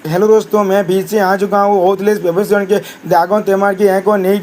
Hello दोस्तों, मैं फिर से आ चुका हूँ ओथलेस एपिसोड के ड्रैगन तेमार की एक और नई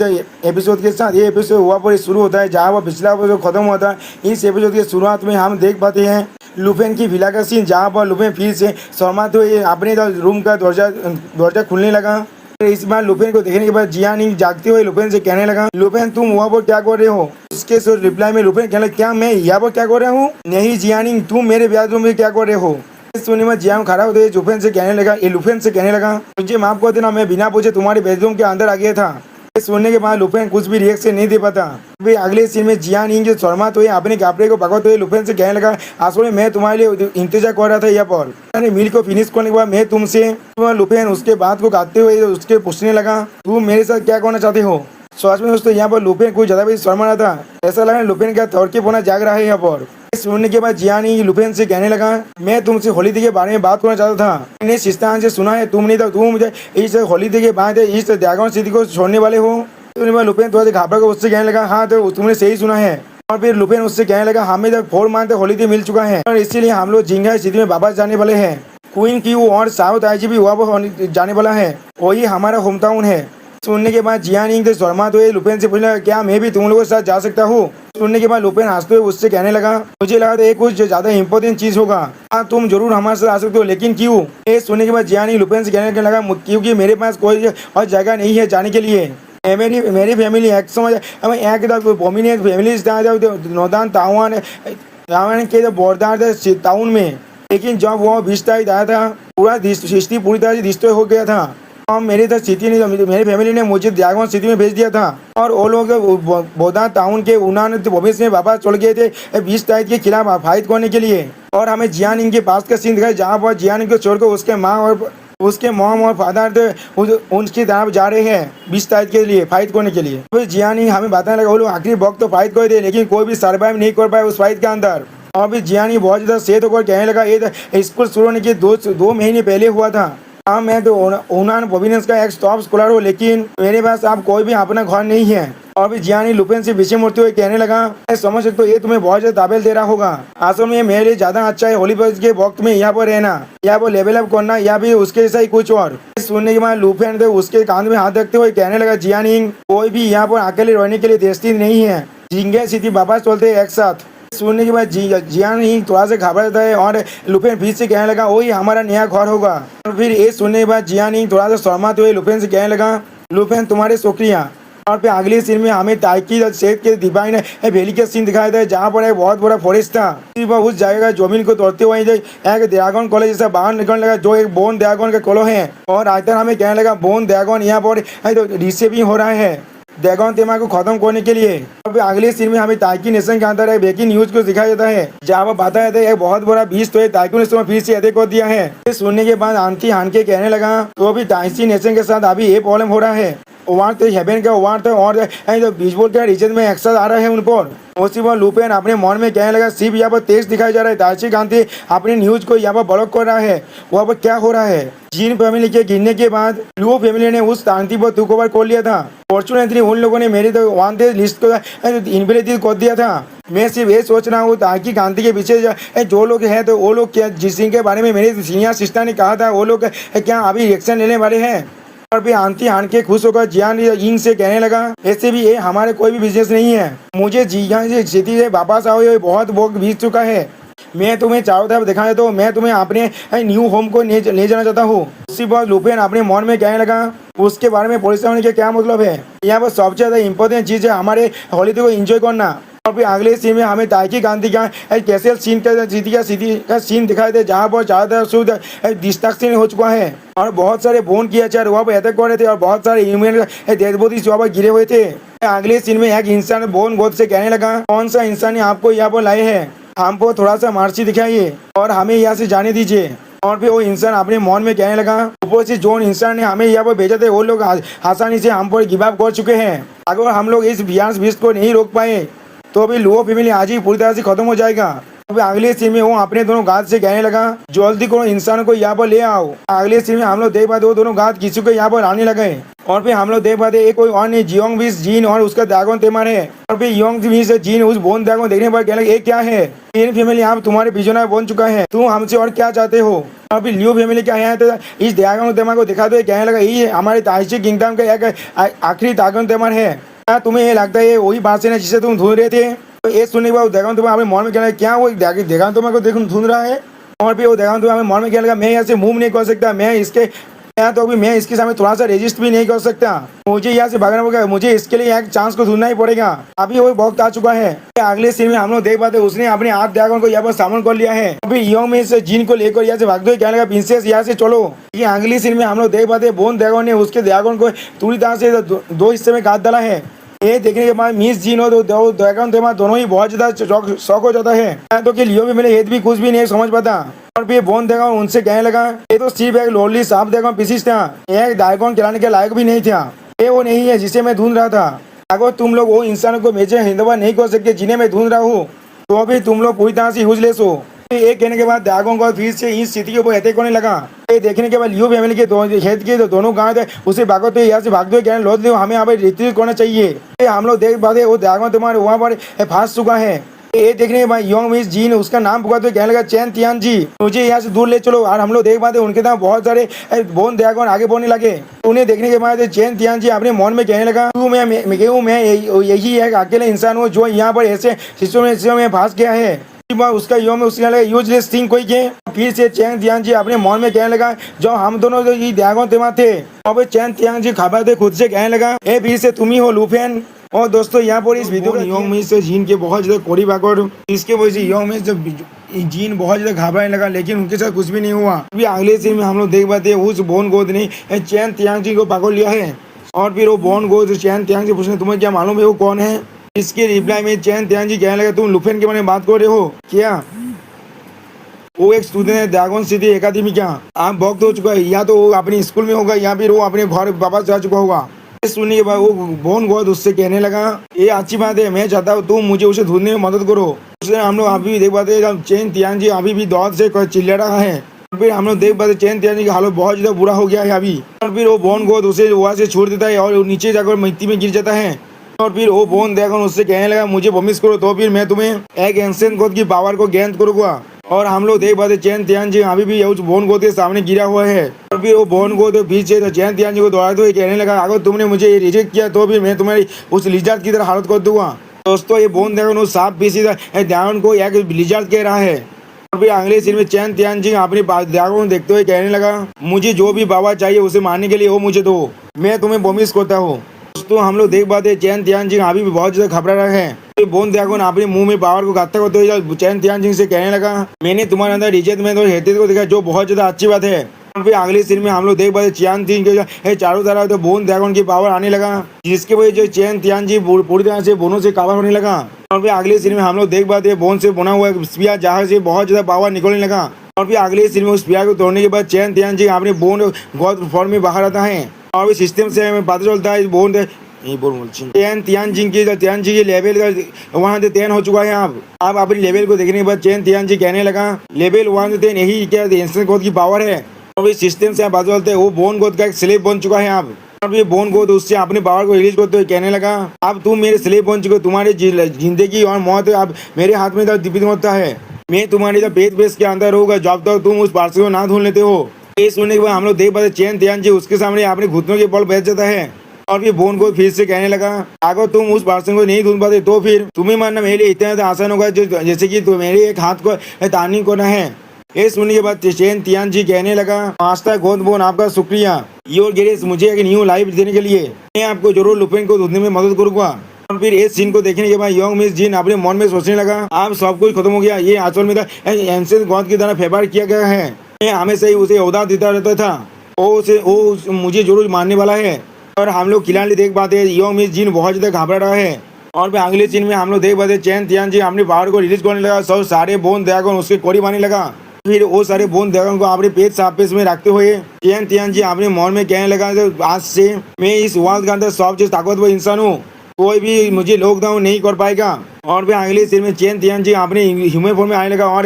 एपिसोड के साथ। ये एपिसोड हुआ पर शुरू होता है जहाँ वह पिछला एपिसोड खत्म हुआ था। इस एपिसोड की शुरुआत में हम देख पाते हैं लुफेन की विला का सीन, जहाँ पर लुफेन फिर से शर्माते हुए अपने रूम का दरवाजा खुलने लगा। इस बार लुफेन को देखने के बाद जियानिंग जागते हुए लुफेन से कहने लगा, लुफेन तुम वहाँ पर क्या कर रहे हो। उसके रिप्लाई में लुफेन कहने लगा, क्या मैं यहाँ पर क्या कर रहा हूँ। नहीं जियानिंग, तुम मेरे बेडरूम में क्या कर रहे हो। सुनने में जियान खड़ा होते लुफेन से कहने लगा, लुफेन से कहने लगा, मुझे माफ कर देना, मैं बिना पूछे तुम्हारे बेडरूम के अंदर आ गया था। सुनने के बाद लुफेन कुछ भी रिएक्शन नहीं दे पाता। फिर अगले सीन में जियान इंग शर्मा तो अपने कपड़े को पकड़ते हुए लुफेन से कहने लगा, असल मैं तुम्हारे लिए इंतजार कर रहा था यहाँ पर। मैंने मील को फिनिश करने के बाद मैं तुमसे लुफेन उसके बात को काटते हुए उसके पूछने लगा, तुम मेरे साथ क्या करना चाहते हो। सच में दोस्तों यहाँ पर लुफेन कुछ ज्यादा भी शर्मा रहा था। ऐसा लगा लुफेन का तड़के पोना जाग रहा है यहाँ पर। सुनने के बाद जियानी लुफेन से कहने लगा, मैं तुमसे हॉलीडे के बारे में बात करना चाहता था। मैंने सिस्तान से सुना है तुम नहीं था, तुम मुझे इस हॉलीडे के बाद इस ड्रैगन सिटी को छोड़ने वाले हो। लुफेन थोड़ा सा घबरा कर उससे कहने लगा, हाँ तो तुमने सही सुना है। और फिर लुफेन उससे कहने लगा, हमें तो 4 मंथ हॉलीडे मिल चुका है और इसीलिए हम लोग जिंगाई सिटी में वापस जाने वाले हैं। क्वीन क्यू और साउथ आईजी भी वहाँ जाने वाला है, वही हमारा होम टाउन है। सुनने के बाद जियानिंग शर्मा तो लुफेन से पूछने लगा, क्या मैं भी तुम लोगों के साथ जा सकता हूँ। सुनने के बाद लुफेन हंसते हुए उससे कहने लगा, मुझे लगा था ये कुछ ज्यादा इंपॉर्टेंट चीज होगा। हाँ तुम जरूर हमारे साथ आ सकते हो, लेकिन क्यों। ये सुनने के बाद जियानिंग लुफेन से कहने लगा, क्योंकि मेरे पास कोई और जगह नहीं है जाने के लिए। मेरी फैमिली एक समय प्रोमिनेंट फैमिली नौदान तावान के बॉर्डर टाउन में, लेकिन जब वो 20 तारीख आया था पूरा सृष्टि पूरी तरह से डिस्ट्रॉय हो गया था। और मेरी तो सिटी नहीं, मेरी फैमिली ने मुझे ड्रैगन सिटी में भेज दिया था और वो लोग बोधा टाउन के उन्होंने भविष्य में वापस चल गए थे 20 तारीख के खिलाफ फाइट करने के लिए। और हमें जियान इनके पास का सीन दिखाया जहाँ पर जियान इनको छोड़कर उसके माँ और उसके मॉम और फादर उनकी तरफ जा रहे हैं 20 तारीख के लिए फाइट करने के लिए। फिर जियानी हमें बताने लगा वो लोग आखिरी वक्त तो फाइट कर थे, लेकिन कोई भी सर्वाइव नहीं कर पाए उस फाइट के अंदर। और फिर जियानी बहुत ज़्यादा सेहत होकर कहने लगा, ये स्कूल शुरू होने के 2 महीने पहले हुआ था। हाँ मैं तो उन्होंने प्रोविडेंस का एक स्टॉप स्कॉलर हूँ, लेकिन मेरे पास अब कोई भी अपना घर नहीं है। और भी जियानी लुफेन से पीछे मुड़ते हुए कहने लगा, मैं समझ सकता हूँ ये तुम्हें बहुत ज्यादा दाबेल दे रहा होगा। असल में मेरे लिए ज्यादा अच्छा है हॉलीवुड के वक्त में यहाँ पर रहना या वो लेवल अप करना या भी उसके जैसा ही कुछ और। सुनने के बाद लुफेन उसके कान में हाथ रखते हुए कहने लगा, जियानी कोई भी यहाँ पर अकेले रहने के लिए देशती नहीं है, जिंगे सिटी वापस चलते एक साथ। सुनने के बाद जियान ही थोड़ा सा घबरा जाता है और लुफेन फिर से कहने लगा, वही हमारा नया घर होगा। और फिर ये सुनने के बाद जियान ही थोड़ा सा शर्माते हुए लुफेन से कहने लगा, लुफेन तुम्हारे शुक्रिया। और फिर अगले सीन में हमें ताइकी शेख के डिवाइन वैली का सीन दिखाया था जहाँ पर एक बहुत बड़ा फॉरेस्ट था। उस जगह का जमीन को तोड़ते हुए एक ड्रैगन कॉलेज जैसा बाहर निकलने लगा जो एक बोन ड्रैगन का कॉलो है। और आज तक हमें कहने लगा बोन ड्रैगन यहाँ पर रिसेविंग हो रहा है ड्रैगन तेमा को खत्म करने के लिए। और अगले सीन में हमें ताइकी नेशन के अंदर एक ब्रेकिंग न्यूज को दिखाया जाता है जहाँ पर बताया जाता है एक बहुत बड़ा बीच तो ताइकी नेशन में फिर से अटैक कर दिया है। सुनने के बाद आंटी हानके कहने लगा, तो अभी ताइकी नेशन के साथ अभी ये प्रॉब्लम हो रहा है, वार तो हेवन का वार तो और बीजबोल के रीजन में एक्सेस आ रहा है उन पर। उसी पर लुफेन अपने मन में कहने लगा, सिर्फ यहाँ पर तेज दिखाई जा रहा है, ताइची गांधी अपनी न्यूज को यहाँ पर ब्लॉक कर रहा है, वहाँ पर क्या हो रहा है। जीन फैमिली के गिरने के बाद लुओ फैमिली ने उस शांति पर टुक ओवर कर लिया था। फॉर्चुनेटली उन लोगों ने मेरी तो वांटेड लिस्ट को इनविजिबल कर दिया था। मैं सिर्फ ये सोच रहा हूँ ताकि गांधी के पीछे जो लोग हैं तो वो लोग क्या जिसके बारे में मेरे सीनियर सिस्टर ने कहा था वो लोग क्या अभी रिएक्शन लेने वाले हैं। और भी आंटी हान के खुश होकर जियान इंग से कहने लगा, ऐसे भी ये हमारे कोई भी बिजनेस नहीं है, मुझे जियान से सिटी से वापस आओ, ये बहुत वक्त बीत चुका है। मैं तुम्हें चारों तरफ दिखाया तो मैं तुम्हें अपने न्यू होम को ले जाना चाहता हूँ। उसी बात लुफेन अपने मन में कहने लगा, उसके बारे में परेशान होने का क्या मतलब है। यहाँ पर सबसे ज्यादा इंपॉर्टेंट चीज है हमारे हॉलीडे को एंजॉय करना। और फिर अगले सीन में हमें ताइकी गांधी का कैसे सीन का सीन दिखाई दे जहाँ पर ज्यादातर शुद्ध डिस्ट्रक्शन हो चुका है और बहुत सारे बोन किया चार वहाँ पर अटैक कर रहे थे और बहुत सारे ह्यूमन डेड बॉडीज वहाँ पर गिरे हुए थे। अगले सीन में एक इंसान बोन गोद से कहने लगा, कौन सा इंसान आपको यहाँ पर लाए हैं, हमको थोड़ा सा मार्ची दिखाइए और हमें यहाँ से जाने दीजिए। और फिर वो इंसान अपने मन में कहने लगा, ऊपर से जो इंसान ने हमें यहाँ पर भेजा थे वो लोग आसानी से हम पर गिव अप कर चुके हैं। अगर हम लोग इस बियास बीस को नहीं रोक पाए तो अभी लुओ फैमिली आज ही पूरी तरह से खत्म हो जाएगा। अभी अगले सीन में वो अपने दोनों गार्ड से कहने लगा जल्दी करो इंसान को यहाँ पर ले आओ। अगले सीन में हम लोग देख पाते वो दोनों गार्ड किसी को यहाँ पर आने लगे और फिर हम लोग देख पाते एक कोई और नहीं जियोंग विस जीन और उसका ड्रैगन तेमर है। और फिर योंग विस जीन उस बोन ड्रैगन देखने पर कहने लगे ये क्या है, तीन फैमिली यहाँ तुम्हारे पिछोना बन चुका है, तुम हमसे और क्या चाहते हो। और फिर लियो फैमिली क्या है तो इस ड्रैगन तेमर को दिखा दो कहने लगा ये हमारे ताइशी किंगडम का एक आखिरी ड्रैगन तेमर है। क्या तुम्हें ये लगता है वही बात है जिसे तुम ढूंढ रहे थे। तो ये सुनने के बाद ड्रैगन तेमर अपने मन में कहना क्या वो ड्रैगन तेमर को देखो ढूंढ रहा है। और फिर वो ड्रैगन तेमर अपने मन में कहने लगा मैं यहाँ से मूव नहीं कर सकता, तो अभी मैं इसके सामने थोड़ा सा रेजिस्ट भी नहीं कर सकता, मुझे यहाँ से भागना पड़ेगा, मुझे इसके लिए एक चांस को ढूंढना ही पड़ेगा। अभी वो वक्त आ चुका है। अगले सीन में हम लोग देख पाते उसने अपने 8 ड्रैगन को यहाँ पर सामन कर लिया है। अभी योंग में से जीन को लेकर यहाँ से भागते हुए कहने लगा प्रिंसेस यहाँ से चलो। ये अगले सीन में हम लोग देख पाते बोन ड्रैगन ने उसके ड्रैगन को पूरी तरह से दो हिस्से में काट डाला है। ये देखने के बाद मिस जीन और ड्रैगन तेमर दोनों ही बहुत ज्यादा शौक हो जाता है तो कि लियो भी मेरे हेड भी कुछ भी नहीं समझ पाता। और फिर बोन ड्रैगन उनसे कहने लगा ये तो सिर्फ एक लोनली सांप ड्रैगन पीसीस था, एक ड्रैगन खिलाने के लायक भी नहीं था, ये वो नहीं है जिसे मैं ढूंढ रहा था। अगर तुम लोग वो इंसान को मेरे हिंदवा नहीं कर सकते जिन्हें मैं ढूंढ रहा हूँ तो अभी तुम लोग पूरी तरह से यूजलेस हो। ये कहने के बाद ड्रैगन को फिर से इस स्थिति के ऊपर अटैक होने लगा। ये देखने के बाद लियो फैमिली के हेड के दोनों गांव थे उसे भागते यहाँ से भागते हुए लौट लियो हमें यहाँ पर रिट्रीट करना चाहिए। हम लोग देख पाते वो ड्रैगन तुम्हारे वहाँ पर फंस चुका है। ये देखने के बाद योंग मिस जीन उसका नाम पुकारते कहने लगा चैन तियान जी मुझे यहाँ से दूर ले चलो। और हम लोग देख पाते उनके तरफ बहुत सारे बोन ड्रैगन आगे बढ़ने लगे। उन्हें देखने के बाद चैन तियान जी अपने मन में कहने लगा तू मैं यही एक अकेले इंसान हूँ जो यहाँ पर ऐसे सिस्टम में फंस गया है। उसका यूजलेस थिंग कोई के। फिर से चैन तियान जी अपने मन में कहने लगा जो हम दोनों ये ड्रैगन तेमर थे। अब चैन तियान जी खबर खुद से कहने लगा ए फिर से तुम ही हो लुफेन। और दोस्तों यहाँ पर इस वीडियो में योंग मिस से जीन के बहुत ज्यादा करीब आकर इसके वजह से योंग मिस जीन बहुत ज्यादा घबराने लगा लेकिन उनके साथ कुछ भी नहीं हुआ। अभी अगले सीन में हम लोग देख पाते उस बोन गोद ने चैन तियांग जी को पकड़ लिया है। और फिर वो बोन गोद चैन तियांग जी पूछने तुम्हें क्या मालूम है वो कौन है। इसके रिप्लाई में चैन तियांग जी कहने लगा तुम लुफेन के बारे में बात कर रहे हो क्या, वो एक स्टूडेंट है ड्रैगन सिटी एकेडमी का, आप वक्त हो चुका है या तो वो अपने स्कूल में होगा या फिर वो अपने घर वापस जा चुका होगा। सुनने के बाद वो बोन गोद उससे कहने लगा ये अच्छी बात है मैं चाहता हूँ तुम मुझे उसे ढूंढने में मदद करो। उसने हम लोग अभी भी देख पाते चैन तियांग जी अभी भी दौड़ से चिल्ला रहा है। फिर हम लोग देख पाते चैन तियांग जी का हालत बहुत ज्यादा बुरा हो गया है अभी। और फिर वो बोन गोद उसे वहाँ से छोड़ देता है और नीचे जाकर मिट्टी में गिर जाता है। और फिर वो बोन ड्रैगन उससे कहने लगा मुझे प्रॉमिस करो तो फिर मैं तुम्हें एक एंशिएंट गॉड की पावर को गेन करूंगा। और हम लोग देख पाते चैन तियान जी अभी भी उस बोन गोद के सामने गिरा हुआ है। और फिर वो बोन गोद पीछे तो चैन तियान जी को दौड़ाते हुए कहने लगा अगर तुमने मुझे रिजेक्ट किया तो फिर मैं तुम्हारी उस लिजार्ड की तरह हालत कर दूंगा। दोस्तों ये बोन ड्रैगन उस सांप पीसी ड्रैगन को एक लिजार्ड कह रहा है। और फिर अगले सीन में चैन तियान जी अपने ड्रैगन को देखते हुए कहने लगा मुझे जो भी पावर चाहिए उसे मारने के लिए वो मुझे दो, मैं तुम्हें प्रॉमिस करता हूँ। दोस्तों हम लोग देख पाते चैन तियान जी अभी भी बहुत ज्यादा घबरा रहा है। बोन ड्रैगन अपने मुंह में पावर को गाता करते हुए चैन तियान जी से कहने लगा मैंने तुम्हारे अंदर रिजेक्ट में तो हेते को देखा जो बहुत ज्यादा अच्छी बात है। और फिर अगले सीन में हम लोग देख पाते चैन तियान के चारों तरफ तो बोन ड्रैगन की पावर आने लगा जिसकी वजह से चैन तियान जी पूरी तरह से बोनों से कवर होने लगा। और फिर अगले सीन में हम लोग देख पाते बोन से बना हुआ स्पीयर जहां से बहुत ज्यादा पावर निकलने लगा। और फिर अगले सीन में उस स्पीयर को तोड़ने के बाद चैन तियान जी अपने बोन गॉड फॉर्म में बाहर आता है। और सिस्टम से हमें पता चलता है बोन चैन तियान जी की लेवल वहाँ से 10 हो चुका है। आप अपनी लेवल को देखने के बाद चैन तियान जी कहने लगा लेवल 1 से 10 यही क्या एंशिएंट गॉड की पावर है। और इस सिस्टम से आप बात चलते हैं वो बोन गॉड का एक स्लेव बन चुका है। आप और बोन गॉड उससे अपने पावर को रिलीज करते हुए कहने लगा अब तुम मेरे स्लेव बन चुके हो, तुम्हारी जिंदगी और मौत अब मेरे हाथ में दीपित होता है, मैं तुम्हारे पेट पेश के अंदर होगा जब तक तुम उस पार्सल को ना ढूंढ लेते हो। ये सुनने के बाद हम लोग देख पाते चैन तियान जी उसके सामने अपने घुटनों के बल बैठ जाता है। और फिर बोन को फिर से कहने लगा अगर तुम उस पर्सन को नहीं ढूंढ पाते तो फिर तुम्हें मारना मेरे लिए इतना आसान होगा जैसे कि मेरे एक हाथ को तानी करना है। ये सुनने के बाद चैन तियान जी कहने लगा मास्टर गोद बोन आपका शुक्रिया योर ग्रेस मुझे एक न्यू लाइफ देने के लिए, मैं आपको जरूर लुफेन को ढूंढने में मदद करूंगा। और फिर इस सीन को देखने के बाद योंग मिस जीन अपने मन में सोचने लगा अब सब कुछ खत्म हो गया, ये असल में एंशिएंट गॉड की तरह फेवर किया गया है, मैं हमेशा ही उसे औदा देता रहता था, वो मुझे जरूर मारने वाला है। और हम लोग खिलाड़ी देख पाते हैं योंग मिस जीन बहुत ज्यादा घबरा रहा है। और फिर अगले सीन में हम लोग देख पाते चैन तियान जी अपने पावर को रिलीज करने लगा, सब सारे बोन ड्रैगन उसके करीब आने लगा। फिर वो सारे बोन ड्रैगन को अपने पेट सापेस में रखते हुए चैन तियान जी अपने मन में कहने लगा आज से मैं इस वर्ल्ड के अंदर सबसे ताकतवर इंसान हूँ, कोई भी मुझे लॉकडाउन नहीं कर पाएगा। और फिर अगले सीन में चेन तियानजी अपने ह्यूमन फॉर्म में आने लगा और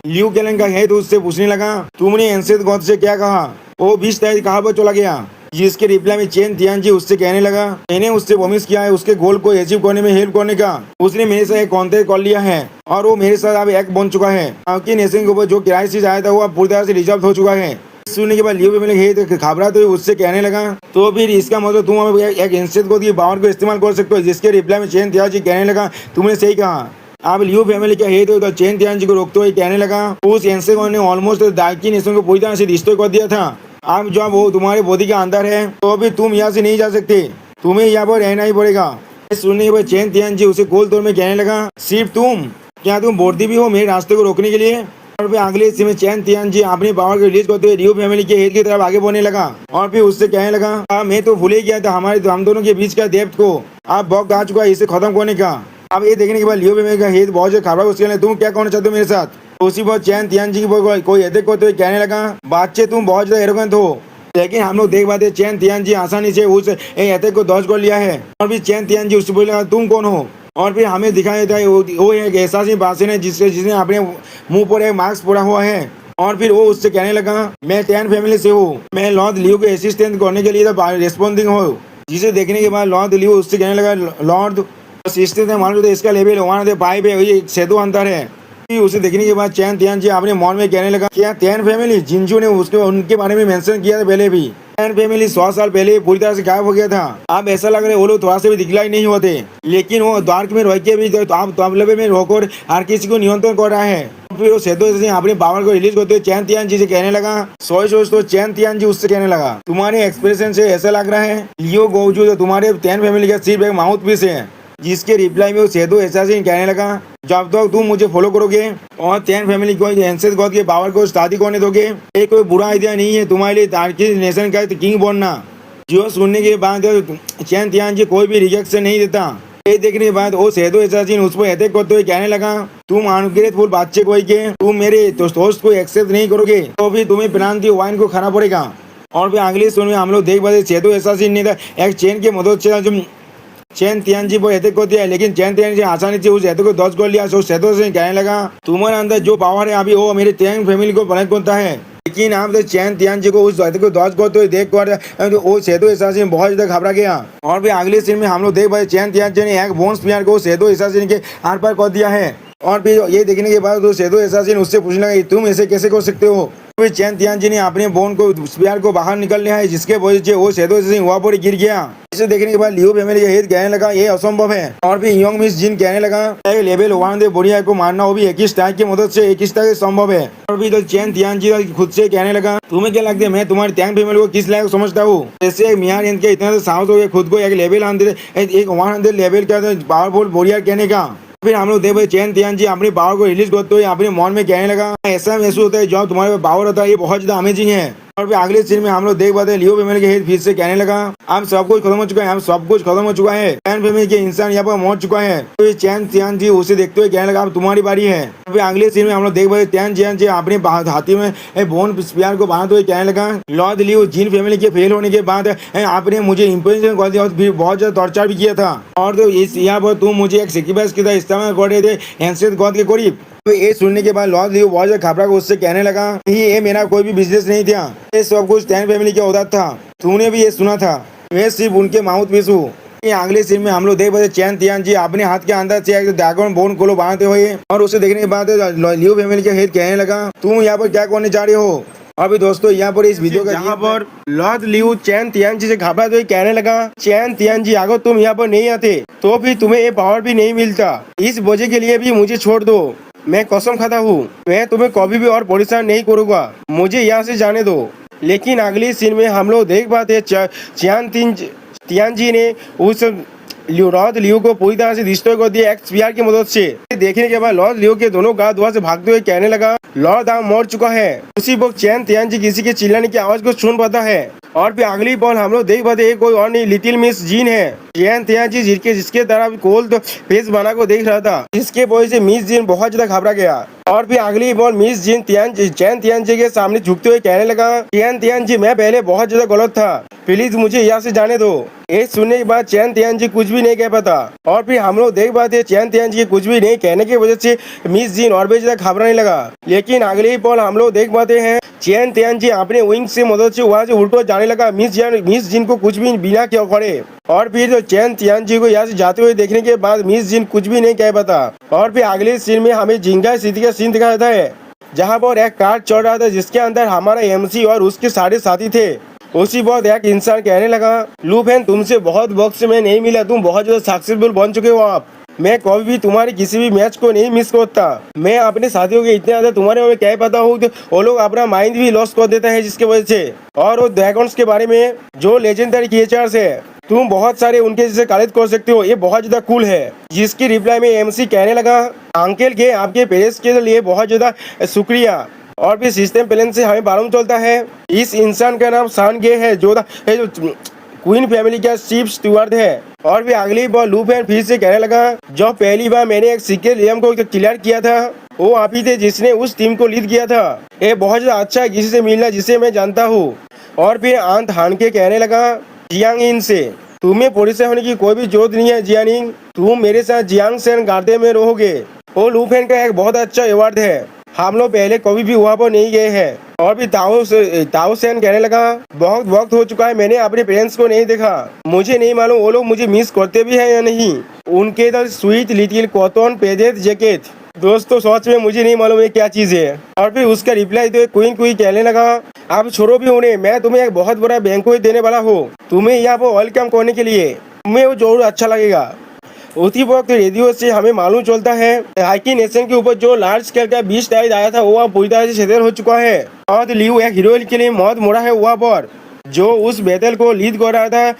लियू केलन का है तो उससे पूछने लगा तुमने एंसेथ गॉड से क्या कहा। वो 20 तारीख कहाँ पर चला गया, जिसके रिप्लाई में चेन तियानजी उससे कहने लगा मैंने उससे प्रॉमिस किया है उसके गोल को अचीव करने में हेल्प करने का। उसने मेरे साथ एक कॉन्ट्रैक्ट कर लिया है और वो मेरे साथ अब एक बन चुका है। आपकी नेशन के ऊपर जो क्राइसिस आया था वो अब पूरी तरह से रिजॉल्व हो चुका है। सुनने के बाद लियो भी घबरा तो उससे कहने लगा तो फिर इसका मतलब तुम अब एक एंसेथ गॉड की पावर को इस्तेमाल कर सकते हो। जिसके रिप्लाई में चेन तियानजी कहने लगा तुमने सही कहा। आप लियो फैमिली का हेड हो तो चेन तियानजी को रोकते हुए कहने लगा उस एंसेथ गॉड ने ऑलमोस्ट दार्की नेशन को पूरी तरह से डिस्ट्रॉय कर दिया था। अब जब वो तुम्हारे बॉडी के अंदर है तो अभी तुम यहाँ से नहीं जा सकते, तुम्हें यहाँ पर रहना ही पड़ेगा। सुनने के बाद चेन तियानजी उसे गोल तौर में कहने लगा सिर्फ तुम, क्या तुम बोलती भी हो मेरे रास्ते को रोकने के लिए। और फिर अगले सीन में चेन तियानजी अपनी पावर को रिलीज करते हुए लियो फैमिली के हेड की तरफ आगे बढ़ने लगा और फिर उससे कहने लगा मैं तो भूल ही गया था हम दोनों के बीच का डेप्थ को, अब वक्त आ चुका है इसे खत्म करने का। अब ये देखने के बाद लियो फैमिली का हेड बहुत ज्यादा खराब है। उसके तुम क्या करना चाहते हो मेरे साथ। उसी पर चेन तियानजी की कोई अटैक करते हुए कहने लगा बच्चे तुम बहुत ज्यादा एरोगेंट हो, लेकिन हम लोग देख पाते चेन तियानजी आसानी से उस अटैक को दौज कर लिया है। और फिर चेन तियानजी उससे बोलेगा तुम कौन हो। और फिर हमें दिखाया जाता है वो एक ऐसा सी बासिन है जिसने अपने मुंह पर एक मास्क पड़ा हुआ है। और फिर वो उससे कहने लगा मैं टैन फैमिली से हूँ, मैं लॉर्ड लियो के असिस्टेंट करने के लिए रिस्पॉन्डिंग हूँ। जिसे देखने के बाद लॉर्ड लियो उससे कहने लगा लॉर्ड असिस्टेंट है मालूम तो इसका लेवल 105 है, ये सेतु अंतर है। उसे देखने के बाद चेन तियानजी अपने मन में कहने लगा क्या टैन फैमिली जिंजू ने उनके बारे में मेंशन किया था पहले भी। टैन फैमिली 100 साल पहले पूरी तरह से गायब हो गया था। अब ऐसा लग रहा है वो लोग थोड़ा से भी दिखलाई नहीं होते, लेकिन वो डार्क में रह के भी तबले में रोकर हर किसी को नियंत्रण कर रहा है। फिर वो सेतु से अपने पावर को रिलीज करते हुए चेन तियानजी से कहने लगा सोच तो चेन तियानजी उससे कहने लगा तुम्हारे एक्सप्रेशन से ऐसा लग रहा है लियो गोजू जो तुम्हारे टैन फैमिली का सिर्फ एक माउथ पीस है। जिसके रिप्लाई में वो सेतु एसासिन कहने लगा जब तक तुम मुझे फॉलो करोगे और टैन फैमिली को एंसेथ गॉड के पावर को शादी करने दोगे ये कोई बुरा आइडिया नहीं है तुम्हारे लिए तार्किक नेशन का किंग बनना। जो सुनने के बाद चेन तियानजी कोई भी रिजेक्शन नहीं देता। ये देखने के बाद वो सेतु एसासिन उस पर अटैक करते हुए कहने लगा तुम अनग्रेटफुल बच्चे कोई के तुम मेरे दोस्त को एक्सेप्ट नहीं करोगे तो फिर तुम्हें प्रांतीय वाइन को खाना पड़ेगा। और फिर अगले सुन में हम लोग देख पाते सेतु एसासिन ने एक चेन के मदद से जो चेन तियानजी पर अटैक कर दिया, लेकिन चेन तियानजी आसानी से उस अटैक को दौज कर लिया। तो सेतु से कहने लगा तुम्हारे अंदर जो पावर है अभी वो मेरे टैन फैमिली को बनाए करता है, लेकिन आप तो चेन तियानजी को उस अटैक को दौज करते हुए देख कर वो सेतु एसासिन बहुत ज्यादा घबरा गया। और फिर अगले सीन में हम लोग देख पाए चेन तियानजी ने एक बोन स्पीयर को सेतु एसासिन के आर पार कर दिया है। और फिर ये देखने के बाद सेतु एसासिन उससे पूछने लगा तुम ऐसे कैसे कर सकते हो। फिर चेन तियानजी ने अपने बोन को स्पीयर को बाहर निकलने है जिसके वजह से वो सेतु एसासिन वहाँ पर गिर गया। इसे देखने के बाद लियो फैमिली का हेड कहने लगा ये असंभव है। और फिर यंग मिस जिन कहने लगा एक लेवल 1 बोरिया को मारना वो भी 21 टाइप की मदद से 21 टाइप संभव है। और फिर तो चेन तियानजी खुद से कहने लगा तुम्हें क्या लगता है मैं तुम्हारी टैन फैमिली को किस लायक समझता हूँ। जैसे मियार के इतना साहस हो गया खुद को एक लेवल 100 लेवल का पावरफुल बोरिया कहने का। फिर हम लोग देख चेन तियानजी अपनी पावर को रिलीज करते हुए अपने मन में कहने लगा ऐसा महसूस होता है जब तुम्हारे पावर होता है ये बहुत ज्यादा अमेजिंग है। और फिर अगले सीन में हम लोग देख पाते हैं लियो फैमिली के हेड फिर से कहने लगा अब सब कुछ खत्म हो चुका है, अब सब कुछ खत्म हो चुका है, टैन फैमिली के इंसान यहाँ पर मर चुका है। तो चेन तियानजी उसे देखते हुए कहने लगा अब तुम्हारी बारी है। फिर अगले सीन में हम लोग देख पाते टैन तियानजी अपने हाथी में बोन स्पीयर को बांधते हुए कहने लगा लॉर्ड लियो जिन फैमिली के फेल होने के बाद आपने मुझे इम्पोजिशन कर दिया और फिर बहुत ज्यादा टॉर्चर भी किया था और तो इस यहाँ पर तुम मुझे एक सेक्रीफाइस की तरह इस्तेमाल कर रहे थे एंसेथ गॉड के करीब। तो ये सुनने के बाद लॉर्ड लियो बहुत ज्यादा घबरा कर उससे कहने लगा ये मेरा कोई भी बिजनेस नहीं था, ये सब कुछ टैन फैमिली का औदात था, तूने भी ये सुना था, मैं सिर्फ उनके माउथ पीस हूँ। अगले सीन में हम लोग देख पाते चेन तियानजी अपने हाथ के अंदर से ड्रैगन बोन को बनाते हुए और उसे देखने के बाद लियो फैमिली के हेड कहने लगा तुम यहाँ पर क्या करने जा रहे हो। अभी दोस्तों यहाँ पर इस वीडियो का यहाँ पर लॉर्ड लियो चेन तियानजी से घबरा तो कहने लगा चेन तियानजी अगर तुम यहाँ पर नहीं आते तो फिर तुम्हें ये पावर भी नहीं मिलता, इस वजह के लिए भी मुझे छोड़ दो, मैं कसम खाता हूँ मैं तुम्हें कभी भी और परेशान नहीं करूँगा, मुझे यहाँ से जाने दो। लेकिन अगली सीन में हम लोग देख पाते चेन तियानजी ने उस लॉर्ड लियो को पूरी तरह से डिस्ट्रॉय कर दिया एक स्पीयर की मदद से। देखने के बाद लॉर्ड लियो के दोनों गार्ड वहां से भागते हुए कहने लगा लॉर्ड आप मर चुका है। उसी वक्त चेन तियानजी किसी के चिल्लाने की आवाज को सुन पाता है और फिर अगली पल हम लोग देख पाते कोई और नहीं लिटिल मिस जिन है जियान तियानजी जिसके तरफ कोल्ड फेस बना को देख रहा था, जिसके वजह से मिस जिन बहुत ज्यादा घबरा गया। और फिर अगली बॉल मिस जिन चैन तियानजी के सामने झुकते हुए कहने लगा, चैन तियानजी मैं पहले बहुत ज्यादा गलत था, प्लीज मुझे यहाँ से जाने दो। ये सुनने के बाद चैन तियानजी कुछ भी नहीं कह पाता। और फिर हम लोग देख पाते चैन तियानजी कुछ भी नहीं कहने की वजह से मिस जिन और भी ज्यादा घबराने लगा। लेकिन अगले पल हम लोग देख पाते हैं चैन तियानजी अपने विंग से मदद से वहाँ से उल्टो जाने लगा मिस जिन को कुछ भी बिना क्यों करे। और फिर तो चैन तियानजी को यहाँ से जाते हुए देखने के बाद मिस जिन कुछ भी नहीं कह पाता। और फिर अगले सीन में हमें जिंगा सिटी का सीन दिखाया जाता है, जहाँ पर एक कार चल रहा था जिसके अंदर हमारा एमसी और उसके सारे साथी थे। उसी वक्त एक इंसान कहने लगा, लू फैन तुमसे बहुत वक्त से मैं नहीं मिला, तुम बहुत ज्यादा सक्सेसफुल बन चुके हो आप। मैं कभी भी तुम्हारे किसी भी मैच को नहीं मिस करता। मैं अपने साथियों के इतने ज्यादा तुम्हारे में क्या पता हूँ तो वो लोग अपना माइंड भी लॉस कर देते हैं जिसके वजह से। और वो ड्रैगन्स के बारे में जो लेजेंडरी क्रिएचर्स है तुम बहुत सारे उनके जैसे कलेक्ट कर सकते हो, ये बहुत ज्यादा कूल है। जिसकी रिप्लाई में एमसी कहने लगा, अंकल के आपके पेरेंट्स के लिए बहुत ज्यादा शुक्रिया। और भी सिस्टम प्लान से हमें मालूम चलता है इस इंसान का नाम सान गे है जो क्वीन फैमिली का चीफ स्टुअर्ड है। और भी अगली बार लू फैन फिर से कहने लगा, जो पहली बार मैंने एक सीक्रेट एम को क्लियर किया था वो आप ही थे जिसने उस टीम को लीड किया था। ये बहुत ज्यादा अच्छा है किसी से मिलना जिसे मैं जानता हूँ। और फिर अंत हान के कहने लगा, जियांग इन से तुम्हें परेशान होने की कोई भी जरूरत नहीं है जियानिंग, तुम मेरे साथ जियांग सेन गार्डे में रहोगे। वो लू फैन का एक बहुत अच्छा अवार्ड है, हम लोग पहले कभी भी वहाँ पर नहीं गए हैं। और भी ताओ सेन कहने लगा, बहुत वक्त हो चुका है मैंने अपने पेरेंट्स को नहीं देखा, मुझे नहीं मालूम वो लोग मुझे मिस करते भी हैं या नहीं। उनके the sweet little cotton paged jacket, दोस्तों सच में मुझे नहीं मालूम ये क्या चीज है। और फिर उसका रिप्लाई तो क्वीन कहने लगा, अब छोड़ो भी उन्हें, मैं तुम्हें एक बहुत बड़ा बैंक्वेट देने वाला हूँ तुम्हें यहाँ पर वेलकम करने के लिए, तुम्हें वो जरूर अच्छा लगेगा। उसी वक्त रेडियो से हमें मालूम चलता है हाइकी नेशन के ऊपर जो लार्ज स्केल का 20 टाइज आया था वो अब पूरी तरह से छेदर हो चुका है। और लियू एक हीरोइन के लिए मौत मोड़ा है वहाँ पर, जो उस बैटल को लीड कर रहा था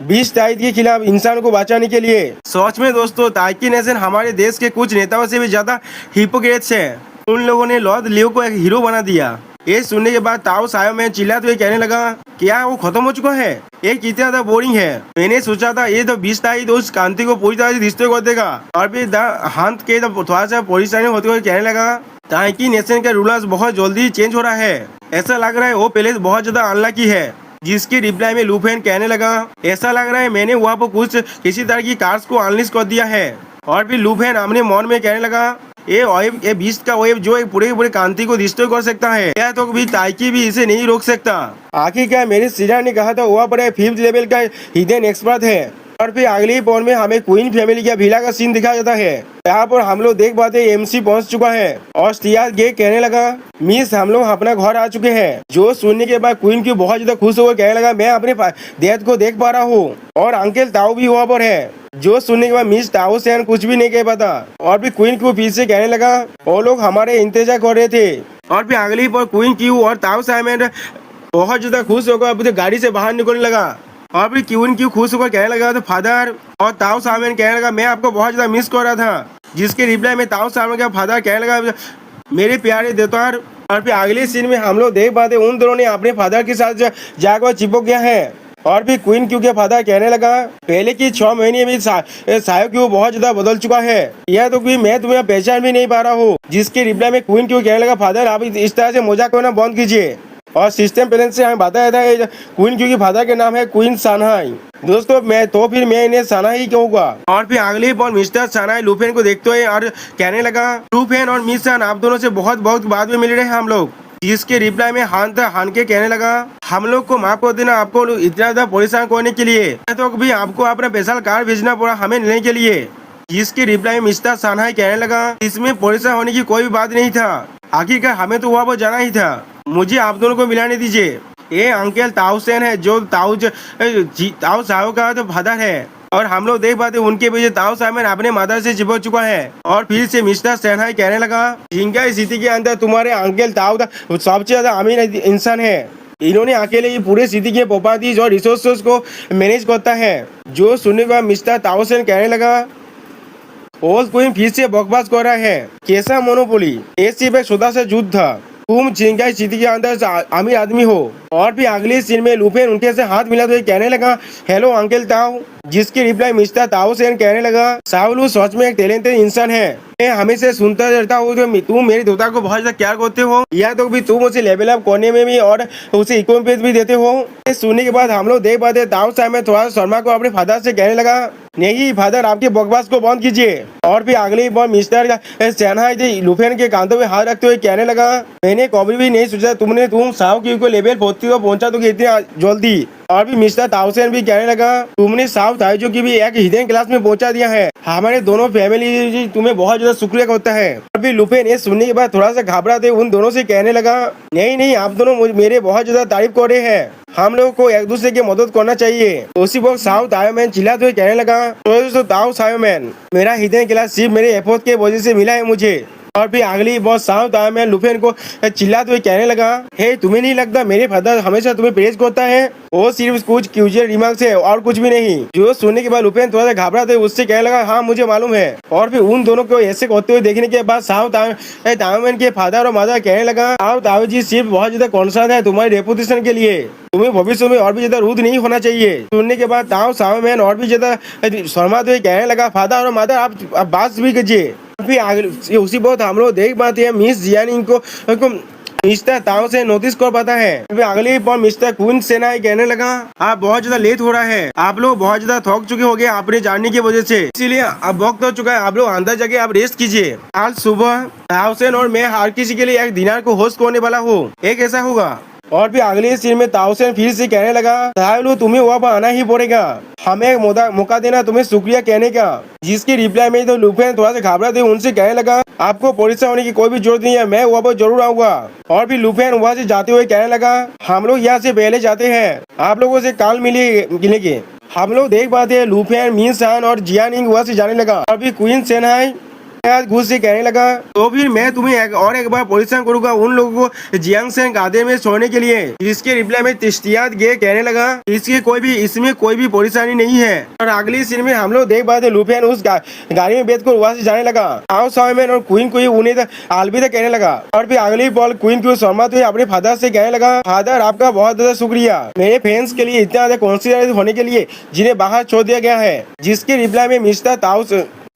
20 टाइज के खिलाफ इंसान को बचाने के लिए। सच में दोस्तों हाइकी नेशन हमारे देश के कुछ नेताओं से भी ज्यादा हिपोक्रेट्स है, उन लोगों ने लॉर्ड लियो को एक हीरो बना दिया। ये सुनने के बाद ताओ सायो में चिल्लाते हुए कहने लगा, क्या वो खत्म हो चुका है, ये कितना ज्यादा बोरिंग है, मैंने सोचा था ये तो 20 तारीख उस कांति को पूरी तरह से डिस्ट्रॉय कर देगा। और फिर हाथ के थोड़ा सा परेशानी होते हुए कहने लगा, ताकि नेशन का रूलर्स बहुत जल्दी चेंज हो रहा है, ऐसा लग रहा है वो पहले बहुत ज्यादा अनलकी है। जिसकी रिप्लाई में लूफेन कहने लगा, ऐसा लग रहा है मैंने वहाँ पर कुछ किसी तरह की कार्स को अनलिस्ट कर दिया है। और फिर लूफेन अपने मन में कहने लगा, ये बीस्ट का वेब जो एक पूरे कांति को डिस्ट्रॉय कर सकता है, या तो भी ताइकी भी इसे नहीं रोक सकता। आखिर क्या मेरे सीनियर ने कहा था वहाँ पर 5th लेवल का हिडन एक्सपर्ट है। और फिर अगली पॉइंट में हमें क्वीन फैमिली का विला का सीन दिखाया जाता है। यहाँ पर हम लोग देख पाते एमसी पहुंच चुका है और स्टियार गे कहने लगा, मिस हम लोग अपना घर आ चुके हैं। जो सुनने के बाद क्वीन की बहुत ज्यादा खुश होकर कहने लगा, मैं अपने डैड को देख पा रहा हूँ और अंकल ताऊ भी वहाँ पर है। जो सुनने के बाद मिस ताऊ सैन कुछ भी नहीं कह पाता। और फिर क्वीन को फिर से कहने लगा, वो लोग हमारे इंतजार कर रहे थे। और फिर अगली पर क्वीन क्यू और ताऊ सैन बहुत ज्यादा खुश होकर अब गाड़ी से बाहर निकलने लगा। और फिर क्वीन क्यू खुश होकर कहने लगा, तो फादर और ताऊ सामन कहने लगा, मैं आपको बहुत ज्यादा मिस कर रहा था। जिसके रिप्लाई में ताऊ सामन का फादर कहने लगा, मेरे प्यारे देवतार। और फिर अगले सीन में हम लोग देख पाते उन दोनों ने अपने फादर के साथ जाकर चिपक गया है। और फिर क्वीन क्यू के फादर कहने लगा, पहले की 6 महीने में सायो क्यू बहुत ज्यादा बदल चुका है, यह तो कि मैं तुम्हें पहचान भी नहीं पा रहा हूँ। जिसके रिप्लाई में क्वीन क्यू कहने लगा, फादर आप इस तरह से मजाक करना बंद कीजिए। और सिस्टम प्लान से हमें बताया था क्वीन क्यू के फादर के नाम है क्वीन सानहाई। दोस्तों फिर मैं इन्हें सानहाई कहूँगा। और फिर अगले पर मिस्टर सानहाई लूफेन को देखते हुए और कहने लगा, लूफेन और मिस सान आप दोनों से बहुत बाद में मिल रहे हैं हम लोग। जिसके रिप्लाई में हान के कहने लगा, हम लोग को माफ कर देना आपको इतना ज्यादा परेशान करने के लिए, तो भी आपको अपना स्पेशल कार भेजना पड़ा हमें लेने के लिए। जिसके रिप्लाई में मिस्टर सानहाई कहने लगा, इसमें परेशान होने की कोई बात नहीं था, आखिरकार हमें तो वहाँ पर जाना ही था, मुझे आप दोनों को मिलाने दीजिए। ये अंकल ताऊ सेन है जो ताऊ साहू का तो फादर है। और हम लोग देख पाते उनके पीछे ताऊ सामन अपने मदर से चिपक चुका है। और फिर से मिस्टर सैनहाई कहने लगा, जिंगा सिटी के अंदर तुम्हारे अंकल ताऊ सबसे ज्यादा अमीर इंसान है, इन्होंने अकेले ही पूरे सिटी के प्रॉपर्टीज और रिसोर्सेज को मैनेज करता है। जो सुनने के बाद मिस्टर ताऊ सेन कहने लगा, ओल्ड क्वीन फिर से बकवास कर रहा है, कैसा मोनोपोली, ये सिर्फ एक छोटा सा युद्ध था, तुम चिंगाई सिटी के अंदर अमीर आदमी हो और भी अगले सीन में लुफेन उनके से हाथ मिला तो कहने लगा हेलो अंकल ताओ, जिसकी रिप्लाई मिस्टर ताओ सेन कहने लगा साउलू सच में एक टैलेंटेड इंसान है। मैं हमेशा सुनता रहता हूँ कि तुम मेरे दोता को बहुत ज्यादा प्यार करते हो, या तो भी तुम उसे लेवल अप करने में भी और उसे इक्विपमेंट भी देते हो। सुनने के बाद हम लोग देख पाते ताओ साहब में थोड़ा शर्मा को अपने फादर से कहने लगा नहीं फादर आपके बकवास को बंद कीजिए। और फिर अगली बार मिस्टर शहनाई लुफेन के कांधों में हाथ रखते हुए कहने लगा मैंने कभी भी नहीं सोचा तुम साओ क्यू को लेवल 40 को पहुंचा दोगे इतनी जल्दी। और भी मिस्टर ताओसेन भी कहने लगा तुमने साउथ ताइजो की भी एक हिडन क्लास में पहुंचा दिया है, हमारे दोनों फैमिली तुम्हें बहुत ज्यादा शुक्रिया करता है। और भी लुफेन ये सुनने के बाद थोड़ा सा घबराते उन दोनों से कहने लगा नहीं नहीं आप दोनों मेरे बहुत ज्यादा तारीफ कर रहे हैं, हम लोगों को एक दूसरे की मदद करना चाहिए। तो उसी वक्त साउथ ताओमैन चिल्लाते हुए कहने लगा तो ताओ ताओमैन मेरा हिडन क्लास सिर्फ मेरे एफर्ट के वजह से मिला है मुझे। और फिर अगली बॉस साउथ ताओमैन लुफेन को चिल्लाते हुए कहने लगा हे तुम्हें नहीं लगता मेरे फादर हमेशा तुम्हें प्रेज करता है, वो सिर्फ कुछ क्यूजियल रिमार्क्स है और कुछ भी नहीं। जो सुनने के बाद लुफेन थोड़ा सा घबराते हुए उससे कहने लगा हाँ मुझे मालूम है। और फिर उन दोनों को ऐसे करते हुए देखने के बाद साउथ ताओमैन के फादर और मदर कहने लगा साउथ ताओ जी सिर्फ बहुत ज्यादा कॉन्सर्न है तुम्हारी रेपुटेशन के लिए, तुम्हें भविष्य में और भी ज्यादा रूद नहीं होना चाहिए। सुनने के बाद ताओ ताओमैन और भी ज्यादा शर्माते हुए कहने लगा फादर और मदर आप बात भी कीजिए। फिर आगे उसी बहुत हम लोग देख पाते हैं मिस जियानिंग को मिस्टर ताओ से नोटिस कर पाता है। फिर अगली बार मिस्टर क्वीन सेनाई कहने लगा आप बहुत ज्यादा लेट हो रहा है, आप लोग बहुत ज्यादा थक चुके होंगे आपने जानने की वजह से, इसीलिए अब वक्त हो चुका है आप लोग अंदर जाके आप रेस्ट कीजिए। आज सुबह ताओसेन और मैं हर किसी के लिए एक डिनर को होस्ट करने वाला हूँ, एक ऐसा होगा। और फिर अगले सीन में ताओसेन फिर से कहने लगा साहब तुम्हें वहाँ पर आना ही पड़ेगा, हमें मौका देना तुम्हें शुक्रिया कहने का। जिसकी रिप्लाई में तो लुफेन थोड़ा सा घबराते उनसे कहने लगा आपको परेशान होने की कोई भी जरूरत नहीं है, मैं वहाँ पर जरूर आऊंगा। और फिर लुफेन वहाँ से जाते हुए कहने लगा हम लोग यहाँ से पहले जाते हैं, आप लोगों से काल मिलेंगे। हम लोग देख पाते हैं लुफेन मिन सान और जियानिंग वहाँ से जाने लगा। और फिर क्वीन सेनाई घुस से कहने लगा तो फिर मैं तुम्हें एक बार परेशान करूंगा उन लोगों को जियांगसेन गादे में सोने के लिए। इसके रिप्लाई में तिश्तियात गे कहने लगा इसमें कोई भी परेशानी नहीं है। और अगली सीन में हम लोग देख पाते लुफेन उस गाड़ी में बैठ कर वहाँ से जाने लगा। आओ साइमन और क्वीन को उन्हें अलविदा कहने लगा। और फिर अगली बॉल क्वीन को शर्माते हुए अपने फादर से कहने लगा फादर आपका बहुत ज्यादा शुक्रिया मेरे फैंस के लिए इतना ज्यादा कॉन्सिडरेट होने के लिए जिन्हें बाहर छोड़ दिया गया है। जिसके रिप्लाई में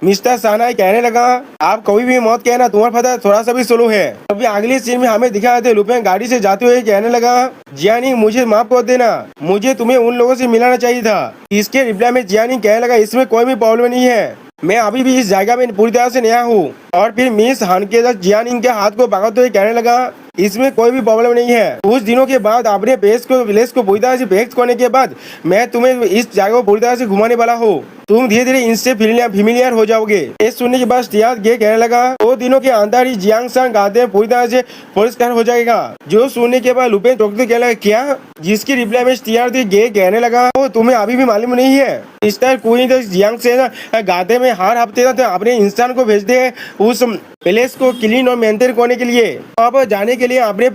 मिस्टर सानाई कहने लगा आप कभी भी मत कहना तुम्हारा फादर थोड़ा सा भी स्लो है। अभी अगले सीन में हमें दिखा थे लुफेन गाड़ी से जाते हुए कहने लगा जियानी मुझे माफ कर देना, मुझे तुम्हें उन लोगों से मिलाना चाहिए था। इसके रिप्लाई में जियानी कहने लगा इसमें कोई भी प्रॉब्लम नहीं है, मैं अभी भी इस जगह में पूरी तरह से नया हूँ। और फिर मिस हान के साथ जियानिंग के हाथ को पकड़ते हुए कहने लगा इसमें कोई भी प्रॉब्लम नहीं है। कुछ दिनों के बाद अपने प्लेस को पूरी तरह से पैक करने के बाद मैं तुम्हें इस जगह को पूरी तरह से घुमाने वाला हूँ, तुम धीरे धीरे इनसे फेमिलियर हो जाओगे। ये सुनने के बाद स्टियात गे कहने लगा 2 दिनों के अंदर ही जियांगसान गाते पूरी तरह से परिष्कार हो जाएगा। जो सुनने के बाद लुफेन टोकते कहने लगा क्या? जिसकी रिप्लाई में स्टियात गे कहने लगा वो तुम्हें अभी भी मालूम नहीं है मिस्टर क्वीन तो जियांगसेन गाते में हर हफ्ते अपने इंसान को भेजते हैं उस प्लेस को क्लीन और मेंटेन करने के लिए। अब जाने के लिए अपने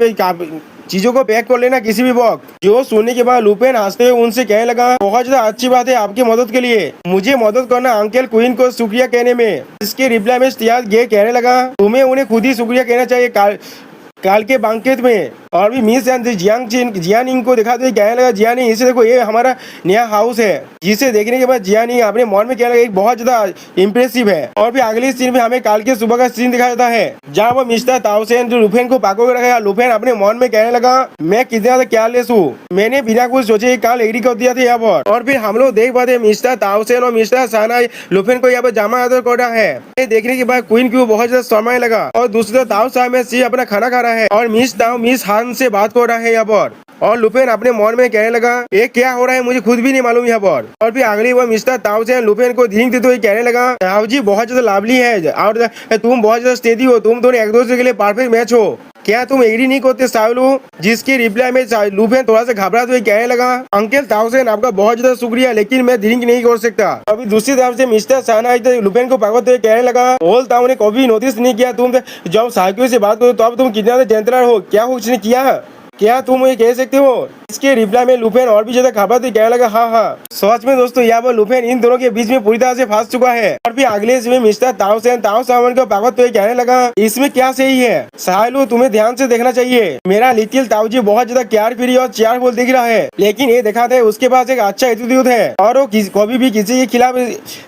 चीजों को पैक कर लेना किसी भी वक्त। जो सुनने के बाद लुफेन हंसते हुए उनसे कहने लगा बहुत ज्यादा अच्छी बात है आपकी मदद के लिए, मुझे मदद करना अंकल क्वीन को शुक्रिया कहने में। इसके रिप्लाई में स्टियात गे कहने लगा तुम्हें उन्हें खुद ही शुक्रिया कहना चाहिए काल के बैंकेट में। और भी मिस जियानिंग को दिखाते हुए कहने लगा जियानी इसे देखो ये हमारा नया हाउस है। जिसे देखने के बाद जियानी अपने मन में कहने लगा एक बहुत ज्यादा इम्प्रेसिव है। और फिर अगले सीन में हमें काल के सुबह का सीन दिखाया जाता है जहाँ वो मिस्टर ताओसेन जो लुफेन को पाको कर रखा। लुफेन अपने मन में कहने लगा मैं कितना ज्यादा केयरलेस हूँ, मैंने बिना कुछ सोचे काल एग्री कर दिया था यहाँ पर। और फिर हम लोग देख पाते मिस्टर ताओसेन और मिस्टर सानाई लुफेन को यहाँ पर जमा आदर कर रहा है। ये देखने के बाद क्वीन को बहुत ज्यादा शर्माने लगा। और दूसरी ताओ साहब में सी अपना खाना खा रहा है और मिस हान से बात कर रहा है यहाँ पर। और लुफेन अपने मन में कहने लगा ये क्या हो रहा है मुझे खुद भी नहीं मालूम यहाँ पर। और फिर अगली बार मिस्टर ताओसेन लुफेन को धींग देते हुए कहने लगा ताओ जी बहुत ज्यादा लाभली है और तुम बहुत ज्यादा स्टेडी हो, तुम दोनों एक दूसरे के लिए परफेक्ट मैच हो, क्या तुम एग्री नहीं करते सावलू? जिसकी रिप्लाई में लुफेन थोड़ा सा घबराते हुए कहने लगा अंकल ताओसेन आपका बहुत ज्यादा शुक्रिया लेकिन मैं ड्रिंक नहीं कर सकता। अभी दूसरी तरफ से मिस्टर सानाई लुफेन को पकड़ते हुए कहने लगा ओल ताऊ ने कभी नोटिस नहीं किया तुम जब साइकिल से बात करो तो अब तुम कितना जेंटलर हो, क्या कुछ नहीं किया, क्या तुम ये कह सकते हो? इसके रिप्लाई में लुफेन और भी ज्यादा घबराते कहने लगा हाँ हाँ। सच में दोस्तों यहाँ पर लुफेन इन दोनों के बीच में पूरी तरह से फंस चुका है। और फिर अगले इसमें मिस्टर ताओ सावन को पागल तो कहने लगा इसमें क्या सही है साहिलू, तुम्हें ध्यान से देखना चाहिए। मेरा लिटिल ताऊजी बहुत ज्यादा केयर फ्री और चेयरफुल दिख रहा है, लेकिन ये दिखाते है उसके पास एक अच्छा एटीट्यूड है और वो कभी भी किसी के खिलाफ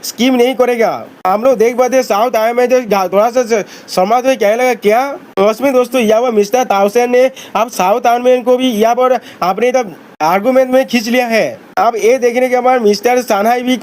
स्कीम नहीं करेगा। हम लोग देख पाते साउथ आया में थोड़ा सा समाज में कहने लगा क्या। तो उसमें दोस्तों यहाँ पर मिस्टर ताओसेन ने अब साउथ आर्मी को भी यहाँ पर आपने तब आर्गुमेंट में खींच लिया है। अब ये देखने के बाद मिस्टर सानहाई भी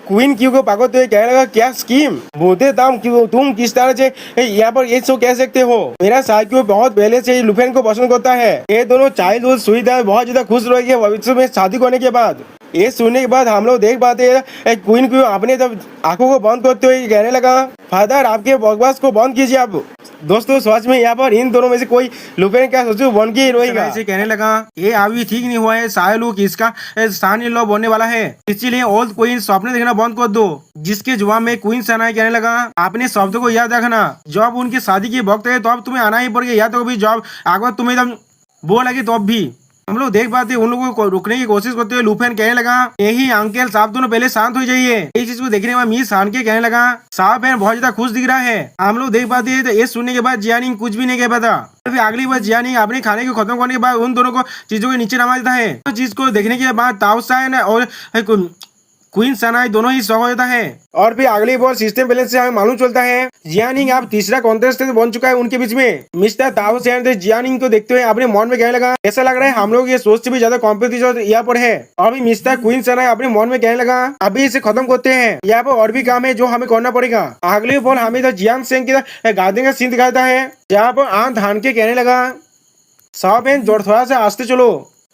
क्वीन क्यू को पागल तो कहने लगा क्या स्कीम बोलते तुम किस तरह से यहाँ पर ये शो कह सकते हो। मेरा साइकियो बहुत पहले से ही लुफेन को पसंद करता है। ये दोनों चाइल्डहुड सुविधा बहुत ज्यादा खुश रहेंगे भविष्य में शादी करने के बाद। ये सुनने के बाद हम लोग देख पाते हैं क्वीन क्यू अपने तब आंखों को बंद करते हुए कहने लगा फादर आपके बकवास को बंद कीजिए आप। दोस्तों सच में यहाँ पर इन दोनों में से कोई लुफेन का सोचो बन के ही रहेगा। ऐसे कहने लगा ये अभी ठीक नहीं हुआ है, शायद लोग इसका सन इन लॉ बनने वाला है, इसीलिए ओल्ड क्वीन सपने देखना बंद कर दो। जिसके जवाब में क्वीन सनाई कहने लगा आपने शब्द को याद रखना, जब उनकी शादी की वक्त है तो अब तुम्हें आना ही पड़ेगा, या तो भी जॉब अगर तुम्हें तब वो लगे तो अब भी। हम लोग देख पाते उन लोगों को रुकने की कोशिश करते हुए लुफेन कहने लगा यही अंकल साहब दोनों पहले शांत हो जाइए। इस चीज को देखने में मिस हान के कहने लगा साहब बहन बहुत ज्यादा खुश दिख रहा है। हम लोग देख पाते हैं तो ये सुनने के बाद जियानिंग कुछ भी नहीं कह पाता। फिर अगली बार जियानिंग अपने खाने को खत्म करने के बाद उन दोनों को चीजों के नीचे नमा देता है। तो चीज को देखने के बाद ताओसाइन और क्वीन सनाई दोनों ही शौक हो जाता है। और फिर अगली बार सिस्टम बैलेंस से हमें मालूम चलता है जियानिंग अब तीसरा कॉन्टेस्टेंट बन चुका है उनके बीच में। मिस्टर ताओसेन जियानिंग को देखते हुए अपने मन में कहने लगा ऐसा लग रहा है हम लोग ये सोच से भी ज्यादा कॉम्पिटिशन यहाँ पर है। और अभी मिस्टर क्वीन सनाई अपने मन में कहने लगा अभी इसे खत्म करते हैं, यहाँ पर और भी काम है जो हमें करना पड़ेगा। अगली बार हमें तो जियान सिंह के गार्डन का सीन दिखाता है जहाँ पर आंख धान के कहने लगा साहब थोड़ा सा आस्ते चलो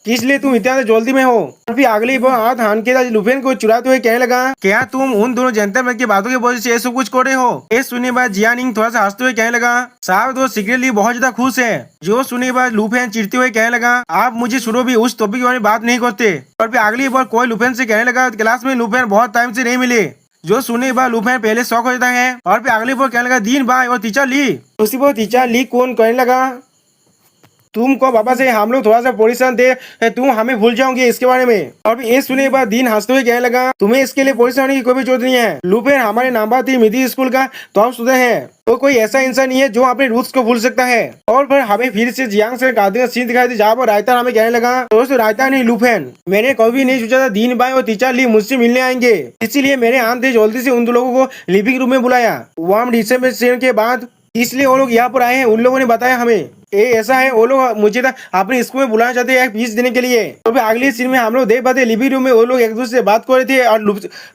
इसलिए तुम इतना जल्दी में हो। और फिर अगली बार हाथ हान के लुफेन को चुराते हुए कहने लगा क्या तुम उन दोनों जेंटलमैन की बातों की वजह से ये सब कुछ कर रहे हो। ये सुनने के बाद जियानिंग थोड़ा सा हंसते हुए कहने लगा साहब तो सीक्रेटली बहुत ज्यादा खुश है। जो सुनने के बाद लुफेन चिढ़ते हुए कहने लगा आप मुझे शुरू भी उस टॉपिक के बारे में बात नहीं करते। और फिर अगली बार कोई लुफेन से कहने लगा क्लास में लुफेन बहुत टाइम से नहीं मिले। जो सुनने के बाद लुफेन पहले शौक हो जाता है। और फिर अगली बार कहने लगा दीन भाई और टीचर ली। उसी बार टीचर ली कौन कहने लगा तुमको पापा से हम लोग थोड़ा सा परेशान थे, तुम हमें भूल जाओगे इसके बारे में। और ये सुनने के बाद दिन हंसते हुए कहने लगा तुम्हें इसके लिए परेशान होने की कोई भी जरूरत नहीं है। लुफेन हमारे नंबर 3 मिडिल स्कूल का टॉप स्टूडेंट है, तो कोई ऐसा इंसान नहीं है जो अपने रूट्स को भूल सकता है। और फिर हमें फिर से जियांग से गार्डन का सीन दिखाई दी जहाँ पर रायता हमें कहने लगा दोस्तों रायता नहीं लुफेन मैंने कभी नहीं सोचा था दीन भाई और टीचर ली मुझसे मिलने आएंगे, इसीलिए मैंने आते जल्दी से उन दो लोगों को लिविंग रूम में बुलाया वार्म डिसम्बर के बाद, इसलिए वो लोग यहाँ पर आए हैं। उन लोगों ने बताया हमें ये ऐसा है वो लोग मुझे अपने स्कूल में बुलाना चाहते हैं फीस देने के लिए। तो फिर अगली सीन में हम लोग देख पाते लिविंग रूम में वो लोग एक दूसरे से बात कर रहे थे और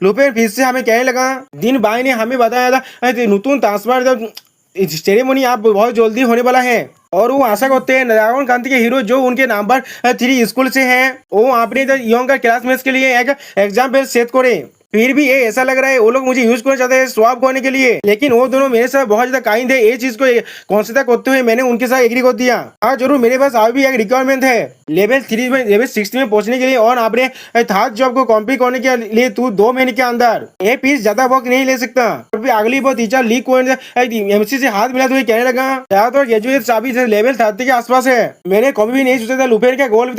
लुफेन फिर से हमें कहने लगा दिन भाई ने हमें बताया था नतून ट्रांसफर सेरेमनी आप बहुत जल्दी होने वाला है और वो आशा करते हैं रावण कांति के हीरो जो उनके नंबर 3 स्कूल से हैं वो अपने यंग क्लासमेट्स के लिए एक एग्जाम्पल सेट करे। फिर भी ये ऐसा लग रहा है वो लोग मुझे यूज करना चाहते हैं स्वाप करने के लिए, लेकिन वो दोनों मेरे साथ बहुत ज्यादा काइंड है। ये चीज को कंसीडर करते हुए मैंने उनके साथ एग्री कर दिया। हाँ जरूर मेरे पास अभी भी एक रिक्वायरमेंट है लेवल 3 में लेवल 6 में पहुंचने के लिए और अपने थर्ड जॉब को कंप्लीट करने के लिए तू 2 महीने के अंदर ये पीस ज्यादा वक्त नहीं ले सकता। और फिर अगली बार टीचर लीक को एमसी से हाथ मिलाते हुए कहने लगा ज्यादातर ग्रेजुएट सभी लेवल 30 के आसपास है। मैंने कभी भी नहीं सोचा था लुफेन का गोल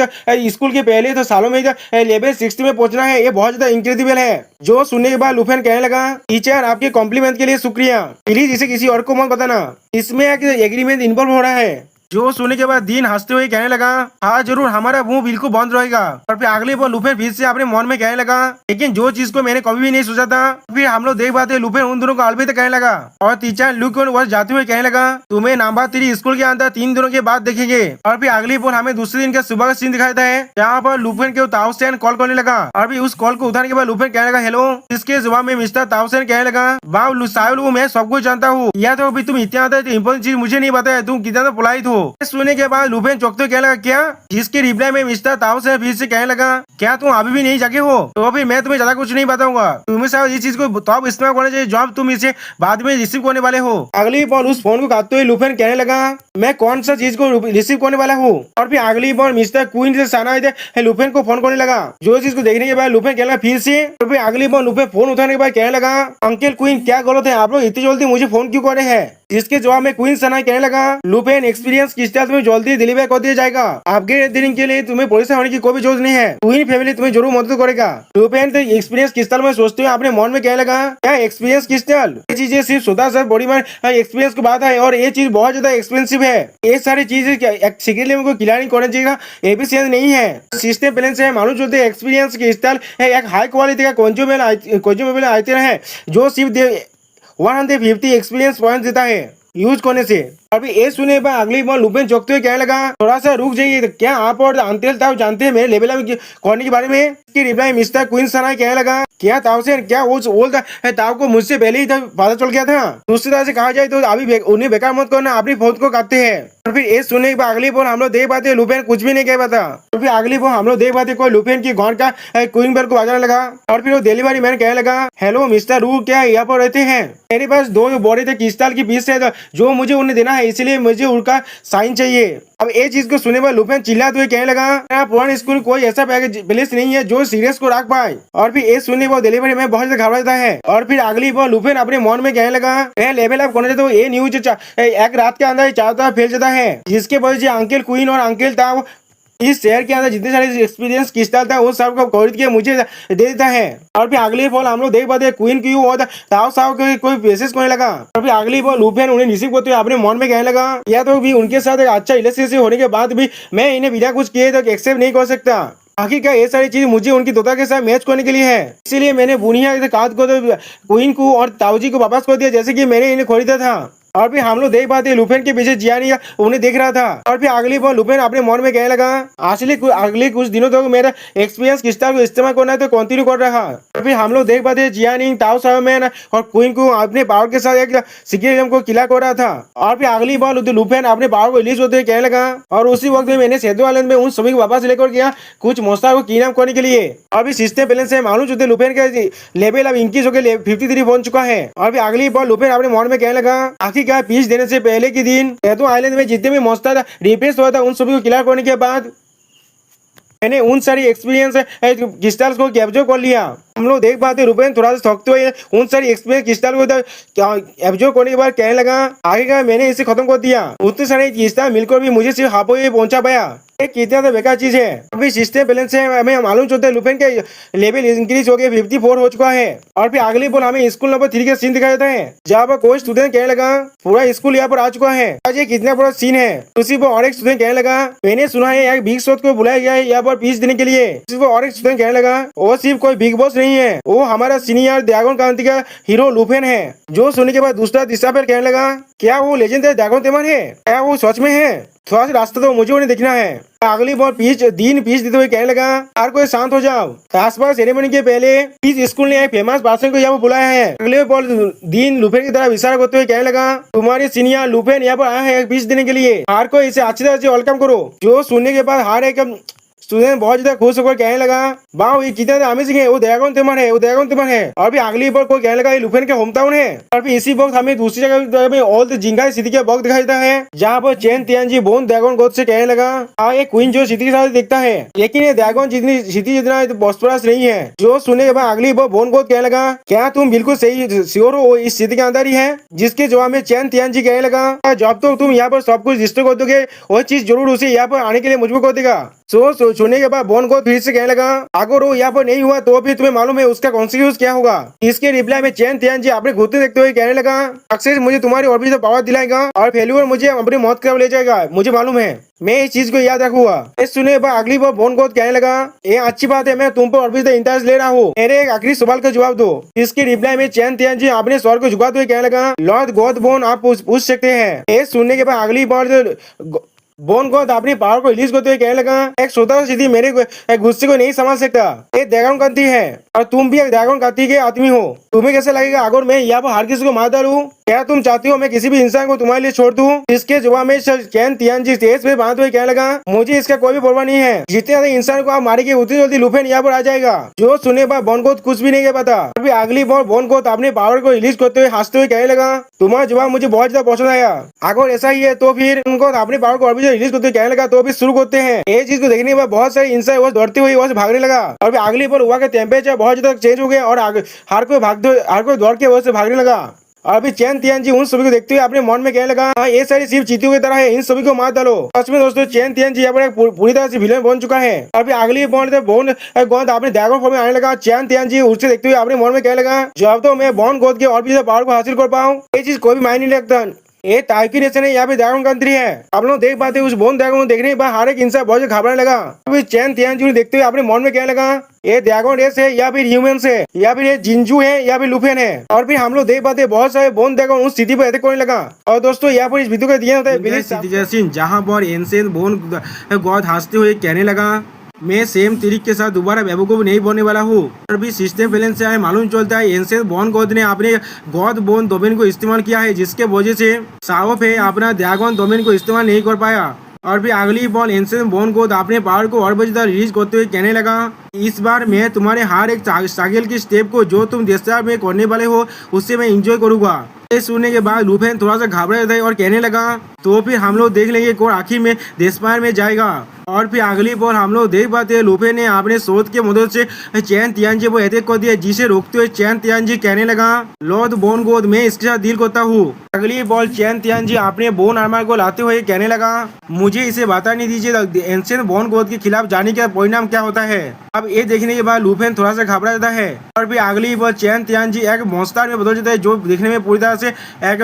स्कूल के पहले तो सालों में लेवल 60 में पहुंचना है, ये बहुत ज्यादा इनक्रेडिबल है। जो सुनने के बाद लुफेन कहने लगा टीचर आपके कॉम्प्लीमेंट के लिए शुक्रिया, प्लीज इसे किसी और को मत बताना, इसमें एक एग्रीमेंट इन्वॉल्व हो रहा है। जो सुनने के बाद दिन हंसते हुए कहने लगा हाँ जरूर हमारा मुंह बिल्कुल बंद रहेगा। और फिर अगले बार लुफेन फिर से अपने मन में कहने लगा लेकिन जो चीज को मैंने कभी भी नहीं सोचा था। फिर हम लोग देख पाते लुफेन उन दोनों को अलविदा कहने लगा और टीचर लुक जाते हुए कहने लगा तुम्हें नंबर 3 स्कूल के अंदर 3 दिनों के बाद देखेंगे। और फिर अगली बार हमें दूसरे दिन का सुबह का सीन दिखाता है जहाँ पर लुफेन के ताओसेन कॉल करने लगा और फिर उस कॉल को उठाने के बाद लुफेन कहने लगा हेलो, इसके जवाब में मिस्टर ताओसेन कहने लगा वाह साहिल मैं सब कुछ जानता हूँ, या तो अभी तुम इतना इंपॉर्टेंट चीज मुझे नहीं बताया, तुम कितना पोलाइट हो। सुनने के बाद लुफेन चौंकते कहने लगा क्या, जिसके रिप्लाई में मिस्टर ताओसेन फिर से कहने लगा क्या तुम अभी भी नहीं जागे हो, तो फिर मैं तुम्हें ज्यादा कुछ नहीं बताऊंगा, तुम्हें शायद इस चीज को तब इस्तेमाल करना चाहिए जब तुम इसे बाद में रिसीव करने वाले हो। अगली बार उस फोन को काटते हुए लुफेन कहने लगा मैं कौन सा चीज को रिसीव करने वाला हूँ। और फिर अगली बार मिस्टर क्वीन से साना लुफेन को फोन करने लगा। जो चीज को देखने के बाद लुफेन कहने लगा फिर से। और फिर अगली बार लुफेन फोन उठाने के बाद कहने लगा अंकल क्वीन क्या गलत है, आप लोग इतनी जल्दी मुझे फोन क्यों कर रहे हैं। जिसके जवाब में क्वीन सनाई कहने लगा, लुपेन एक्सपीरियंस क्रिस्टल तुम्हें जल्दी डिलीवर कर दिया जाएगा। आपके दिन के लिए तुम्हें परेशान होने की कोई भी जरूरत नहीं है। क्वीन फैमिली तुम्हें जरूर मदद करेगा। लुपेन तो एक्सपीरियंस क्रिस्टल में सोचते हुए अपने मन में कहने लगा, क्या एक्सपीरियंस क्रिस्टल? ये चीजें सिर्फ सुधा सर बॉडी में एक्सपीरियंस की बात है और ये चीज बहुत ज्यादा एक्सपेंसिव है। ये सारी चीजें सीक्रेटली हमको क्लियरिंग करना चाहिए, एफिशिएंट नहीं है। सिस्टम बैलेंस से मालूम चलते एक्सपीरियंस क्रिस्टल एक हाई क्वालिटी का कंज्यूमेबल आइटम है जो सिर्फ 150 एक्सपीरियंस पॉइंट देता है यूज करने से। अभी ये सुने पर अगली बार लुपेन चौंकते हुए कहने लगा, थोड़ा सा रुक जाइए, क्या आप और अंतेल ताऊ जानते हैं मेरे लेवल में करने के बारे में? की रिप्लाई मिस्टर क्वीन सनाई कहने लगा, क्या ताऊ से क्या वो बोलता है, ताऊ को मुझसे पहले ही पता चल गया था। दूसरी तरह से कहा जाए तो अभी उन्हें बेकार मत करना, अपनी फौज को काटते हैं। और फिर ये सुनने के बाद अगली बार हम लोग देख पाते लुपेन कुछ भी नहीं कह पाता। तो फिर अगली बार हम लोग देख पाते कोई लुपेन की घर का क्वीन बेल को बजाने लगा और फिर वो डिलीवरी मैन कहने लगा, हेलो मिस्टर रू, क्या यहाँ पर रहते हैं? मेरे पास 2 बॉडी थे क्रिस्टल की पीस है जो मुझे उन्हें देना है, इसलिए मुझे उनका साइन चाहिए। अब ये चीज को सुने पर लुपेन चिल्लाते हुए कहने लगा, मेरा पुराना स्कूल कोई ऐसा प्लेस नहीं है जो सीरियस को रख पाए। और फिर ये सुनने पर डिलीवरी में बहुत ज्यादा घबराता है। और फिर अगली बार लुपेन अपने मन में कहने लगा, मैं लेवल अप करना चाहता हूँ, ये न्यूज एक रात के अंदर चारों तरफ फैल जाता है, जिसके वजह से अंकल क्वीन और अंकल ताऊ इस शहर के अंदर जितने सारे एक्सपीरियंस क्रिस्टल था वो सब को खरीद के मुझे दे देता है। और फिर अगली बॉल हम लोग देख पाते क्वीन क्यों और ताऊ साहब के कोई मैसेज करने लगा। और फिर अगली बॉल लुपेन उन्हें रिसीव करते हुए अपने मन में कहने लगा, या तो भी उनके साथ एक अच्छा रिलेशनशिप होने के बाद भी मैं इन्हें बिना कुछ किए तो एक्सेप्ट नहीं कर सकता। आखिरकार ये सारी चीज मुझे उनकी तोता के साथ मैच करने के लिए है, इसीलिए मैंने बुनिया काद को तो क्वीन को और ताऊजी को वापस कर दिया जैसे कि मैंने इन्हें खरीदा था। और फिर हम लोग देख पाते लुपेन के पीछे जियानी उन्हें देख रहा था। और फिर अगली बार लुपेन अपने मन में कहने लगा, अगले कुछ दिनों तक मेरा एक्सपीरियंस क्रिस्टल को इस्तेमाल करना है तो कंटिन्यू कर रहा। और फिर हम लोग देख पाते जियानी ताऊ साहब और क्वीन को अपने पावर के साथ एक सीक्रेट को किला कर रहा था। और फिर अगली बार लुपेन अपने पावर को रिलीज होते हुए कहने लगा, और उसी वक्त में मैंने सेदो आइलैंड में उन सभी को वापस लेकर गया कुछ मोस्ता को किडनैप करने के लिए। अभी सिस्टम बैलेंस से मालूम चलते लुपेन का लेवल अब इंक्रीज होकर 53 पहुंच चुका है। और फिर अगली बार लुपेन अपने मन में कहने लगा, आखिरकार पीस देने से पहले के दिन सेदो आइलैंड में जितने भी मोस्ता रिप्लेस हुआ था उन सभी को क्लियर करने के बाद मैंने उन सारी एक्सपीरियंस क्रिस्टल्स को कैप्चर कर लिया। हम लोग देख पाते लुपेन थोड़ा सा थकते हुए उन सारी एक्सपीरियंस क्रिस्टल को एब्जॉर्ब करने के बाद कहने लगा, आखिरकार मैंने इसे खत्म कर दिया। उतने सारे क्रिस्टल मिलकर भी मुझे सिर्फ हाथों ही पहुंचा पाया, कितना तो बेकार चीज है। अभी सिस्टम बैलेंस से हमें मालूम चलता है लुपेन के लेवल इंक्रीज हो गया 54 हो चुका है। और फिर अगली बोल हमें स्कूल नंबर 3 का सीन दिखाया जाता है जहाँ पर कोई स्टूडेंट कहने लगा, पूरा स्कूल यहाँ पर आ चुका है, आज ये कितना बड़ा सीन है। उसी पर और एक स्टूडेंट कहने लगा, मैंने सुना है एक बिग शॉट को बुलाया गया है यहाँ पर पीस देने के लिए। उसी पर और एक स्टूडेंट कहने लगा, वो सिर्फ कोई बिग बॉस नहीं है, वो हमारा सीनियर ड्रैगन क्रांति का हीरो लुपेन है। जो सुनने के बाद दूसरा तीसरा पर कहने लगा, क्या वो लेजेंडरी ड्रैगन तेमर है? क्या वो सच में है? थोड़ा सा रास्ता तो मुझे उन्हें देखना है। अगली बार पीस देते हुए कहने लगा, यार कोई शांत हो जाओ, आसपास सेरेमनी के पहले पीस स्कूल ने एक फेमस पर्सन को यहाँ पर बुलाया है। अगले बार दिन लुपेन की तरफ इशारा करते हुए कहने लगा, तुम्हारे सीनियर लुपेन यहाँ पर आया है पीस देने के लिए, हर कोई इसे अच्छी तरह से वेलकम करो। जो सुनने के बाद हर एक स्टूडेंट बहुत ज्यादा खुश होकर कहने लगा, वाह ये कितना अमेजिंग है, वो ड्रैगन तेमर है, वो ड्रैगन तेमर है। और फिर अगली बार कोई कहने लगा ये लुपेन का होम टाउन है। और फिर इसी वक्त हमें दूसरी जगह में ओल्ड जिंगाई सिटी का वक्त दिखाई देता है जहाँ पर चैन तियानजी बोन ड्रैगन गोद से कहने लगा, हाँ ये क्वीन जो सिटी के साथ देखता है, लेकिन ये ड्रैगन जितनी सिटी जितना बॉस्फोरस नहीं है। जो सुनने के बाद अगली बार बोन गोद कहने लगा, क्या तुम बिल्कुल सही श्योर हो इस सिटी के अंदर ही है? जिसके जवाब में चैन तियानजी कहने लगा, जब तो तुम यहाँ पर सब कुछ डिस्ट्रॉय कर दोगे वो चीज जरूर उसे यहाँ पर आने के लिए मजबूर कर देगा। सुनने के बाद बोन गोद फिर से कहने लगा, अगर वो यहाँ पर नहीं हुआ तो भी तुम्हें मालूम है उसका कॉन्सिक्वेंस क्या होगा। इसके रिप्लाई में चैन तियानजी अपने घुटने देखते हुए कहने लगा, सक्सेस मुझे तुम्हारी और भी पावर दिलाएगा और फेल्यूर मुझे अपनी मौत की ओर ले जाएगा, मुझे मालूम है, मैं इस चीज को याद रखूंगा। इस सुने बाद अगली बार बोन गोद कहने लगा, ये अच्छी बात है, मैं तुम पर और भी इंटरेस्ट ले रहा हूँ, मेरे एक आखिरी सवाल का जवाब दो। इसके रिप्लाई में चैन तियानजी अपने स्वर को झुकाते हुए कहने लगा, लॉर्ड गोद बोन आप पूछ सकते हैं। ये सुनने के बाद अगली बार बोन गोद अपनी पावर को रिलीज करते हुए कहने लगा, एक श्रोता सीधी मेरे गुस्से को नहीं समझ सकता, ये ड्रैगन क्रांति है और तुम भी एक ड्रैगन क्रांति के आदमी हो। तुम्हें कैसा लगेगा अगर मैं यहाँ पर हर किसी को मार डालूं? क्या तुम चाहती हो मैं किसी भी इंसान को तुम्हारे लिए छोड़ दूं? इसके जवाब में चैन तियानजी तेज पे बांधते हुए कहने लगा, मुझे इसका कोई भी परवाह नहीं है, जितने ज्यादा इंसान को आप मारेंगे उतनी जल्दी लुपेन यहाँ पर आ जाएगा। जो सुनने पर बोन गोद कुछ भी नहीं कह पाता। अभी अगली बार बोन गोद अपने पावर को रिलीज करते हुए हंसते हुए कहने लगा, तुम्हारा जवाब मुझे बहुत ज्यादा पसंद आया, अगर ऐसा ही है तो फिर उनको अपने पावर को रिलीज करते कहने लगा, तो अभी शुरू करते हैं। ये चीज को देखने के बाद बहुत सारे इंसान वो दौड़ते हुए वहाँ से भागने लगा। और अगली बार हुआ का टेम्परेचर बहुत ज्यादा चेंज हो गया और हर कोई दौड़ के वहाँ से भागने लगा। और अभी चैन तियानजी उन सभी को देखते हुए अपने मन में कहने लगा, ये सारी सिर्फ चींटियों की तरह है, इन सभी को मार डालो। सच में दोस्तों चैन तियानजी यहाँ पर पूरी तरह से विलेन बन चुका है। अभी अगली बॉन्ड गोद अपने ड्रैगन फॉर्म में आने लगा। चैन तियानजी उसे देखते हुए अपने मन में कहने लगा, जब तो मैं बॉन्ड गोद के और भी पावर को हासिल कर पाऊँ, ये चीज कोई भी मायने नहीं रखता। ये तार्की नेशन है, यहाँ पे ड्रैगन कंट्री है। आप लोग देख पाते उस बोन ड्रैगन को देखने के बाद हर एक इंसान बहुत घबराने लगा। अभी चैन तियानजी देखते हुए अपने मन में कहने लगा, ये ड्रैगन रेस है या फिर ह्यूमंस है या फिर ये जिंजू है या फिर लुफेन है। और फिर हम लोग देख पाते बहुत सारे बोन ड्रैगन उस सिटी पर अटैक करने लगा। और दोस्तों यहाँ पर इस वीडियो का दिया होता है जहाँ पर एंशिएंट बोन गॉड हंसते हुए कहने लगा, मैं सेम तरीके के साथ दोबारा बेवकूफ नहीं बनने वाला हूँ। और भी सिस्टम बैलेंस से मालूम चलता है एंशिएंट बोन गॉड ने अपने गॉड बोन डोमेन को इस्तेमाल किया है, जिसके वजह से साओफ है अपना ड्रैगन डोमेन को इस्तेमाल नहीं कर पाया। और फिर अगली बॉल एंशिएंट बोन गॉड अपने पावर को और भी ज्यादा रिलीज करते हुए कहने लगा, इस बार मैं तुम्हारे हर एक स्ट्रगल की स्टेप को जो तुम देशा में करने वाले हो उससे मैं एंजॉय करूंगा। ये सुनने के बाद लुफेन थोड़ा सा घबरा जाता है और कहने लगा, तो फिर हम लोग देख लेंगे कौन आखिर में देशपायर में जाएगा। और फिर अगली बॉल हम लोग देख पाते हैं लुफेन ने अपने शोध के मदद से चैन तियानजी को अटैक कर दिया, जिसे रोकते हुए चैन तियानजी कहने लगा, लॉर्ड बोन गोद मैं इसके साथ डील करता हूँ। अगली बॉल चैन तियानजी अपने बोन आर्मर को लाते हुए कहने लगा, मुझे इसे बताने दीजिए एंशिएंट बोन गोद के खिलाफ जाने का परिणाम क्या होता है। अब ये देखने के बाद लुफेन थोड़ा सा घबरा जाता है। और फिर अगली बॉल चैन तियानजी एक मॉन्स्टर में बदल जाता है, जो देखने में पूरी तरह से एक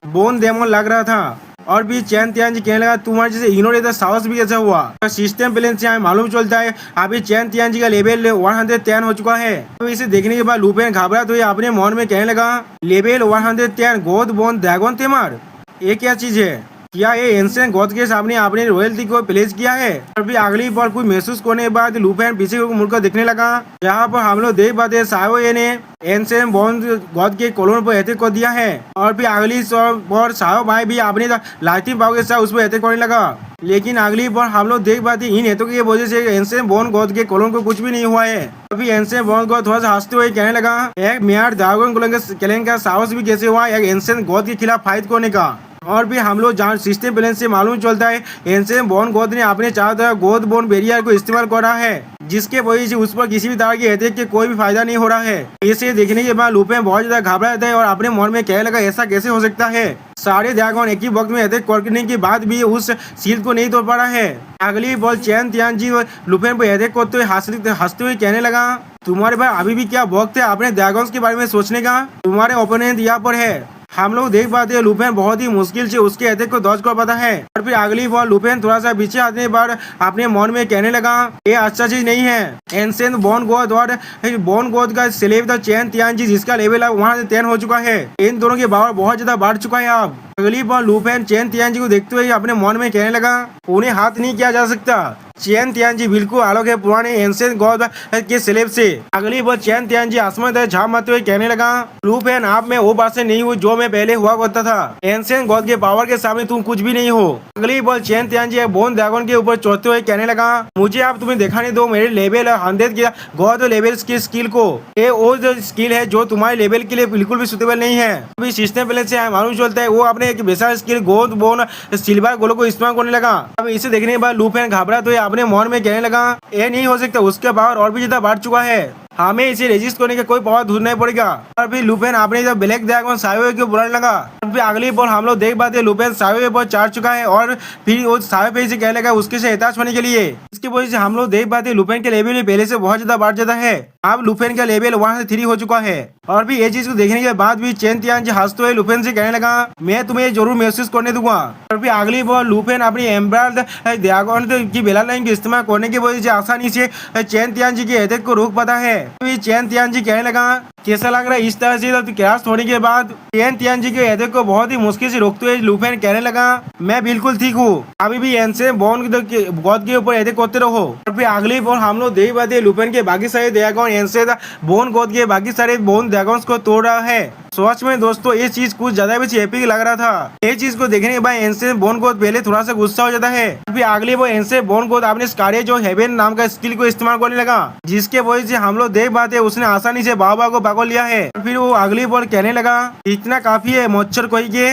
बोन डेमन लग रहा था। और भी चैन तियानजी कहने लगा, तुम्हारे जैसे इग्नोर रहता साहस भी कैसा हुआ। तो सिस्टम बैलेंस से मालूम चलता है अभी चैन तियानजी का लेवल 110 हो चुका है। तो इसे देखने के बाद लुफेन घबरा तो अपने मन में कहने लगा, level 110 God bone dragon tamer, ये क्या चीज है? क्या ये एंशिएंट गॉड के सामने आपने रॉयल्टी को प्लेस किया है? और फिर अगली बार कुछ महसूस करने के बाद लुफेन पीछे को मुड़कर देखने लगा, जहाँ पर हम लोग देख पाते साओये ने एंशिएंट बोन गॉड के कॉलोन पर अटैक कर दिया है। और फिर अगली बार साओ भाई भी अपने लाइटिंग पावर के साथ उस पर अटैक करने लगा। लेकिन अगली बार हम लोग देख पाते इन हेतु की वजह से एंशिएंट बोन गॉड के कॉलोन को कुछ भी नहीं हुआ है। अभी एंशिएंट बोन गॉड थोड़ा सा हंसते हुए कहने लगा, एक मेयर ड्रैगन कॉलोन का साहस भी कैसे हुआ एक एंशिएंट गॉड के खिलाफ फाइट करने का। और भी हम लोग जहाँ सिस्टम बैलेंस से मालूम चलता है एंशिएंट बोन गॉड ने अपने चारों तरफ गॉड बोन बैरियर को इस्तेमाल कर रहा है, जिसके वजह से उस पर किसी भी तरह की अटैक के कोई भी फायदा नहीं हो रहा है। इसे देखने के बाद लुफेन बहुत ज्यादा घबरा जाता है और अपने मन में कहने लगा, ऐसा कैसे हो सकता है? सारे ड्रैगन एक ही वक्त में अटैक करने के बाद भी उस शील्ड को नहीं तोड़ पा रहा है। अगली बॉल चैन तियानजी लुफेन पर अटैक करते हुए हंसते हुए कहने लगा, तुम्हारे पास अभी भी क्या वक्त है अपने ड्रैगन्स के बारे में सोचने का? तुम्हारे ओपोनेंट यहाँ पर है। हम लोग देख पाते हैं लुफेन बहुत ही मुश्किल से उसके अटैक को डॉज कर पाता है। और फिर अगली बार लुफेन थोड़ा सा पीछे आने के बाद अपने मन में कहने लगा, ये अच्छा चीज नहीं है। एंशिएंट बोन गॉड और बोन गॉड का स्लेव था चैन तियानजी, जिसका लेवल अब 110 हो चुका है। इन दोनों के पावर बहुत ज्यादा बढ़ चुका है। अब अगली बार लुफेन चैन तियानजी को देखते हुए अपने मन में कहने लगा, उन्हें हाथ नहीं किया जा सकता। चैन तियानजी बिल्कुल अलग है पुराने एंशिएंट गॉड के स्लेव से। अगली बार चैन तियानजी आसमान तक झाँप मारते हुए कहने लगा, लुफेन आप में वो बात से नहीं हूँ जो मैं पहले हुआ करता था। एंशिएंट गॉड के पावर के सामने तुम कुछ भी नहीं हो। अगली बार चैन तियानजी बोन ड्रैगन के ऊपर चढ़ते हुए कहने लगा, मुझे आप तुम्हें दिखाने दो मेरे लेवल 100 के गॉड लेवल की स्किल को। ये वो जो स्किल है जो तुम्हारे लेवल के लिए बिल्कुल भी सुटेबल नहीं है। अभी सिस्टम बैलेंस से मालूम चलता है वो अपने एक बेसा स्किल गॉड बोन सिल्वर गोलो को इस्तेमाल करने लगा। अब इसे देखने के बाद लुफेन घबरा तो अपने मन में कहने लगा, ये नहीं हो सकता, उसके पावर और भी ज्यादा बढ़ चुका है, हमें इसे रेजिस्ट करने का कोई पावर ढूंढना पड़ेगा। और फिर लुफेन अपने जब ब्लैक ड्रैगन सायोये को बुलाने लगा। और फिर अगली बार हम लोग देख पाते लुफेन सायोये पर चढ़ चुका है और फिर वो सायोये से कहने लगा उसके से अटैच होने के लिए। इसकी वजह से हम लोग देख पाते लुफेन के लेवल पहले से बहुत ज्यादा बढ़ जाता है। अब लुफेन का लेवल 1 से 3 हो चुका है। और भी ये चीज को देखने के बाद भी चैन तियानजी हंसते हुए लुफेन से कहने लगा, मैं तुम्हें जरूर महसूस करने दूंगा। और फिर अगली बार लुफेन अपनी एम्बराल्ड ड्रैगन की बेला लाइन का इस्तेमाल करने की वजह से आसानी से चैन तियानजी के अटैक को रोक पाता है। चैन तियानजी कहने लगा, कैसा लग रहा है इस तरह से क्रैश होने के बाद? चैन तियानजी के अटैक को बहुत ही मुश्किल से रोकते हुए लुफेन कहने लगा, मैं बिल्कुल ठीक हूँ, अभी भी एंशिएंट बोन गॉड के ऊपर अटैक करते रहो। और फिर अगली बार हम लोग देख पाते लुफेन के बाकी सारे ड्रैगन एंशिएंट बोन गॉड के बाकी सारे बोन ड्रैगन्स को तोड़ रहा है। सच में दोस्तों ये चीज कुछ ज्यादा भी एपिक लग रहा था। ये चीज को देखने के बाद एंशिएंट बोन गॉड पहले थोड़ा सा गुस्सा हो जाता है। फिर अगली बार एंशिएंट बोन गॉड अपने स्कारिया जो हेवन नाम का स्किल को इस्तेमाल करने लगा, जिसके वजह से हम लोग देख पाते उसने आसानी से बाबा को पकड़ लिया है। फिर वो अगली बार कहने लगा, इतना काफी है मच्छर कोई के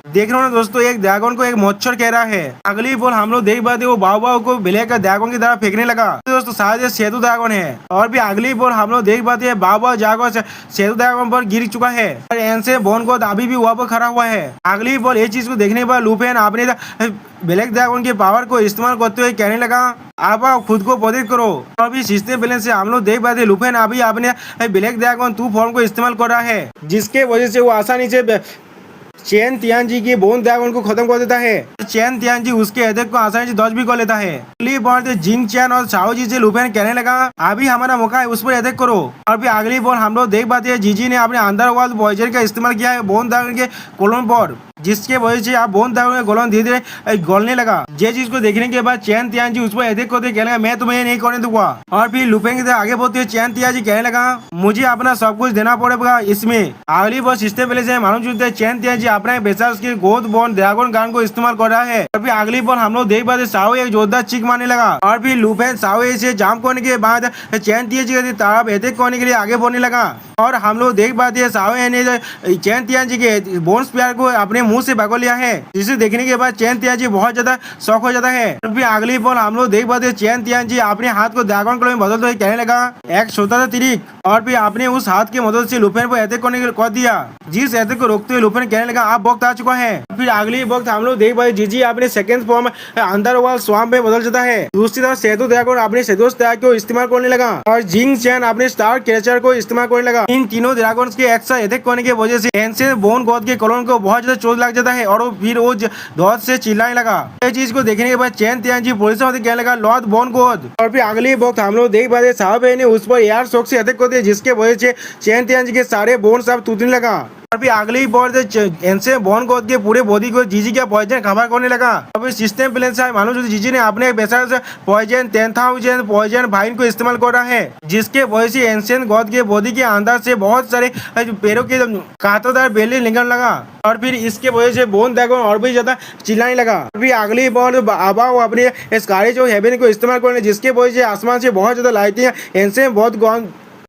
देख रहे हो ना दोस्तों, एक ड्रैगन को एक मच्छर कह रहा है। अगली बोल हम लोग देख पाते वो बाव को ब्लैक ड्रैगन की तरह फेंकने लगा। तो दोस्तों शायद ये सेतु ड्रैगन है। और भी अगली बोल हम लोग देख पाते हैं बाव जागो सेतु ड्रैगन पर गिर चुका है और एनसे बोन को अभी भी वहाँ पर खड़ा हुआ है। अगली बोल ये चीज को देखने पर लुपेन आपने ब्लैक ड्रैगन की पावर को इस्तेमाल करते हुए कहने लगा आप खुद को प्रोटेक्ट करो। और अभी सिस्टम बैलेंस से हम लोग देख पाते लुपेन अभी आपने ब्लैक ड्रैगन 2 फॉर्म को इस्तेमाल कर रहा है, जिसके वजह से वो आसानी से चैन तियानजी की बोन ड्रैगन को खत्म कर देता है। चैन तियानजी उसके अटैक को आसानी से डॉज भी कर लेता है। अगली बॉल जिंग चैन और शाओजी से लुपेन कहने लगा अभी हमारा मौका है, उस पर अटैक करो। और फिर अगली बॉल हम लोग देख पाते हैं जीजी ने अपने अंडरवर्ल्ड पॉइजन का इस्तेमाल किया है बोन ड्रैगन के कोलोन पर, जिसके वजह से आप बोन ड्रैगन का कोलोन धीरे धीरे गलने लगा। ये चीज को देखने के बाद चैन तियानजी उस पर अटैक करते कहने लगा मैं तुम्हें नहीं करने दूंगा। और फिर लुपेन के आगे बढ़ते हुए चैन तियानजी कहने लगा मुझे अपना सब कुछ देना पड़ेगा इसमें। अगली बॉल सिस्टम पहले से मालूम चलते हैं चैन तियानजी अपना बेसार की गोद बोन ड्रैगन गान को इस्तेमाल कर रहा है। और फिर अगली बॉल हम लोग देख पाते साओ एक जोरदार चीख मारने लगा। और फिर लुपेन साओ से जाम करने के बाद चैन तियानजी की तरफ अटैक करने के लिए आगे बढ़ने लगा। और हम लोग देख पाते हैं साओ ने चैन तियानजी के बोन स्पेयर को अपने मुंह से भगो लिया है, जिसे देखने के बाद चैन तियानजी बहुत ज्यादा शौक हो जाता है। और फिर अगली बॉल हम लोग देख पाते हैं चैन तियानजी अपने हाथ को ड्रैगन क्लो में बदलते हुए कहने लगा एक छोटा सा तिरिक। और फिर आपने उस हाथ की मदद से लुपेन पर अटैक करने कर दिया, जिस अटैक को रोकते हुए लुपेन कहने लगा आप वक्त आ चुका है। फिर अगली वक्त हम लोग देख पाते जीजी अपने सेकंड फॉर्म अंडरवर्ल्ड स्वाम्प में बदल जाता है। दूसरी तरफ सेतु ड्रैगन अपने सेतु स्टार को इस्तेमाल करने लगा और जिंग चैन अपने स्टार कैचर को इस्तेमाल करने लगा। इन तीनों ड्रैगन के एक्स्ट्रा अटैक करने की वजह से एंशिएंट बोन गॉड के कॉलोन को बहुत ज्यादा चोट लग जाता है और फिर वो दौड़ से चिल्लाने लगा। ये चीज को देखने के बाद चैन तियानजी पुलिस से कहने लगा लॉर्ड बोन गॉड। और फिर अगली वक्त हम लोग देख पाते साहब ने उस पर एयर शॉक से अटैक कर दिया, जिसके वजह से चैन तियानजी के सारे बोन सब टूटने लगा। और फिर अगली बॉल एंशिएंट बोन गॉड के पूरे बॉडी को जीजी का पॉइजन खबर करने लगा। अब सिस्टम प्लेन से मालूम जीजी ने अपने बेसार पॉइजन 10,000 पॉइजन भाइन को इस्तेमाल कर रहा है, जिसके वजह से एंशिएंट गॉड के बॉडी के अंदर से बहुत सारे पैरों के कांटेदार बेले निकलने लगा। और फिर इसके वजह से बोन ड्रैगन और भी ज्यादा चिल्लाने लगा। फिर अगली बॉल आबा अपने स्काई जो हेवन को इस्तेमाल करने, जिसके वजह से आसमान से बहुत ज्यादा लाइटें एंशिएंट बहुत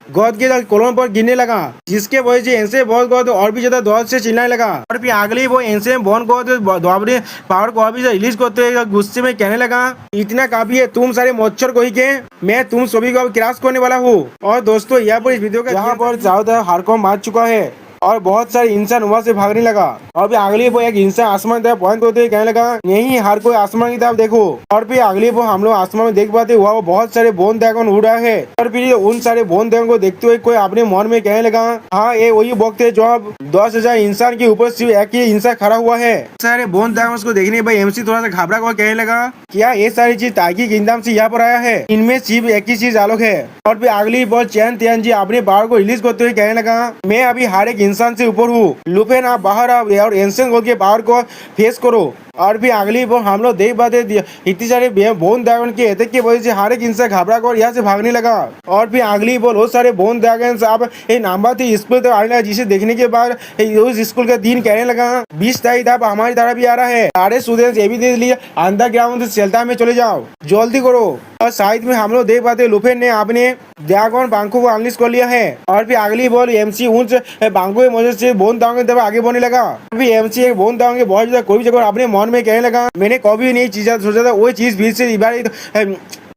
गॉड के कोलोन पर गिरने लगा, जिसके वजह से एंशिएंट बहुत गॉड और भी ज्यादा दौड़ से चिल्लाने लगा। और फिर अगली वो एंशिएंट बोन गॉड अपने पावर को और भी रिलीज करते हुए गुस्से में कहने लगा इतना काफी है तुम सारे मच्छर को ही के, मैं तुम सभी को क्रैश करने वाला हूँ। और दोस्तों यहाँ पर इस वीडियो का यहाँ पर ज्यादा हार को मार चुका है और बहुत सारे इंसान वहां से भागने लगा। और फिर अगली वो एक इंसान आसमान की तरफ पॉइंट करते हुए कहने लगा नहीं हर कोई आसमान की तरफ देखो। और फिर अगली वो हम लोग आसमान में देख पाते हुआ बहुत सारे बोन ड्रैगन उड़ रहा है। और फिर उन सारे बोन ड्रैगन को देखते हुए कोई अपने मन में कहने लगा हाँ ये वही वक्त है जो अब 10,000 इंसान के ऊपर सिर्फ एक ही इंसान खड़ा हुआ है। सारे बोन ड्रैगन को देखने पर एमसी थोड़ा सा घबरा कर कहने लगा क्या ये सारी चीज ताकि किंगडम से यहाँ पर आया है, इनमें सिर्फ एक ही चीज आलोक है। और फिर अगली बॉल चैन तियानजी अपने पावर को रिलीज करते हुए कहने लगा मैं अभी हर एक इंसान से ऊपर हूँ, लुपेन आप बाहर आओ और एंशिएंट गॉड के पावर को फेस करो। और फिर अगली वो हम लोग देख पाते इतनी सारे बोन ड्रैगन के अटैक की वजह से हर एक इंसान घबरा कर यहाँ से भागने लगा। और फिर अगली वो बहुत सारे बोन ड्रैगन आप नाम्बा थी स्कूल तक आने लगा, जिसे देखने के बाद उस स्कूल का दिन कहने लगा 20 तारीख आप हमारी तरफ भी आ रहा है, सारे स्टूडेंट्स ये भी दे लिए अंडरग्राउंड शेल्टर में चले जाओ जल्दी करो। और साइड में हम लोग देख पाते लुपेन ने अपने ड्रैगन बांको को अनलिश कर लिया है। और फिर अगली बॉल एमसी उन बांको की मदद से बोन ड्रैगन की तरफ आगे बढ़ने लगा। फिर एमसी एक बोन ड्रैगन के बहुत ज्यादा कोई भी जगह अपने मन में कहने लगा मैंने कभी नहीं चीज सोचा था वो चीज फिर से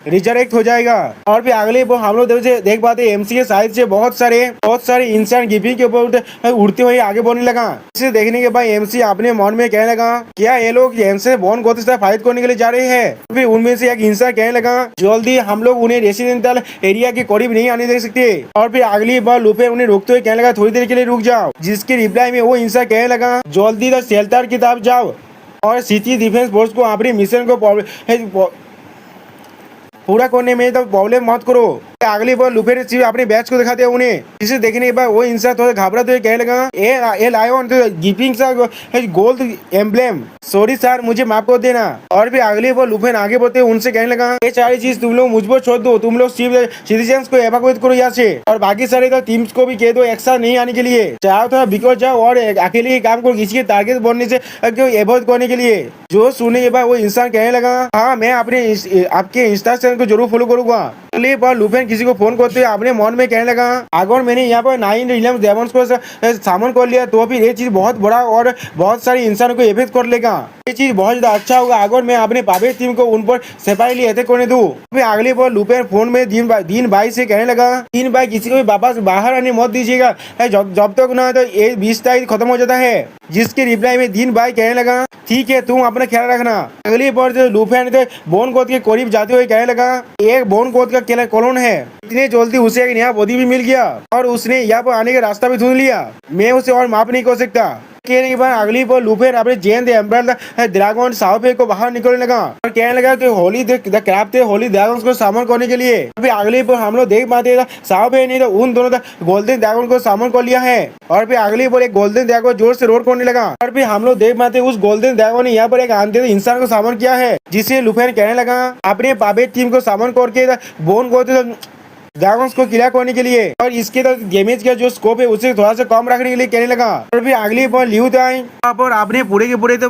रिजरेक्ट हो जाएगा। और फिर अगले वो हम लोग देख पाते एमसी के साइड से बहुत सारे इंसान गिपिंग के ऊपर उड़ते हुए आगे बढ़ने लगा। इसे देखने के बाद एमसी अपने मन में कहने लगा क्या ये लोग एमसी बोन गॉड के साथ फाइट करने के लिए जा रहे हैं। फिर उनमें से एक इंसान कहने लगा जल्दी हम लोग उन्हें रेसिडेंशियल एरिया के करीब नहीं आने दे सकते। और फिर अगली बार लुपेन उन्हें रोकते हुए कहने लगा थोड़ी देर के लिए रुक जाओ, जिसके रिप्लाई में वो इंसान कहने लगा जल्दी द शेल्टर की तरफ जाओ और सिटी डिफेंस फोर्स को अपने मिशन को पूरा करने में तो प्रॉब्लम मत करो। अगली बार लुपेन सिर्फ अपने बैच को दिखाते हैं उन्हें, जिसे देखने के बाद वो इंसान थोड़ा घबराते हुए कहने लगा ए लायन तो गिपिंग सा गोल्ड एम्ब्लेम, सॉरी सर मुझे माफ कर देना। और फिर अगली बार लुपेन आगे बढ़ते हुए उनसे कहने लगा ये सारी चीज तुम लोग मुझ पर छोड़ दो, तुम लोग सिर्फ सिटीजन्स को एवाकुएट करो यहाँ से और बाकी सारे तो टीम्स को भी कह दो एक्स्ट्रा नहीं आने के लिए, चाहो तो बिकॉज जाओ और अकेले ही काम करो किसी के टारगेट बनने से एवॉइड करने के लिए। जो सुनने के बाद वो इंसान कहने लगा हाँ मैं अपने आपके इंस्ट्रक्शन को जरूर फॉलो करूंगा। अगली बार लुफेन किसी को फोन करते हुए अपने मन में कहने लगा, अगर मैंने यहाँ पर 9-11 डेमंस को सामन कर लिया तो फिर ये चीज बहुत बड़ा और बहुत सारे इंसानों को इफेक्ट कर लेगा। ये चीज बहुत ज्यादा अच्छा होगा अगर मैं अपने पापे टीम को उन पर सिपाही लिए अटैक करने दूं। फिर अगली बार लुफेन फोन में दीन भाई से कहने लगा, दीन भाई किसी को भी वापस बाहर आने मत दीजिएगा जब तक ना तो ये 20 तारीख खत्म हो जाता है। जिसके रिप्लाई में दीन भाई कहने लगा, ठीक है तुम अपना ख्याल रखना। अगली बार जो लुफेन बोन गोद के करीब जाते हुए कहने लगा, एक बोन गोद का कॉलोन है, इतने जल्दी उसे एक नया बॉडी भी मिल गया और उसने यहाँ पर आने का रास्ता भी ढूंढ लिया, मैं उसे और माफ नहीं कर सकता। कहने के बाद अगली बार लुफेन अपने जेन एम्बरल्ड ड्रैगन साओफे को बाहर निकलने लगा और कहने लगा कि होली द क्रैप थे होली ड्रैगन को सामन करने के लिए। अभी अगली बार हम लोग देख पाते साओफे ने तो उन दोनों गोल्डन ड्रैगन को सामन कर लिया है और फिर अगली बार एक गोल्डन ड्रैगन जोर से रोड करने लगा और फिर हम लोग देख पाते उस गोल्डन ड्रैगन ने यहाँ पर एक आंधे इंसान को सामन किया है, जिसे लुफेन कहने लगा अपने पापे टीम को सामन करके बोन को ड्रैगन्स को क्लियर करने के लिए और इसके डैमेज का जो स्कोप है उसे थोड़ा सा कम रखने के लिए कहने लगा। और फिर अगली बार लियू ताई और आपने पूरे के पूरे तो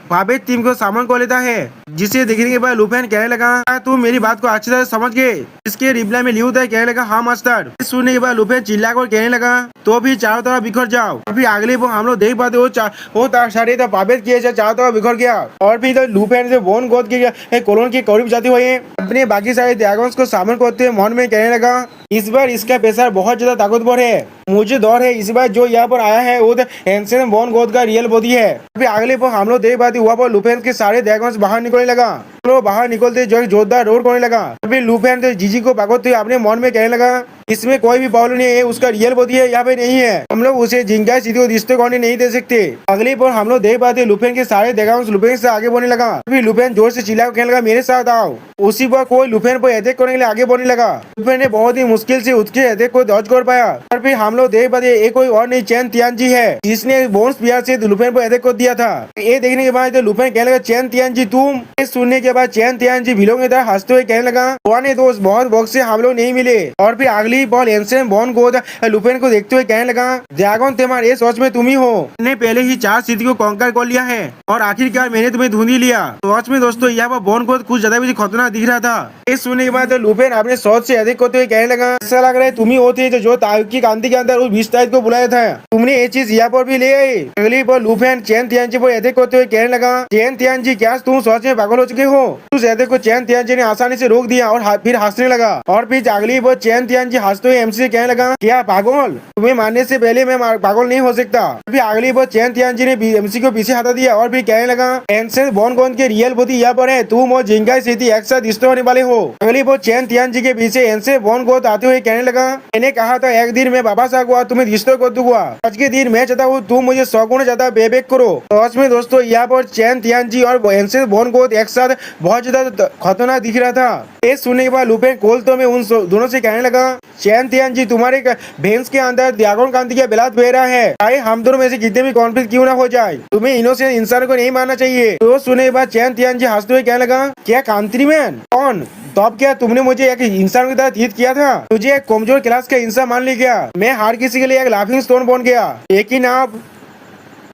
पापे टीम को सामन कर लेता है, जिसे देखने के बाद लुफेन कहने लगा, तुम मेरी बात को अच्छी तरह समझ गए। इसके रिप्लाई में लियू ताई कहने लगा, हाँ मास्टर। सुनने के बाद लुफेन चिल्लाकर कहने लगा, तो भी चारों तरफ बिखर जाओ। और फिर अगले बार हम लोग देख पाते वो सारे पापे किए चारों तरफ बिखर गया और फिर लुफेन से बोन गोद के कॉलोन के करीब जाते हुए अपने बाकी सारे ड्रैगन्स को सामन करते हुए मन में कहने लगा, इस बार इसका पेशर बहुत ज्यादा ताकतवर है, मुझे डर है इस बार जो यहाँ पर आया है वो एंशिएंट बोन गोद का रियल बॉडी है। फिर अगले पर हम लोग देख पाते वहाँ पर लुफेन के सारे ड्रैगन्स बाहर निकलने लगा, तो बाहर निकलते जो जोरदार रोड करने लगा। फिर लुफेन तो जीजी को भागते हुए अपने मन में कहने लगा, इसमें कोई भी प्रॉब्लम नहीं है, उसका रियल बॉडी है यहाँ पे नहीं है, हम लोग उसे जिंगा सीधी को रिश्ते करने नहीं दे सकते। अगली पर हम लोग देख पाते लुफेन के सारे ड्रैगन्स लुफेन से आगे बढ़ने लगा। फिर लुफेन जोर से चिल्ला कहने लगा, मेरे साथ आओ। उसी पर कोई लुफेन पर अटैक करने के लिए आगे बढ़ने लगा। लुफेन ने बहुत ही मुश्किल से उसके अटैक को डॉज कर पाया और फिर हम लोग देख पाते ये कोई और नहीं चैन तियानजी है, जिसने बोन स्पीयर से लुफेन पर अटैक कर दिया था। ये देखने के बाद लुफेन कहने लगा, चैन तियानजी तुम। सुनने के बाद चैन तियानजी भीलों की तरह हंसते हुए कहने लगा, पुराने दोस्त बहुत वक्त से हम लोग नहीं मिले। और फिर अगली बॉल एंशिएंट बोन गोद लुफेन को देखते हुए कहने लगा, ड्रैगन तेमार ये सोच में तुम ही हो, मैंने पहले ही 4 सिटी को कॉन्कर कर लिया है और आखिरकार मैंने तुम्हें ढूंढ ही लिया। सोच में दोस्तों यहाँ पर बोन गोद कुछ ज्यादा मुझे खतरनाक दिख रहा था। ये सुनने के बाद लुफेन अपने सोच से अधिक करते हुए कहने लगा, ऐसा लग रहा है तुम ही होती है जो तायुकी क्रांति के अंदर उस 20 तारीख को बुलाया था, तुमने ये चीज यहाँ पर भी ले आई। अगली बार लुफेन चैन तियानजी पर अधिक करते हुए कहने लगा, चैन तियानजी क्या तुम सोच में पागल हो चुके हो। उस अटैक को चैन तियानजी ने आसानी से रोक दिया और फिर हंसने लगा। और फिर अगली बार चैन तियानजी हंसते हुए एमसी से कहने लगा, क्या पागल, तुम्हें मारने से पहले मैं पागल नहीं हो सकता। फिर अगली बार चैन तियानजी ने एमसी को पीछे हटा दिया और फिर कहने लगा, एंशिएंट बोन गोद के रियल बॉडी यहाँ पर है, तुम और जिंगाई सिटी एक साथ डिस्ट्रॉय होने वाले हो। अगली बार चैन तियानजी के पीछे एंशिएंट बोन गोद आते हुए कहने लगा, मैंने कहा था एक दिन मैं वापस आऊंगा, तुम्हें डिस्ट्रॉय कर दूंगा, आज के दिन मैं चाहता हूँ तुम मुझे 100 गुना ज्यादा बेबेक करो। तो में दोस्तों यहाँ पर चैन तियानजी और एंशिएंट बोन गोद एक साथ बहुत ज्यादा खतरनाक दिख रहा था। ये सुनने के बाद लुफेन कोलतो में उन दोनों से कहने लगा, चैन तियानजी तुम्हारे भेंस के अंदर ड्रैगन क्रांति का बिलात बह रहा है, चाहे हम दोनों में से कितने भी कॉन्फ्लिक्ट क्यों ना हो जाए, तुम्हें इनोसेंट इंसान को नहीं मानना चाहिए। तो सुनने के बाद चैन तियानजी हंसते हुए कहने लगा, क्या कांट्री मैन कौन, तब क्या तुमने मुझे एक इंसान की तरह ट्रीट किया था, तुझे एक कमजोर क्लास का इंसान मान लिया, मैं हर किसी के लिए एक लाफिंग स्टोन बन गया, एक ही नाम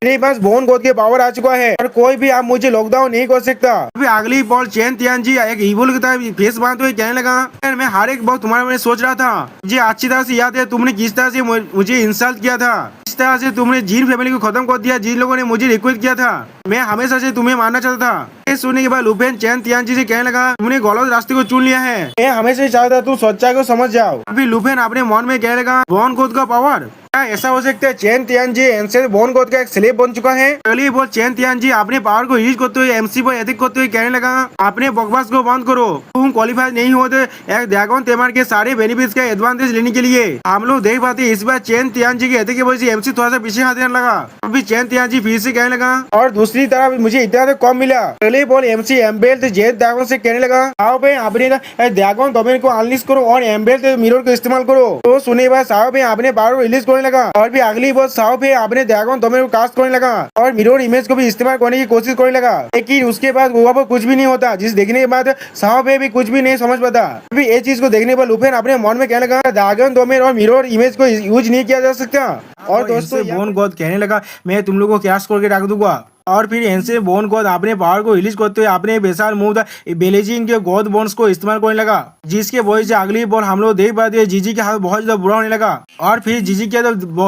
मेरे पास बोन गोद के पावर आ चुका है और कोई भी आप मुझे लॉकडाउन नहीं कर सकता। फिर अगली बॉल चैन तियानजी एक इवल की तरह फेस बांधते हुए कहने लगा, मैं हर एक वक्त तुम्हारे बारे में सोच रहा था, मुझे अच्छी तरह से याद है तुमने किस तरह से मुझे इंसल्ट किया था, इस तरह से तुमने जीन फैमिली को खत्म कर दिया जिन लोगों ने मुझे रिक्वेस्ट किया था, मैं हमेशा से तुम्हें मानना चाहता था। ये सुनने के बाद लुफेन चैन तियानजी से कहने लगा, तुमने गलत रास्ते को चुन लिया है, मैं हमेशा ही चाहता तुम सच्चाई को समझ जाओ। अभी लुफेन अपने मन में कहने लगा, बोन गोद का पावर, क्या ऐसा हो सकता है चैन तियानजी एंशिएंट बोन गोद का एक स्लेव बन चुका है। अगली बार चैन तियानजी अपने पावर को यूज करते हुए एमसी पर अटैक करते हुए कहने लगा, अपने बकवास को बंद करो, तुम क्वालिफाई नहीं होते एक ड्रैगन तेमार के सारे बेनिफिट्स का एडवांटेज लेने के लिए। हम लोग देख पाते इस बार चैन तियानजी के अटैक की वजह से एमसी थोड़ा सा पीछे हटने लगा। अभी चैन तियानजी फिर से कहने लगा, और दूसरी तरफ मुझे इतना तो कम मिला। अगली बार एमसी एम्बेल्ट जेट ड्रैगन से कहने लगा, आओ भाई अपने ड्रैगन डोमेन को अनलीश करो और एम्बेल्ट मिरर को इस्तेमाल करो। तो सुने बाद साहब अपने पावर को रिलीज करने लगा और भी अगली बार साहब अपने ड्रैगन डोमेन को कास्ट करने लगा और मिरर इमेज को भी इस्तेमाल करने की कोशिश करने लगा, लेकिन उसके बाद वहाँ पर कुछ भी नहीं होता, जिस देखने के बाद साहब भी कुछ भी नहीं समझ पाता। अभी ये चीज को देखने पर लुफेन अपने मन में कहने लगा, ड्रैगन डोमेन और मिरर इमेज को यूज नहीं किया जा सकता। और दोस्तों बोन गोद कहने लगा, मैं तुम लोगों को कैश करके रख दूंगा और फिर एंसे बोन गोद अपने पावर को रिलीज करते हुए अपने विशाल मूव बेलेजिन के गोद बोन्स को इस्तेमाल करने लगा, जिसके वजह से अगली बॉल हम लोग देख पाते हैं जीजी के हाथ बहुत ज्यादा बुरा होने लगा और फिर जीजी के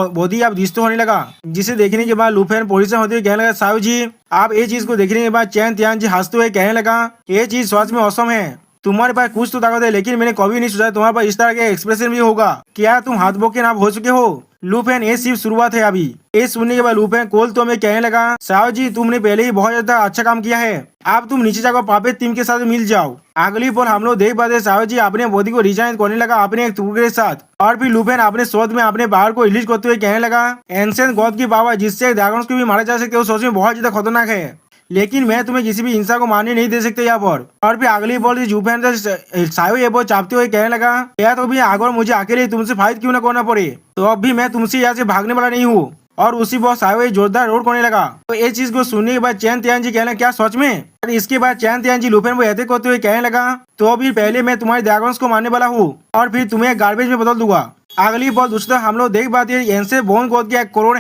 बॉडी अब डिस्टो होने लगा, जिसे देखने के बाद लुफेन पोजीशन होते हुए कहने लगा साहु जी। आप ये चीज को देखने के बाद चैन त्यान जी हंसते हुए कहने लगा ये चीज सच में औसम है, तुम्हारे पास कुछ तो ताकत है, लेकिन मैंने कभी नहीं सोचा तुम्हारे पास इस तरह के एक्सप्रेशन भी होगा। क्या तुम हाथ बोके नाप हो चुके हो? लुफेन ये सिर्फ शुरुआत है अभी। ये सुनने के बाद लुफेन कोल तो मैं कहने लगा साहु जी तुमने पहले ही बहुत ज्यादा अच्छा काम किया है, अब तुम नीचे जाकर पापे टीम के साथ मिल जाओ। अगली बॉल हम लोग देख पाते साहु जी अपने बॉडी को रिजाइन करने लगा अपने एक टुकड़े के साथ, और फिर लुफेन अपने शोध में अपने पावर को रिलीज करते हुए कहने लगा एंशिएंट गॉड की पावर जिससे ड्रैगन्स को भी मारा जा सकते हो सोच में बहुत ज्यादा खतरनाक है, लेकिन मैं तुम्हें किसी भी इंसान को मारने नहीं दे सकते यहाँ पर। और फिर अगली बॉल लुफेन सायो ये बॉल चापते हुए कहने लगा या तो भी अगर मुझे अकेले तुमसे फाइट क्यों ना करना पड़े, तो अब भी मैं तुमसे यहाँ से भागने वाला नहीं हूँ। और उसी बॉल सायो जोरदार रोड करने लगा। तो ये चीज को सुनने के बाद चैन त्यान जी कहना क्या सच में? और इसके बाद चैन त्यान जी लुफेन को ऐसे करते हुए कहने लगा तो अभी पहले मैं तुम्हारे ड्रैगन्स को मारने वाला हूँ और फिर तुम्हें गार्बेज में बदल दूंगा। अगली बॉल दूसरा हम लोग देख पाते हैं एंसे बोन गोद के करोड़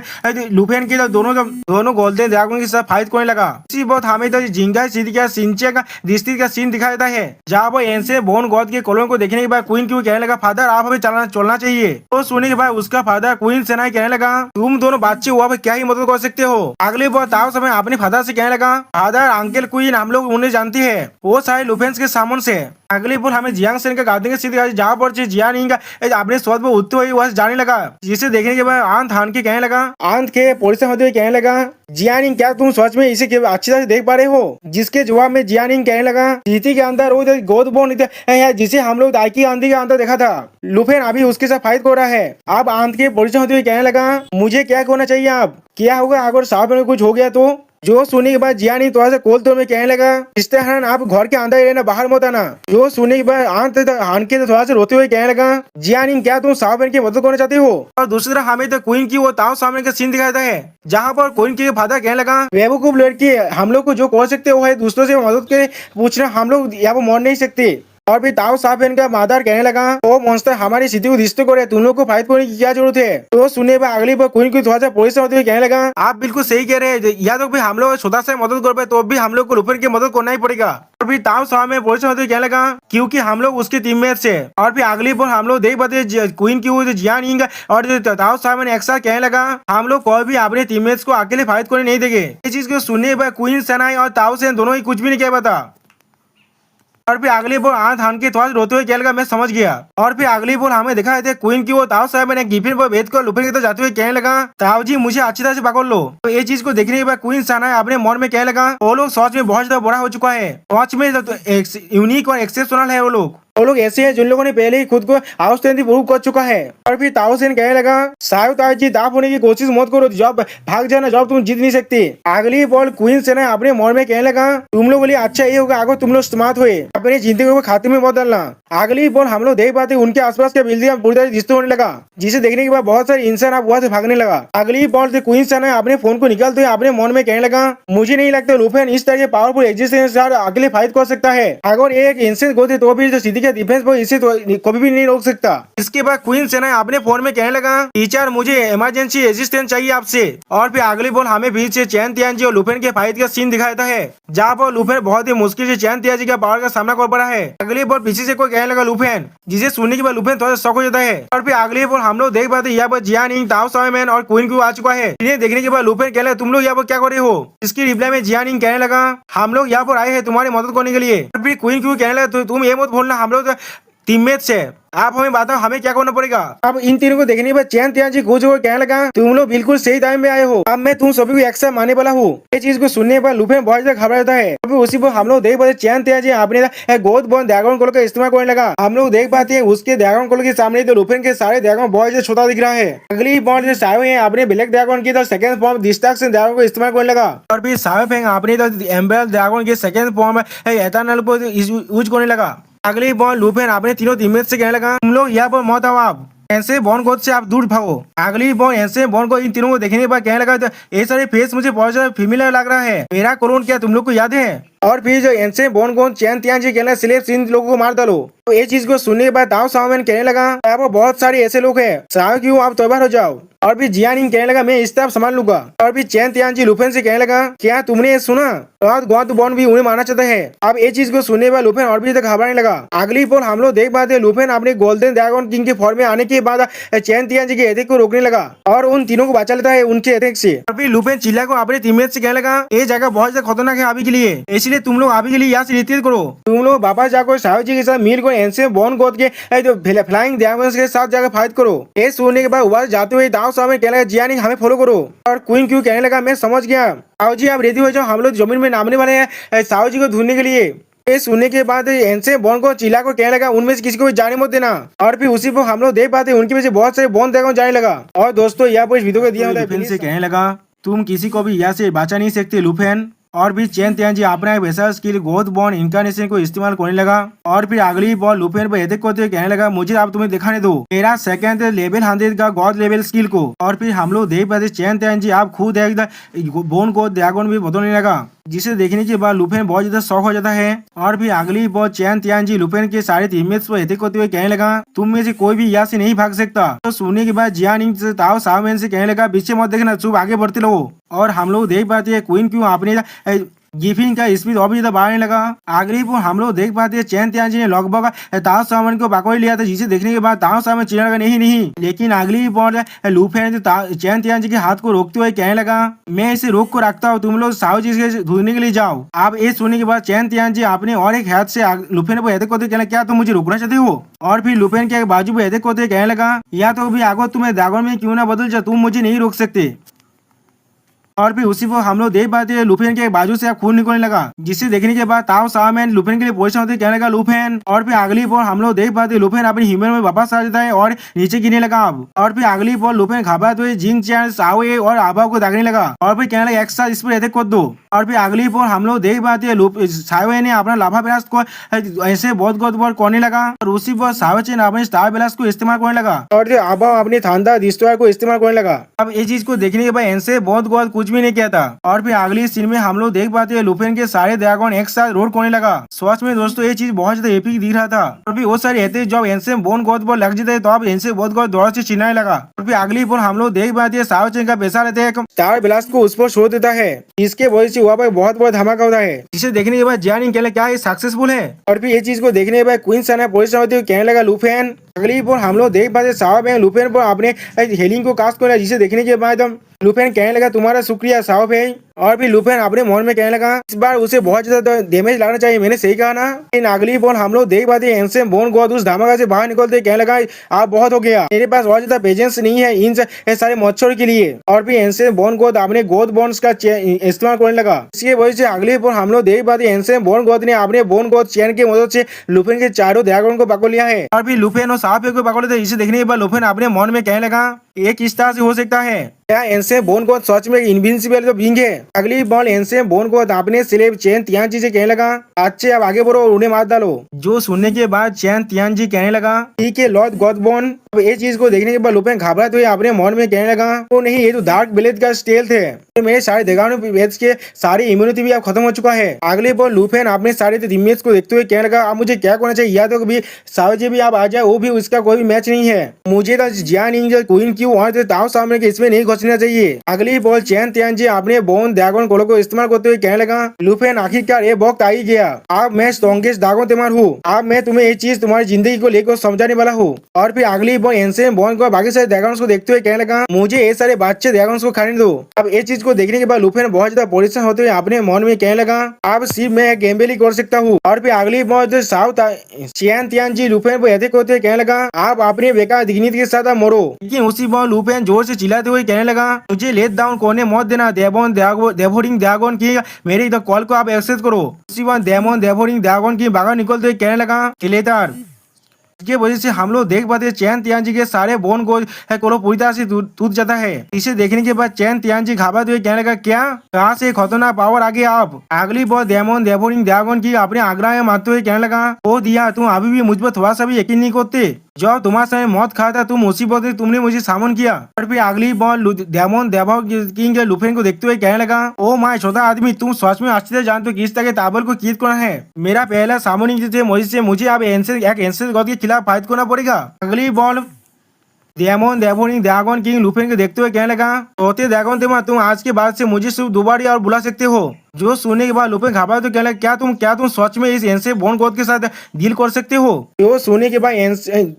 लुफेन के दोनों गोल्डन ड्रैगन के साथ फाइट करने लगा। इसी बहुत हमें तो जिंगा सीधी का सिंचे का दृष्टि का सीन दिखाई देता है, जहाँ वो एंसे बोन गोद के कलोन को देखने के बाद क्वीन क्यों कहने लगा फादर आप हमें चलना चाहिए। तो सुनने के बाद उसका फादर क्वीन सेना कहने लगा तुम दोनों बच्चे हुआ क्या ही मदद कर सकते हो। अगली बॉल ताओ समय अपने फादर से कहने लगा फादर अंकल क्वीन हम लोग उन्हें जानती है, वो सारे लुफेन के सामन से। अगली बॉल हमें जियांग सेन का गार्डन सीधी जहाँ पर जियानिंग अपने स्वाद में उठते हुए वहां जाने लगा, जिसे देखने के बाद आंत हान के कहने लगा आंत के पोलिस होते हुए कहने लगा जियानिंग क्या तुम सच में इसे अच्छी तरह से देख पा रहे हो? जिसके जवाब में जियानिंग कहने लगा चीटी के अंदर वो गोद बोन है जिसे हम लोग दाइकी आंधी के अंदर देखा था, लुफेन अभी उसके साथ फाइट कर रहा है। अब आंत के पोलिस होते हुए कहने लगा मुझे क्या करना चाहिए, अब क्या होगा अगर साहब में कुछ हो गया तो? जो सुनने के बाद जियानी थोड़ा सा कोल तो में कहने लगा इस तरह आप घर के अंदर ही रहना बाहर मत आना। जो सुनने के बाद हान के थोड़ा सा रोते हुए कहने लगा जियानी क्या तुम साहब की मदद करना चाहते हो? और दूसरी तरफ हमें तो क्वीन की वो ताओ सामने का सीन दिखाता है, जहाँ पर क्वीन के फादर कहने लगा बेवकूफ लड़की हम लोग को जो कर सकते वो है दूसरों से मदद के पूछना, हम लोग यहाँ पर मर नहीं सकते। और फिर ताओ साफेन का मादार कहने लगा ओ मॉन्स्टर हमारी स्थिति को डिस्टर्ब करे, तुम लोग को फाइट करने की क्या जरूरत है? तो सुनने पर अगली बार क्वीन को थोड़ा सा पुलिस होते हुए कहने लगा आप बिल्कुल सही कह रहे हैं, या तो फिर हम लोग छोटा सा मदद कर पाए तो भी हम लोग को लुफेन की मदद करना ही पड़ेगा। और फिर ताओ साहब में पुलिस होते हुए कहने लगा क्योंकि हम लोग उसके टीममेट्स है। और फिर अगली बार हम लोग देख पाते क्वीन की वो जियानिंग और ताओ साहब ने एक साथ कहने लगा हम लोग कोई भी अपने टीममेट्स को अकेले फाइट करने नहीं देंगे। इस चीज को सुनने पर क्वीन सेनाई और ताओ सेन दोनों ही कुछ भी नहीं कह पाता। और फिर अगली बॉल आंत हान के थोड़ा रोते हुए कहने लगा मैं समझ गया। और फिर अगली बॉल हमें दिखा थे क्वीन की वो ताओ साहब ने गिफिन पर भेद कर लुफेन की तरफ जाते हुए कहने लगा ताओ जी मुझे अच्छी तरह से पकड़ लो। तो ये चीज को देखने के बाद क्वीन साना अपने मन में कहने लगा वो लोग सच में बहुत ज्यादा बड़ा हो चुका है, सच में यूनिक और एक्सेप्शनल है वो लोग ऐसे हैं जिन लोगों ने पहले ही खुद को आउटस्टैंडिंग प्रूव कर चुका है। और फिर ताओ सेन कहने लगा सायो ताओ जी दाप होने की कोशिश मत करो, जब भाग जाना जब तुम जीत नहीं सकते। अगली बॉल क्वीन सेना अपने मन में कहने लगा तुम लोग बोलिए अच्छा ये होगा अगर तुम लोग स्मार्ट हुए अपनी जिंदगी को खाते में मत डालना। अगली बॉल हम लोग देख पाते उनके आसपास के बिल्डिंग पूरी तरह डिस्टर्ब होने लगा, जिसे देखने के बाद बहुत सारे इंसान अब वहां से भागने लगा। अगली बॉल से क्वीन सेना अपने फोन को निकालते हुए अपने मन में कहने लगा मुझे नहीं लगता लुफेन इस तरह के पावरफुल एग्जिस्टेंस अकेले फाइट कर सकता है, अगर एक इंसान गोते तो भी सिटी के डिफेंस पर इसे कभी भी नहीं रोक सकता। इसके बाद क्वीन सेना अपने फोन में कहने लगा टीचर मुझे इमरजेंसी असिस्टेंस चाहिए आपसे। और फिर अगली बॉल हमें फिर से चैन तियानजी और लुफेन के फाइट का सीन दिखाता है, जहाँ पर लुफेन बहुत ही मुश्किल से चैन तियानजी के पावर का सामना कर पड़ा है। अगली बॉल पीछे से कोई कहने लगा लुफेन, जिसे सुनने के बाद लुफेन थोड़ा शॉक हो जाता है। और फिर अगली बॉल हम लोग देख पाते यहाँ पर जियानिंग ताओ साओमैन और क्वीन क्यू आ चुका है। इन्हें देखने के बाद लुफेन कहने लगा तुम लोग यहाँ पर क्या कर रहे हो? इसकी रिप्लाई में जियानिंग कहने लगा हम लोग यहाँ पर आए हैं तुम्हारी मदद करने के लिए। और फिर क्वीन क्यू कहने लगा तुम ये मत बोलना हम लोग टीममेट्स है, आप हमें बताओ हमें क्या करना पड़ेगा। अब इन तीनों को देखने पर चैन तियानजी खुश होकर कहने लगा तुम लोग बिल्कुल सही टाइम में आए हो, अब मैं तुम सभी को एक साथ मारने वाला हूँ। ये चीज को सुनने पर लुफेन बहुत ज्यादा घबरा जाता है। अभी उसी पर हम लोग देख पाते चैन तियानजी अपने गोद बॉन ड्रैगन कोल का इस्तेमाल करने लगा। हम लोग देख पाते हैं उसके ड्रैगन कोल के सामने तो लुफेन के सारे ड्रैगन बहुत ज्यादा छोटा दिख रहा है। अगली बॉन्ड जो सायो है अपने ब्लैक ड्रैगन की सेकंड फॉर्म डिस्ट्रैक्शन ड्रैगन को इस्तेमाल करने लगा। और फिर सायो फेंग अपने एम्बेरल ड्रैगन के सेकंड फॉर्म एटर्नल को यूज करने लगा। अगली बॉल लुफेन अपने तीनों टीममेट से कहने लगा तुम लोग यहाँ पर मत आओ, आप ऐसे बॉन गोद से आप दूर भागो। अगली बॉल ऐसे बॉन को इन तीनों को देखने के बाद कहने लगा ये सारे फेस मुझे बहुत ज्यादा फेमिलियर लग रहा है, मेरा क्लोन क्या तुम लोग को याद है? और फिर जो एंसे बोन को चैन त्याजी कहना स्लेव इन लोगों को मार डालो। तो ये चीज को सुनने के बाद दाव सावन कहने लगा यहाँ पर बहुत सारे ऐसे लोग हैं, साव क्यों आप तैयार हो जाओ। और फिर जियानिंग कहने लगा मैं इस तरफ संभाल लूंगा। और फिर चैन त्याजी लुफेन से कहने लगा क्या तुमने ये सुना, गौत बॉन भी उन्हें मारना चाहता है। अब ये चीज को सुनने के बाद लुफेन और भी घबराने लगा। अगली पोल हम लोग देख पाते लुफेन अपने गोल्डन ड्रैगन किंग के फॉर्म में आने के बाद चैन त्याजी के अटैक को रोकने लगा और उन तीनों को बचा लेता है उनके अटैक से। और फिर लुफेन चिल्ला को अपने टीममेट से कहने लगा ये जगह बहुत ज्यादा खतरनाक है अभी के लिए, इसलिए तुम लोग अभी के लिए यहाँ से रिट्रीट करो। तुम लोग वापस जाकर साहु जी के साथ मिल कर एंसे बॉन गोद के फ्लाइंग ड्रैगन्स के साथ जाकर फाइट करो। ये सुनने के बाद वहां जाते हुए दाव साहब कहने लगा जियानी हमें फॉलो करो। और क्वीन क्यों कहने लगा मैं समझ गया, साहु जी आप रेडी हो जाओ, हम लोग जमीन में नामने वाले हैं साहु जी को ढूंढने के लिए। ये सुनने के बाद एंसे बॉन को चिल्ला को कहने लगा उनमें से किसी को भी जाने मत देना। और फिर उसी पर हम लोग देख पाते उनके वजह से बहुत सारे बॉन ड्रैगन जाने लगा। और दोस्तों यहाँ पर इस वीडियो को दिया होता है से कहने लगा तुम किसी को भी यहाँ से बचा नहीं सकते लुफेन। और फिर चैन त्याजी अपना एक वैसा स्किल गोद बॉन इनकारनेशन को इस्तेमाल करने लगा। और फिर अगली बॉल लुफेन पर अटैक करते हुए कहने लगा मुझे अब तुम्हें दिखाने दो मेरा सेकंड लेवल 100 का गॉड लेवल स्किल को। और फिर हम लोग देख पाते चैन त्याजी आप खुद एकदम बोन को ड्रैगन भी बदलने लगा, जिसे देखने के बाद लुफेन बहुत ज्यादा शौक हो जाता है। और फिर अगली बॉल चैन त्याजी लुफेन के सारे टीममेट्स पर अटैक करते हुए कहने लगा तुम में से कोई भी यहाँ से नहीं भाग सकता। तो सुनने के बाद जियानिंग से ताओ सावमैन से कहने लगा पीछे मत देखना, चुप आगे बढ़ते रहो। और हम लोग देख पाते हैं क्वीन क्यों अपने गिफिंग का स्पीड और भी ज्यादा बढ़ाने लगा। अगली पर हम लोग देख पाते हैं चैन त्याजी ने लगभग ताओ सावमैन को पकड़ लिया था, जिसे देखने के बाद ताओ सावमैन चिल्लाने लगा नहीं। लेकिन अगली बार लुफेन चैन त्याजी के हाथ को रोकते हुए कहने लगा मैं इसे रोक को रखता हूँ, तुम लोग साहु जी से ढूंढने के लिए जाओ। आप ये सुनने के बाद चैन त्याजी अपने और एक हाथ से लुफेन पर अटैक करते कहने क्या तुम मुझे रोकना चाहते हो। और फिर लुफेन के बाजू पे अटैक करते कहने लगा या तो भी आगो तुम्हें ड्रैगन में क्यों ना बदल जाओ, तुम मुझे नहीं रोक सकते। और फिर उसी को हम लोग देख पाते हैं लुफेन के बाजू से खून निकलने लगा, जिसे देखने के बाद ताओ सावमैन लुफेन के लिए पोजीशन होते कहने लगा लुफेन। और फिर अगली बॉल हम लोग देख पाते लुफेन अपनी ह्यूमन में वापस आ जाता है और नीचे गिरने लगा अब। और फिर अगली बॉल लुफेन घबराते हुए जिंग चैन साओए और आबा को दागने लगा और फिर कहने लगा एक साथ इस पर अटैक कर दो। और फिर अगली बॉल हम लोग देख पाते हैं साओए ने अपना लाभा ब्लास्ट को ऐसे बहुत बॉल करने लगा और उसी पर साओचे ने अपने स्टार ब्लास्ट को इस्तेमाल करने लगा और आबा अपने थांदा डिस्ट्रॉयर को इस्तेमाल करने लगा। अब ये चीज को देखने के बाद ऐसे बहुत कुछ भी नहीं किया था। और फिर अगली सीन में हम लोग देख पाते हैं लुफेन के सारे ड्रैगन एक साथ रोड करने लगा। सच में दोस्तों ये चीज बहुत ज्यादा एपिक दिख रहा था। और फिर वो सारे ऐसे जब एनसे बोन गोद बॉल लग जाते तो अब एनसे बहुत गोद दौड़ से चिल्लाने लगा। और फिर अगली बॉल हम लोग देख पाते हैं सावचेन का पैसा रहते हैं स्टार ब्लास्ट को उस पर छोड़ देता है, इसके वजह से वहाँ पर बहुत बड़ा धमाका होता है, जिसे देखने के बाद जियानिंग कहने क्या ये सक्सेसफुल है। और फिर ये चीज को देखने के बाद क्वीन साना पोजीशन होती है कहने लगा लुफेन। अगली बॉल हम लोग देख पाते साहब लुफेन पर अपने हेलिंग को कास्ट करना, जिसे देखने के बाद लुफेन कहने लगा तुम्हारा शुक्रिया साहब है। और फिर लुफेन अपने मन में कहने लगा इस बार उसे बहुत ज्यादा डैमेज लागना चाहिए, मैंने सही कहा ना। इन अगली बॉल हम लोग देख पाते एंसेम बोन गोद उस धमाका से बाहर निकलते कहने लगा आप बहुत हो गया, मेरे पास बहुत ज्यादा पेशेंस नहीं है इन सारे मच्छर के लिए। और फिर एंसेम बोन गोद अपने गोद बॉन्स का इस्तेमाल करने लगा। इसकी वजह से अगली बॉल हम लोग देख पाते एंसेम बोन गोद ने अपने बोन गोद चैन की मदद से लुफेन के चारों ड्रैगन को पकड़ लिया है। और फिर लुफेन और साफ को पकड़ लेते, इसे देखने के बाद लुफेन अपने मन में कहने लगा ये किस तरह से हो सकता है, क्या एंसेम बोन गोद सच में इनविंसिबल तो बिंग है। अगली बॉल एंसेम बोन गोद अपने स्लेव चैन तियानजी से कहने लगा अच्छे अब आगे बढ़ो उन्हें मार डालो। जो सुनने के बाद चैन तियानजी कहने लगा ठीक है लॉर्ड गॉडबॉर्न। अब ये चीज को देखने के बाद लुफेन घबराते हुए अपने मन में कहने लगा वो नहीं ये तो डार्क ब्लेड का स्टेल्थ है, तो मेरे सारे ड्रैगन बेच के सारी इम्यूनिटी भी अब खत्म हो चुका है। अगली बॉल लुफेन अपने सारे टीममेट्स को देखते हुए कहने लगा अब मुझे क्या करना चाहिए, या तो कभी सावजी भी आप आ जाए वो भी उसका कोई भी मैच नहीं है, मुझे तो जियानिंग क्वीन क्यों वहां से ताओ सामने के इसमें नहीं घुसना चाहिए। अगली बॉल चैन तियानजी अपने बोन ड्रैगन कोलो को इस्तेमाल करते हुए कहने लगा लुफेन आखिरकार ये वक्त आ ही गया, अब मैं स्ट्रॉन्गेस्ट ड्रैगन तुम्हारा हूँ, अब मैं तुम्हें ये चीज तुम्हारी जिंदगी को लेकर समझाने वाला हूँ। और फिर अगली बॉल एंसेम बोन को बाकी सारे ड्रैगन्स को देखते हुए कहने लगा मुझे ये सारे बच्चे ड्रैगन्स को खाने दो। अब ये चीज को देखने के बाद लुफेन बहुत ज्यादा परेशान होते हुए अपने मन में कहने लगा अब सिर्फ मैं गेमबेली कर सकता हूँ। और फिर अगली बॉल साउथ चैन तियानजी लुफेन को अटैक करते हुए कहने लगा आप अपने बेकार दिग्नित के साथ मरो। लेकिन उसी बॉल लुफेन जोर से चिल्लाते हुए कहने लगा मुझे लेट डाउन करने मत देना, डेवोरिंग ड्रैगन की मेरी कॉल को आप एक्सेस करो। उसी बार डेवोरिंग ड्रैगन की बाहर निकलते हुए कहने लगा लेटर की वजह से हम लोग देख पाते चैन तियानजी के सारे बोन को पूरी तरह से टूट जाता है। इसे देखने के बाद चैन तियानजी घबराते हुए कहने लगा क्या कहाँ से खतरनाक पावर आ गया आप। अगली बॉल डेवोरिंग ड्रैगन की अपने आग्रह में मारते हुए कहने लगा ओ दिया तुम अभी भी मुझ पर थोड़ा सा भी यकीन नहीं करते। जब तुम्हारे समय मौत खा था तुम मुसीबत में तुमने मुझे सामन किया। और फिर अगली बॉल डेमन देवो किंग लुफेन को देखते हुए कहने लगा, ओ माय छोटा आदमी, तुम सच में अच्छी तरह जानते हो किस तरह के ताबल को कीद करना है। मेरा पहला सामनिंग मुझे अब एक एंसेंस गॉड के खिलाफ फाइट करना पड़ेगा। अगली बॉल डेमन डेवोनिंग ड्रैगन किंग लुफेन को देखते हुए कहने लगा, तोते ड्रैगन तुम आज के बाद से मुझे सिर्फ दोबारा और बुला सकते हो। जो सुनने के बाद लुफेन घबरा तो कहने लगा, क्या तुम सच में इस एंसे बोन गॉड के साथ डील कर सकते हो। जो सुनने के बाद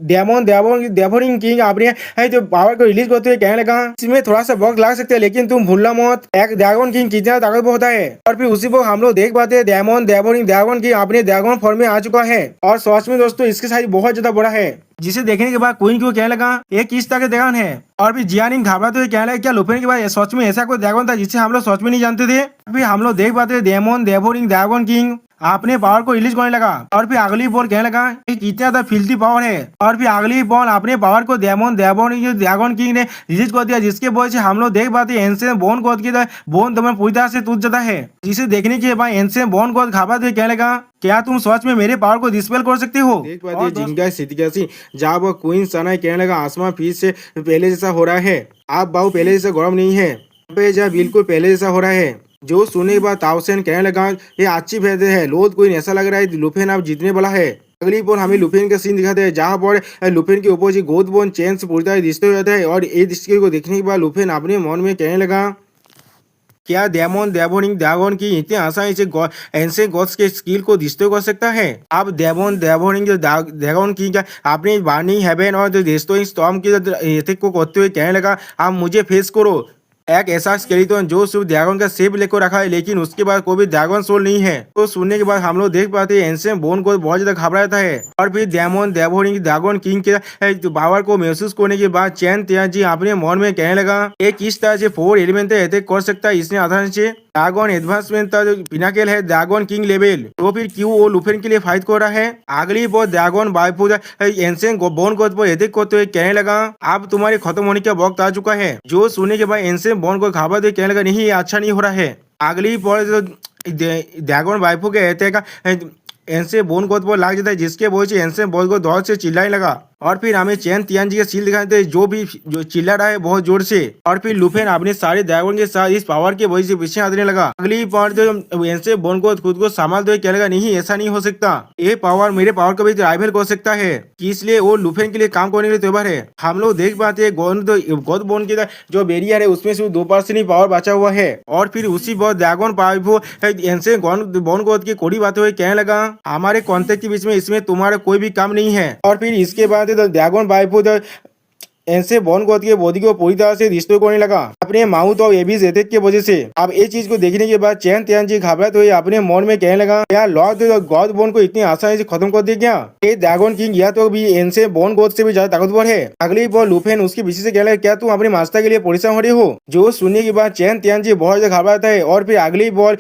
डेमन डेवोनिंग किंग अपने जो पावर को रिलीज करते हुए कहने लगा, इसमें थोड़ा सा वक्त लग सकता है लेकिन तुम भूलना मत एक ड्रैगन किंग कितना ताकतवर होता है। और फिर उसी को हम लोग देख पाते हैं डेमन डेवोनिंग ड्रैगन किंग अपने ड्रैगन फॉर्म में आ चुका है और सच में दोस्तों इसके साइज बहुत ज्यादा बड़ा है, जिसे देखने के बाद क्वीन को कहने लगा, ये किस तरह का ड्रैगन है। और फिर जियानिंग घबराते हुए कहने लगा, क्या लुफेन के बाद सच में ऐसा कोई ड्रैगन था जिसे हम लोग सच में नहीं जानते थे। फिर हम लोग देख पाते डेमन डेवोनिंग ड्रैगन किंग अपने पावर को रिलीज करने लगा। और फिर अगली बॉल कहने लगा कि कितना ज्यादा फिल्थी पावर है। और फिर अगली बॉल अपने पावर को डेमन डेवोनिंग ड्रैगन किंग ने रिलीज कर दिया, जिसके वजह से हम लोग देख पाते हैं एंशिएंट बोन गॉड की बोन तुम्हें पूरी तरह से टूट जाता है, जिसे देखने के बाद एंशिएंट बोन गॉड घबराते हुए कहने लगा, क्या तुम सच में मेरे पावर को डिस्पेल कर सकते हो। देख पाते हैं जिनका स्थिति कैसी, जहाँ वो क्वीन सना कहने लगा, आसमान फिर से पहले जैसा हो रहा है, आप बाहु पहले जैसा गर्म नहीं है, जहाँ बिल्कुल पहले जैसा हो रहा है। जो सुनने के बाद ताओसेन कहने लगा, ये अच्छी फैदे है लोद कोई ऐसा लग रहा है लुफेन अब जीतने वाला है। अगली बॉल हमें लुफेन का सीन दिखाते हैं, जहाँ पर लुफेन के ऊपर जी गोद बोन चैन से पूरी तरह रिश्ते हो जाता है। और ये दृश्य को देखने के बाद लुफेन अपने मन में कहने लगा, क्या डेमन डेवोनिंग ड्रैगन की इतनी आसानी से एंशिएंट गॉड्स के स्किल को डिस्ट्रॉय कर सकता है। अब डेमन डेवोनिंग ड्रैगन की अपने बर्निंग हेवन और डिस्ट्रॉइंग स्टॉर्म की एथिक को करते हुए कहने लगा, आप मुझे फेस करो। एक ऐसा स्केलेटन जो सिर्फ ड्रैगन का शेप लेकर रखा है लेकिन उसके बाद कोई भी ड्रैगन सोल नहीं है। तो सुनने के बाद हम लोग देख पाते हैं एंशिएंट बोन को बहुत ज्यादा घबराता है। और फिर डेमन डेवोनिंग ड्रैगन किंग के पावर को महसूस करने के बाद चैन त्याजी अपने मन में कहने लगा, ये किस तरह से 4 एलिमेंट अटैक कर सकता है। इसने आसानी से ड्रैगन एडवांसमेंट का जो पिनाकल है ड्रैगन किंग लेवल, तो फिर क्यों वो लुफेन के लिए फाइट कर रहा है। अगली बार ड्रैगन बाइफू एंशिएंट बोन गॉड पर अटैक करते हुए कहने लगा, अब तुम्हारे खत्म होने का वक्त आ चुका है। जो सुनने के बाद एंशिएंट बोन को घबरा दे कहने लगा, नहीं ये अच्छा नहीं हो रहा है। अगली बार ड्रैगन बाइफू के अटैक एंशिएंट बोन गॉड पर लग जाता है, जिसके वजह से एंशिएंट बोन को दौड़ से चिल्लाने लगा। और फिर हमें चैन तियानजी का सील दिखाते हैं, जो चिल्ला रहा है बहुत जोर से। और फिर लुफेन अपने सारे ड्रैगन के साथ इस पावर के वजह से पीछे आने लगा। अगली बार जो एंशिएंट बोन को खुद को संभालते हुए कहने लगा, नहीं ऐसा नहीं हो सकता, ये पावर मेरे पावर को भी राइवल कर सकता है, इसलिए वो लुफेन के लिए काम करने के लिए तैयार है। हम लोग देख पाते हैं गॉड बोन की जो बैरियर है उसमें सिर्फ 2% ही पावर बचा हुआ है। और फिर उसी बार dragon power ancient bone god की कोड़ी बातें हुए कहने लगा, हमारे कॉन्टेक्ट के बीच में इसमें तुम्हारा कोई भी काम नहीं है। और फिर इसके बाद ड्रैगन बाइफू एंशिएंट बोन गॉड के बॉडी को पूरी तरह से डिस्ट्रॉय करने लगा अपने माउथ और एबिस अटैक की वजह से। अब ये चीज को देखने के बाद चैन त्यानजी घबराते हुए अपने मन में कहने लगा, क्या लॉर्ड गॉड बोन को इतनी आसानी से खत्म कर दिया क्या। ये ड्रैगन किंग या तो भी एंशिएंट बोन गॉड से भी ज्यादा ताकतवर है। अगली बार लुफेन उसके पीछे से कहने लगा, क्या तुम अपने मास्टर के लिए परेशान हो रहे हो। जो सुनने के बाद चैन त्यानजी बहुत ज्यादा घबराता है। और फिर अगली बार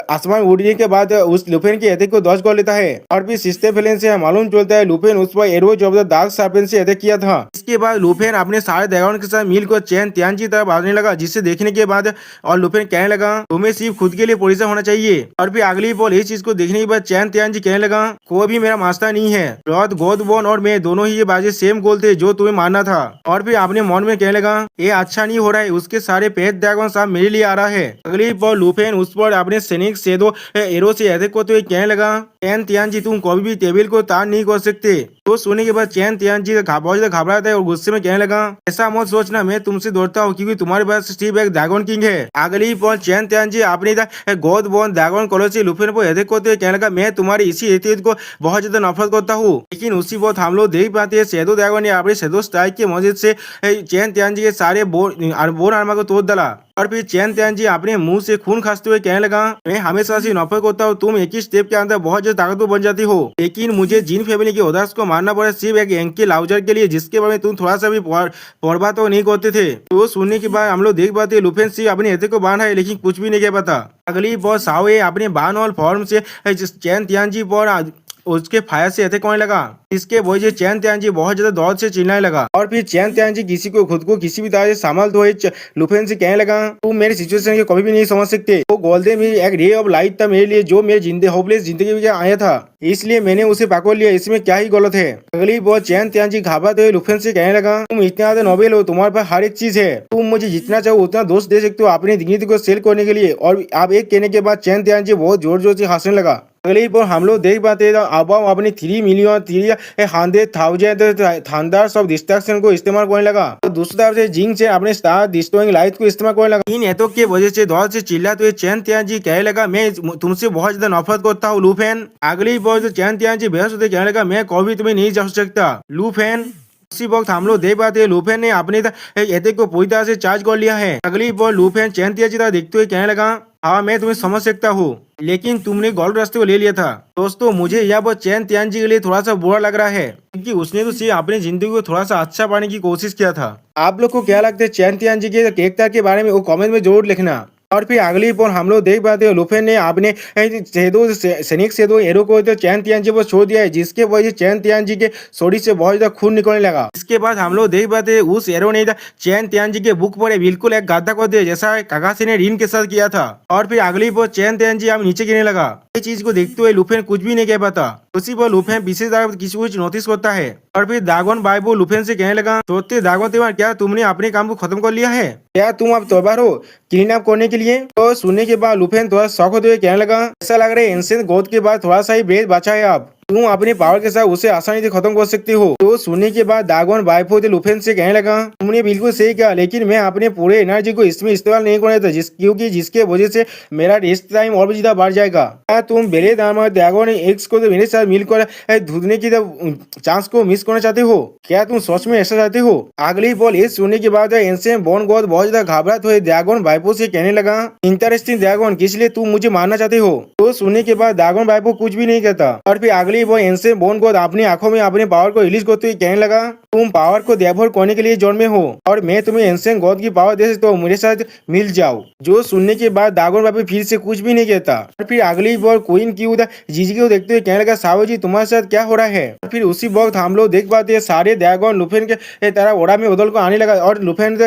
आसमान उड़ने के बाद उस लुफेन के अटैक को डॉज कर लेता है। और फिर सिस्टर फेलेन से मालूम चलता है लुफेन उस पर arrows of the dark serpent से अटैक किया था। इसके बाद लुफेन अपने सारे ड्रैगन के साथ मिलकर चैन त्यानजी तरफ भागने लगा, जिसे देखने के बाद और लुफेन कहने लगा, तुम्हें सिर्फ खुद के लिए परेशान होना चाहिए। और फिर अगली बॉल इस चीज को देखने के बाद चैन त्यानजी कहने लगा, कोई भी मेरा मास्टर नहीं है, लॉर्ड गॉड बोन और मैं दोनों ही ये बाजी सेम गोल थे जो तुम्हें मारना था। और फिर अपने मन में कहने लगा, ये अच्छा नहीं हो रहा है, उसके सारे पेट ड्रैगन साहब मेरे लिए आ रहा है। अगली बॉल लुफेन उस पर अपने सैनिक शेडो एरो से अटैक करते हुए कहने लगा, चैन त्यानजी तुम कभी भी टेबल को तार नहीं कर सकते। तो सुनने के बाद चैन त्यानजी बहुत ज्यादा घबराता है और गुस्से में कहने लगा, ऐसा मत सोचना मैं तुमसे दौड़ता हूँ क्योंकि तुम्हारे पास सिर्फ एक ड्रैगन किंग है। अगली बॉल चैन त्यानजी अपने गॉड बोन ड्रैगन कॉलर से लुफेन पर अटैक करते हुए कहने लगा, मैं तुम्हारी इसी एटीट्यूड को बहुत ज्यादा नफरत करता हूँ। लेकिन उसी वक्त हम लोग देख पाते हैं शैडो ड्रैगन ने अपने शैडो स्ट्राइक की मदद से चैन त्यानजी के सारे बोन आर्मर को तोड़ डाला। और फिर चैन त्यानजी अपने मुंह से खून खासते हुए कहने लगा, मैं हमेशा से नफरत करता हूँ, तुम एक ही स्टेप के अंदर बहुत ज्यादा ताकतवर बन जाती हो, लेकिन मुझे जिन फैमिली के ओदार्स को मारना पड़ा सिर्फ एक एंकी लाउजर के लिए, जिसके बारे में तुम थोड़ा सा भी परवाह तो नहीं करते थे। तो सुनने के बाद हम लोग देख पाते लुफेन सिर्फ अपने अटैक को बांधा है लेकिन कुछ भी नहीं कह पाता। अगली बार साओए अपने बान और फॉर्म से चैन त्यानजी पर उसके फायर से अटैक होने लगा। इसके वजह से चैन त्यानजी बहुत ज्यादा दौड़ से चिल्लाने लगा और फिर चैन त्यानजी किसी को खुद को किसी भी तरह से संभालते हुए लुफेन से कहने लगा, तुम मेरी सिचुएशन को कभी भी नहीं समझ सकते। वो गोल्डन भी एक रे ऑफ लाइट था मेरे लिए, जो मेरे होपलेस जिंदगी में आया था, इसलिए मैंने उसे पकड़ लिया। इसमें क्या ही गलत है। अगली बार चैन त्यानजी घबराते हुए लुफेन से कहने लगा, तुम इतना ज्यादा नोबेल हो, तुम्हारे पास हर एक चीज है, तुम मुझे जितना चाहो उतना दोस्त दे सकते हो अपनी डिग्निटी को सेल करने के लिए। और आप एक कहने के बाद चैन त्यानजी बहुत जोर जोर से हंसने लगा। अगली बार हम लोग देख पाते हैं अब अपनी 3 मिलियन 300,000 थंडर्स ऑफ डिस्ट्रक्शन को इस्तेमाल करने लगा। तो दूसरी तरफ से जिंग से अपने स्टार डिस्ट्रॉइंग लाइट को इस्तेमाल करने लगा। इन एतों की वजह से दौड़ से चिल्लाते हुए चैन त्यानजी कहने लगा, मैं तुमसे बहुत ज्यादा नफरत करता हूँ लुफेन। अगली बार चैन त्यानजी बेहोश होते कहने लगा, मैं कभी तुम्हें नहीं जा सकता लुफेन। उसी वक्त हम लोग देख पाते हैं लुफेन ने अपने एतक को पूरी तरह से चार्ज कर लिया है। अगली बार लुफेन चैन त्यानजी तरह देखते हुए कहने लगा, हाँ मैं तुम्हें समझ सकता हूँ, लेकिन तुमने गलत रास्ते को ले लिया था। दोस्तों मुझे यह बात चैन त्यानजी के लिए थोड़ा सा बुरा लग रहा है, क्योंकि उसने तो सिर्फ अपनी जिंदगी को थोड़ा सा अच्छा पाने की कोशिश किया था। आप लोग को क्या लगता है चैन त्यानजी के कैरेक्टर के बारे में वो कमेंट में जरूर लिखना। और फिर अगली पर हम लोग देख पाते हैं लुफेन ने अपने सैनिक से 2 एरो को तो चैन त्यानजी पर छोड़ दिया है, जिसके वजह से चैन त्यानजी के शरीर से बहुत ज्यादा खून निकलने लगा। इसके बाद हम लोग देख पाते हैं उस एरो ने चैन त्यानजी के बुक पर बिल्कुल एक गड्ढा कर दिया, जैसा काकाशी ने रिन के साथ किया था। और फिर अगली पर चैन त्यानजी अब नीचे गिरने लगा। ये चीज को देखते हुए लुफेन कुछ भी नहीं कह पाता। उसी पर लुफेन पीछे किसी कुछ नोटिस करता है और फिर दागोन बाइबो लुफेन से कहने लगा, सोते दागोन तेवर, क्या तुमने अपने काम को खत्म कर लिया है? क्या तुम अब तैयार हो क्लीन अप करने के लिए? तो सुनने के बाद लुफेन थोड़ा शौक होते हुए कहने लगा, ऐसा लग रहा है एंशिएंट गोद के बाद थोड़ा सा ही ब्रेथ बचा है, अब तुम अपने पावर के साथ उसे आसानी से खत्म कर सकते हो। तो सुनने के बाद दागोन बाइफो लुफेन से कहने लगा, तुमने बिल्कुल सही कहा, लेकिन मैं अपने पूरे एनर्जी को इसमें इस्तेमाल नहीं कर रहा था, क्योंकि जिसके वजह से मेरा रेस्ट टाइम और भी ज्यादा बढ़ जाएगा। क्या तुम बेले दागोन एक्स को मेरे साथ मिलकर धुलने की चांस को मिस करना चाहते हो? क्या तुम सच में ऐसा चाहते हो? अगली बॉल ये सुनने के बाद एंशिएंट बॉन गॉड बहुत ज्यादा घबराहट हुए दागोन बाइफो से कहने लगा, इंटरेस्टिंग दागोन, किस लिए तुम मुझे मारना चाहते हो? तो सुनने के बाद दागोन बाइफो कुछ भी नहीं कहता और फिर अगली वो एंशिएंट बॉन गॉड अपनी आंखों में अपने पावर को रिलीज करते हुए कहने लगा, तुम पावर को देवभर करने के लिए जन्मे हो और मैं तुम्हें एंशिएंट गॉड की पावर दे सकता हूँ, मेरे साथ मिल जाओ। जो सुनने के बाद दागोन बाइफो फिर से कुछ भी नहीं कहता और फिर अगली बार क्वीन की जीजी को देखते हुए कहने लगा, सावो जी तुम्हारे साथ क्या हो रहा है? फिर उसी वक्त हम लोग देख पाते हैं सारे दागोन लुफेन के तरह ओड़ा में बदल को आने लगा और लुफेन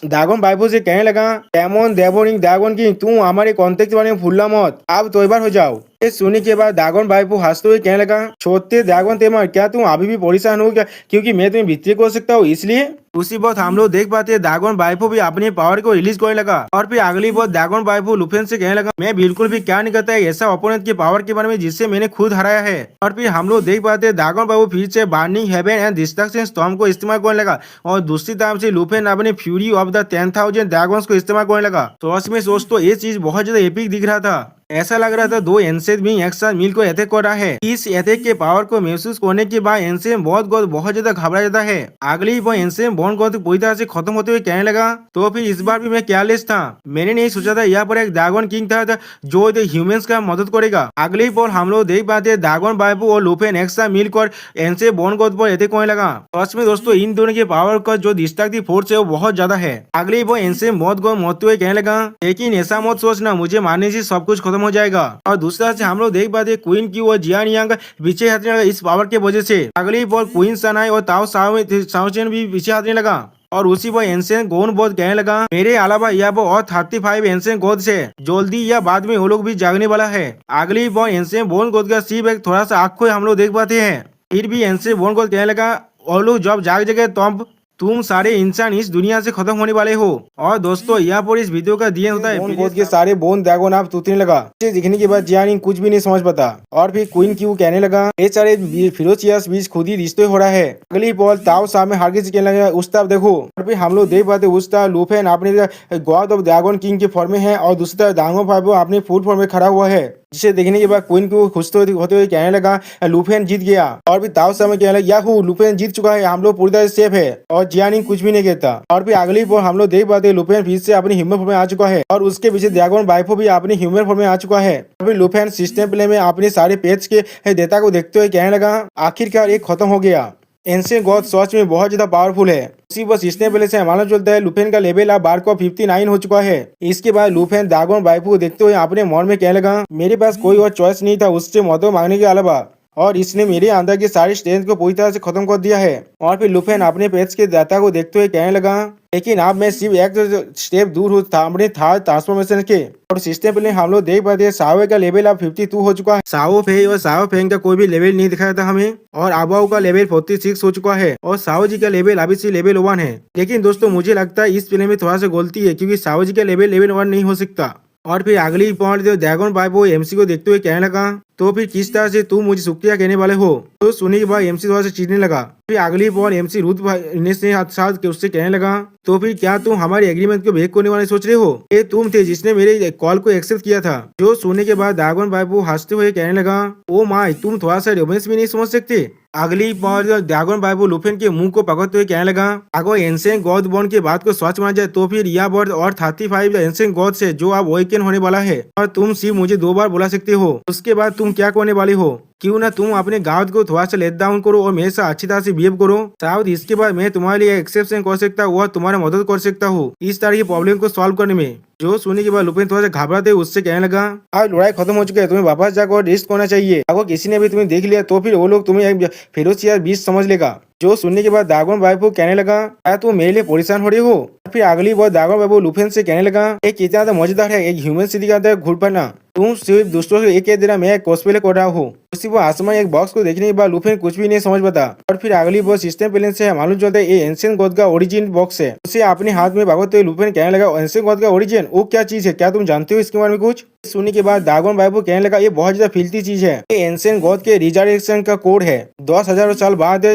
दागोन बाइफो से कहने लगा, डेमन देवोनिंग दागोन की तुम हमारे कॉन्टेक्ट वाले में भूलना मत, आप तैयार हो जाओ। ये सुनने के बाद दागोन बाइफो हंसते हुए कहने लगा, छोटे दागोन तेमर, क्या तुम अभी भी परेशान हो क्या, क्योंकि मैं तुम्हें वित्तीय कर सकता हूँ इसलिए? उसी वक्त हम लोग देख पाते हैं दागोन बाइफो भी अपने पावर को रिलीज करने लगा और फिर अगली बार दागोन बाइफो लुफेन से कहने लगा, मैं बिल्कुल भी क्या नहीं करता है ऐसा ओपोनेंट की पावर के बारे में जिससे मैंने खुद हराया है। और फिर हम लोग देख पाते हैं दागोन बाइफो फिर से burning heaven and destruction storm को इस्तेमाल करने लगा और दूसरी तरफ से लुफेन अपने फ्यूरी ऑफ द 10,000 ड्रैगन्स को इस्तेमाल करने लगा। तो उसमें दोस्तों ये चीज बहुत ज्यादा एपिक दिख रहा था। ऐसा लग रहा था 2 एंशिएंट बीइंग एक साथ मिलकर अटैक कर रहा है। इस अटैक के पावर को महसूस करने के बाद एंशिएंट बॉन गॉड बहुत ज्यादा घबरा जाता है। अगली वो एंशिएंट बॉन गॉड पूरी तरह से खत्म होते हुए कहने लगा, तो फिर इस बार भी मैं केयरलेस था, मैंने नहीं सोचा था यहाँ पर एक ड्रैगन किंग था जो ह्यूमंस का मदद करेगा। अगली बार हम लोग देख पाते हैं दागोन बाइफो और लुफेन एक साथ मिलकर एंशिएंट बॉन गॉड पर अटैक करने लगा। फर्स्ट में दोस्तों इन दोनों के पावर का जो डिस्ट्रक्टिव फोर्स है वो बहुत ज्यादा है। अगली वो एंशिएंट बॉन गॉड मरते हुए कहने लगा, लेकिन ऐसा मत सोचना मुझे मारने से सब कुछ खत्म हो जाएगा। और दूसरा से हम लोग देख पाते क्वीन की वो जियान यांग पीछे हटने लगा इस पावर के वजह से। अगली बार क्वीन सनाई और ताओ साओचेन भी पीछे हटने लगा और उसी पर एंशिएंट गोन बोध कहने लगा, मेरे अलावा यह वो और 35 एंशिएंट गोद से जल्दी या बाद में वो लोग भी जागने वाला है। अगली बार एंशिएंट बोन गोद का सिर्फ एक थोड़ा सा आँख को हम लोग देख पाते हैं। फिर भी एंशिएंट बोन गोद कहने लगा, और लोग जब जाग जगह तब तुम सारे इंसान इस दुनिया से खत्म होने वाले हो। और दोस्तों यहाँ पर इस वीडियो का दिया होता है बोन गोद के सारे बोन ड्रैगन आप टूटने लगा। इसे दिखने के बाद जियानी कुछ भी नहीं समझ पाता और फिर क्वीन क्यू कहने लगा, ये सारे फिरोचियस बीच खुद ही रिश्ते हो रहा है। अगली बॉल ताओ सामने हार्गे से कहने लगा, उस तरफ देखो। और फिर हम लोग देख पाते उस तरफ लुफेन अपने गॉड ऑफ ड्रैगन किंग के फॉर्म में है और दूसरी तरफ दांगो फाइबो अपने फुल फॉर्म में खड़ा हुआ है, जिसे देखने के बाद क्वीन को खुश होते हुए कहने लगा, लुफेन जीत गया। और भी ताओ समय कहने लगा, याहू लुफेन जीत चुका है, हम लोग पूरी तरह सेफ है। और जियानी कुछ भी नहीं कहता। और फिर अगली बार हम लोग देख पाते लुफेन फिर से अपनी ह्यूमन फॉर्म में आ चुका है और उसके पीछे ड्रैगन बाइफो भी अपनी ह्यूमन फॉर्म में आ चुका है। अभी लुफेन सिस्टम प्ले में अपने सारे पेज के डेटा को देखते हुए कहने लगा, आखिरकार एक खत्म हो गया। एंशिएंट गॉड सच में बहुत ज्यादा पावरफुल है। उसी बस इसने पहले से मालूम चलता है लुफेन का लेवल अब बार को 59 हो चुका है। इसके बाद लुफेन दागोन वाइफू को देखते हुए अपने मन में कहने लगा मेरे पास कोई और चॉइस नहीं था उससे मदद मांगने के अलावा, और इसने मेरे अंदर की सारी स्ट्रेंथ को पूरी तरह से खत्म कर दिया है। और फिर लुफेन अपने पेट्स के दाता को देखते हुए कहने लगा लेकिन अब मैं सिर्फ एक स्टेप दूर हूँ अपने था ट्रांसफॉर्मेशन के। और सिस्टम पहले हम लोग देख पाते हैं साओ का लेवल अब 52 हो चुका है। साओ फे और साओ फेंग का कोई भी लेवल नहीं दिखाया था हमें, और आबाओ का लेवल 46 हो चुका है, और साओ जी का लेवल अभी से लेवल 1 है। लेकिन दोस्तों मुझे लगता है इस फिल्म में थोड़ा सा गलती है, क्योंकि साओ जी का लेवल 1 नहीं हो सकता। और फिर अगली पॉइंट ड्रैगन बाइबो एमसी को देखते हुए कहने लगा तो फिर किस तरह से तुम मुझे शुक्रिया कहने वाले हो। तो सुनने के बाद एमसी थोड़ा सा चीखने लगा। फिर अगली पॉइंट एमसी रुद्र भाई से साथ उससे कहने लगा तो फिर क्या तुम हमारे एग्रीमेंट को ब्रेक करने वाले सोच रहे हो? ये तुम थे जिसने मेरे कॉल को एक्सेप्ट किया था। जो सुनने के बाद ड्रैगन बाइबो हंसते हुए कहने लगा ओ माय तुम थोड़ा सा रोमांस भी नहीं समझ सकते। अगली पॉइंट ड्रैगन बाइबो लुफेन के मुंह को पकड़ते हुए कहने लगा अगर एंशिएंट गॉड बॉर्न के बात को सच माना जाए तो फिर यह वर्ड और 35 एंशिएंट गॉड से जो अब अवेकन होने वाला है, और तुम सिर्फ मुझे 2 बार बुला सकते हो, उसके बाद तुम क्या करने वाले हो? क्यों ना तुम अपने गाँव को थोड़ा सा लेट डाउन करो और मेरे साथ अच्छी तरह से बिहेव करो, शायद इसके बाद मैं तुम्हारे लिए एक्सेप्शन कर सकता हूँ और तुम्हारा मदद कर सकता हूँ इस तरह की प्रॉब्लम को सॉल्व करने में। जो सुनने के बाद लुपेन थोड़ा सा घबराते उससे कहने लगा आज लड़ाई खत्म हो चुकी है, तुम्हें वापस जाकर रेस्ट करना चाहिए। अगर किसी ने भी तुम्हें देख लिया तो फिर वो लोग तुम्हें फेरोसिया बीच समझ लेगा। जो सुनने के बाद ड्रैगन बाइबो कहने लगा क्या तुम मेरे लिए परेशान हो रही हो? फिर अगली बार ड्रैगन बाइबो लुफेन से कहने लगा एक कितना तो मजेदार है एक ह्यूमन सिटी का अंदर घुट पड़ना, तुम सिर्फ दूसरों से एक देना मैं कॉस्प्ले कर रहा हूँ। उसी वो आसमान एक बॉक्स को देखने के बाद लुफेन कुछ भी नहीं समझ पाता। और फिर अगली बार सिस्टम प्लेन से मालूम चलता है ये एंशिएंट गॉड का ओरिजिन बॉक्स है। उसे अपने हाथ में पकड़ते हुए लुफेन कहने लगा एंशिएंट गॉड का ओरिजिन वो क्या चीज है, क्या तुम जानते हो इसके बारे में कुछ? सुनने के बाद ड्रैगन बाइबो कहने लगा ये बहुत ज्यादा फिल्थी चीज है, ये एंशिएंट गॉड के रिजरेक्शन का कोड है। 10,000 साल बाद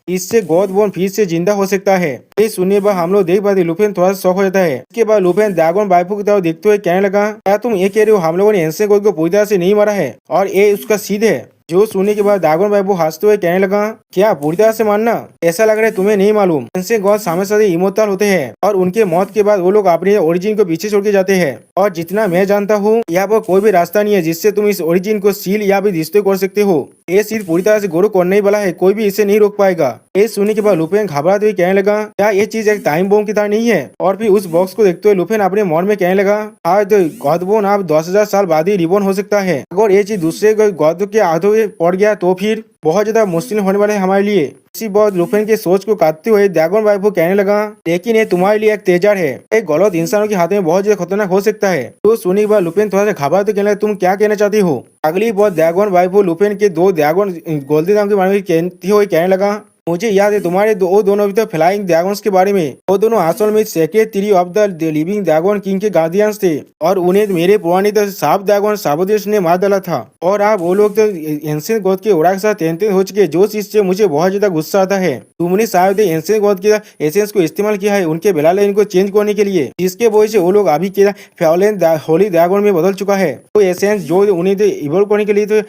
इससे गॉड बॉर्न फिर से जिंदा हो सकता है। ये सुनने पर हम लोग देख पाते लुफेन थोड़ा सा शौक हो जाता है। इसके बाद लुफेन ड्रैगन बाइबो की तरफ देखते हुए कहने लगा क्या तुम ये कह रहे हो हम लोगों ने एंशिएंट गॉड को पूरी तरह से नहीं मारा है और ये उसका सीध है? जो सुनने के बाद ड्रैगन बाइबो हंसते हुए कहने लगा क्या पूरी तरह से मानना? ऐसा लग रहा है तुम्हें नहीं मालूम एंशिएंट गॉड सामने साथ इमोर्टल होते हैं और उनके मौत के बाद वो लोग अपने ओरिजिन को पीछे छोड़ के जाते हैं। और जितना मैं जानता हूँ यहाँ पर कोई भी रास्ता नहीं है जिससे तुम इस ओरिजिन को सील या भी डिस्ट्रॉय कर सकते हो। ये सिर्फ पूरी तरह से गौरव करने ही वाला है, कोई भी इसे नहीं रोक पाएगा। ये सुनने के बाद लुफेन घबराते हुए कहने लगा क्या ये चीज एक टाइम बॉम्ब की तरह नहीं है? और फिर उस बॉक्स को देखते हुए लुफेन अपने मन में कहने लगा आज गॉड बॉर्न अब 10,000 साल बाद ही रिबॉर्न हो सकता है। अगर ये चीज दूसरे गॉड के हाथों में पड़ गया तो फिर बहुत ज्यादा मुश्किल होने वाला है हमारे लिए। इसी बात लुफेन के सोच को काटते हुए ड्रैगन बाइबो कहने लगा लेकिन ये तुम्हारे लिए एक तेजर है, एक गलत इंसानों के हाथ में बहुत ज्यादा खतरनाक हो सकता है। तो सुनने के बाद लुफेन थोड़ा सा घबरा तो कहने लगा तुम क्या कहना चाहती हो? अगली बार ड्रैगन बाइबो लुफेन के 2 ड्रैगन गोल्डन नाम के बारे में कहते हुए कहने लगा मुझे याद है तुम्हारे दोनों भी तो फ्लाइंग ड्रैगन्स के बारे में, वो दोनों असल में secret three of the living dragon king के गार्डियंस थे और उन्हें मेरे पुरानी तो साफ ड्रैगन साबोदेश ने मार डाला था। और आप वो लोग तो एंशिएंट गॉड के उड़ा के साथ तेंते हो चुके, जो चीज से मुझे बहुत ज्यादा गुस्सा आता है तुमने शायद एंशिएंट गॉड के एसेंस को इस्तेमाल किया है उनके बेला इनको चेंज करने के लिए, जिसके वजह से वो लोग अभी के फैलेन होली ड्रैगन में बदल चुका है। तो एसेंस जो उन्हें इवॉल्व करने के लिए तो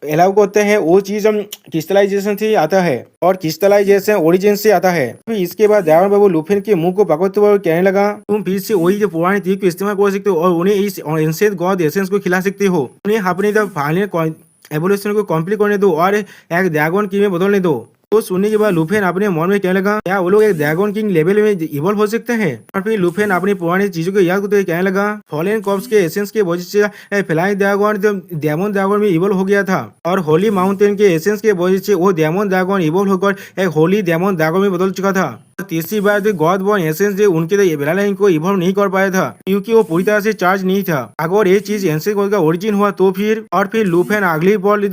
अलाउ करते हैं वो चीज हम क्रिस्टलाइजेशन से आता है और क्रिस्टलाइजेशन ओरिजिन से आता है। फिर इसके बाद ड्रैगन बाइबो लुफेन के मुंह को पकड़ते हुए कहने लगा तुम फिर से वही जो पुराने तरीके को इस्तेमाल कर सकते हो और उन्हें इस एंशिएंट गॉड एसेंस को खिला सकते हो, उन्हें अपने फाइनल एवोल्यूशन को कंप्लीट करने दो और एक ड्रैगन किंग में बदलने दो। तो सुनने के बाद लुफेन अपने मन में कहने लगा क्या वो लोग एक ड्रैगन किंग लेवल में इवॉल्व हो सकते हैं? और फिर लुफेन अपनी पुरानी चीजों को याद करते हुए कहने लगा फॉलेन कॉर्प्स के एसेंस के वजह से फ्लाइंग ड्रैगन डेमन ड्रैगन में इवॉल्व हो गया था और होली माउंटेन के एसेंस के वजह से वो डेमन ड्रैगन इवॉल्व होकर एक होली डेमन ड्रैगन में बदल चुका था। तीसरी बार तो गॉड बॉर्न एसेंस से उनके बेलालाइन को इवॉल्व नहीं कर पाया था क्योंकि वो पूरी तरह से चार्ज नहीं था। अगर ये चीज एंशिएंट गॉड का ओरिजिन हुआ तो फिर लुफेन अगली बार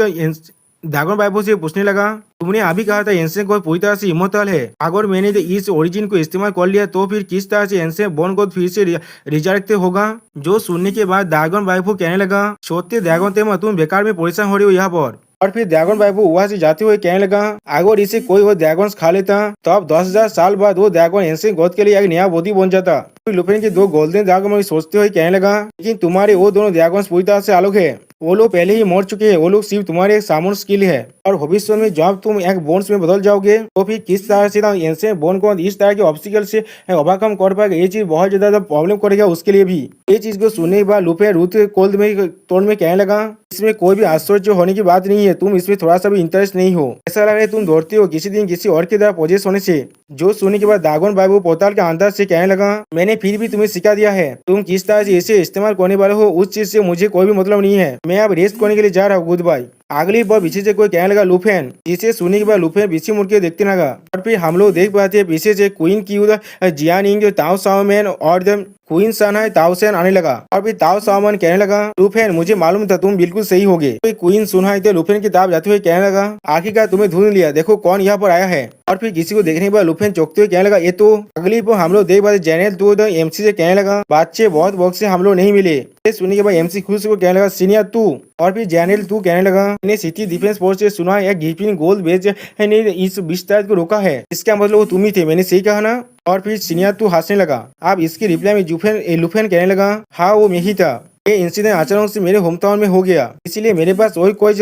ड्रैगन बाइबो से पूछने लगा तुमने अभी कहा था एंशिएंट गॉड पूरी तरह से इमोर्टल है, अगर मैंने इस ओरिजिन को इस्तेमाल कर लिया तो फिर किस तरह से एंशिएंट बॉर्न गॉड फिर से रिजरेक्ट होगा? जो सुनने के बाद ड्रैगन बाइबो कहने लगा सत्य ड्रैगन तेमा तुम बेकार में परेशान हो रही हो यहाँ पर। और फिर ड्रैगन बाइबो वहां से जाते हुए कहने लगा अगर इसे कोई और ड्रैगन खा लेता तो अब 10,000 साल बाद वो ड्रैगन एंशिएंट गॉड के लिए एक नया बोधी बन जाता। फिर लुफेन के 2 गोल्डन ड्रैगन सोचते हुए कहने लगा लेकिन तुम्हारे वो दोनों ड्रैगन पूरी तरह से अलग है। वो लोग पहले ही मर चुके हैं, वो लोग सिर्फ तुम्हारे एक सामान्य स्किल है। और भविष्य में जब तुम एक बोन्स में बदल जाओगे तो फिर किस तरह से एंशिएंट बोन को इस तरह के ऑब्स्टिकल से ओवरकम कर पाएगा, ये चीज बहुत ज्यादा प्रॉब्लम करेगा उसके लिए भी। ये चीज को सुनने के बाद लुफे रूथ कोल्ड में तोड़ में कहने लगा, इसमें कोई भी आश्चर्य होने की बात नहीं है, तुम इसमें थोड़ा सा भी इंटरेस्ट नहीं हो। ऐसा लग रहा है तुम दौड़ते हो किसी दिन किसी और की तरह पोजेस होने से। जो सुनने के बाद दागोन बाबू पोताल के अंदाज से कहने लगा, मैंने फिर भी तुम्हें सिखा दिया है, तुम किस तरह से इसे इस्तेमाल करने वाले हो उस चीज से मुझे कोई भी मतलब नहीं है। मैं अब रेस्ट करने के लिए जा रहा हूँ, गुड बाय। अगली बार पीछे से कोई कहने लगा लुफेन। इसे सुनने के बाद लुफेन पीछे मुड़ के देखते लगा और फिर हम लोग देख पाते हैं पीछे से क्वीन की जियानिंग, ताओ साओमैन और क्वीन साना ताओसेन आने लगा। और फिर ताओ साओमैन कहने लगा, लुफेन मुझे मालूम था तुम बिल्कुल सही होगे। तो क्वीन सुनाई तो लुफेन की ताब जाते हुए कहने लगा, आखिरकार तुम्हें ढूंढ लिया, देखो कौन यहाँ पर आया है। और फिर किसी को देखने के बाद लुफेन चौंकते हुए कहने लगा, ये तो। अगली बार हम लोग देख पाते जेनेल तो एमसी से कहने लगा, बच्चे बहुत वक्त से हम लोग नहीं मिले। सुनने के बाद एमसी खुश को कहने लगा, सीनियर तू। और फिर जेनेल तू कहने लगा, मैंने सिटी डिफेंस फोर्स से सुना एक गिफिन गोल्ड बेच ने इस विस्तार को रोका है, इसका मतलब वो तुम ही थे, मैंने सही कहा ना। और फिर सीनियर तू हंसने लगा। अब इसके रिप्लाई में लुफेन कहने लगा, हाँ वो मैं ही था, ये इंसिडेंट अचानक से मेरे होम टाउन में हो गया, इसीलिए मेरे पास और कोई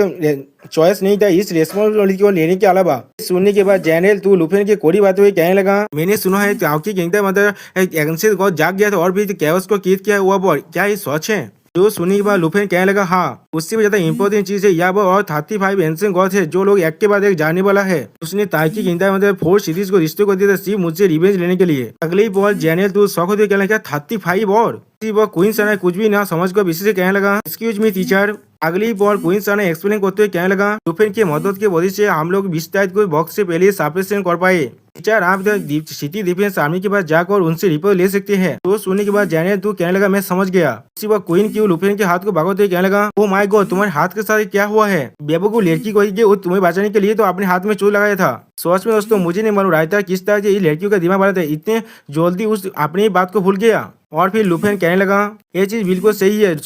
चॉइस नहीं था इस रेस्पॉन्सिबिलिटी को लेने के अलावा। सुनने के बाद जेनरल तू लुफेन की कोड़ी बात हुई कहने लगा, मैंने सुना है कि किंगडम मतलब जाग गया था और भी कैओस को कीद किया हुआ पर क्या ये सच है। जो सुनने के बाद लुफेन कहने लगा, हाँ उससे भी ज्यादा इंपॉर्टेंट चीज है यह वो और 35 एंशिएंट गॉड है जो लोग एक के बाद एक जाने वाला है। उसने ताकि किंगडम मतलब 4 सिटीज को रिस्टोर कर दिया था सिर्फ मुझसे रिवेंज लेने के लिए। अगली बॉल जेनरल तू शौक होते कहने लगा, 35 और वो क्वीन साना कुछ भी ना समझ कर विशेष कहने लगा, एक्सक्यूज मी टीचर। अगली बॉल क्वीन साना एक्सप्लेन करते हुए कहने लगा, लुफेन की मदद की वजह से हम लोग 20 तारीख को बॉक्स से पहले सप्रेशन कर पाए। टीचर आप सिटी डिफेंस आर्मी के पास जाकर उनसे रिपोर्ट ले सकते हैं। तो सुनने के बाद जेनरल तू कहने लगा, मैं समझ गया। उसी वक्त क्वीन क्यों लुफेन के हाथ को भागोते हुए कहने लगा, ओ माय गॉड तुम्हारे हाथ के साथ क्या हुआ है। बेबू लड़की को तुम्हें बचाने के लिए तो अपने हाथ में चोट लगाया था। सोच में दोस्तों मुझे नहीं मालूम रायता किस तरह से लड़कियों का दिमाग बना था, इतने जल्दी उस अपनी बात को भूल गया। और फिर लुफेन कहने लगा, ये चीज बिल्कुल सही है,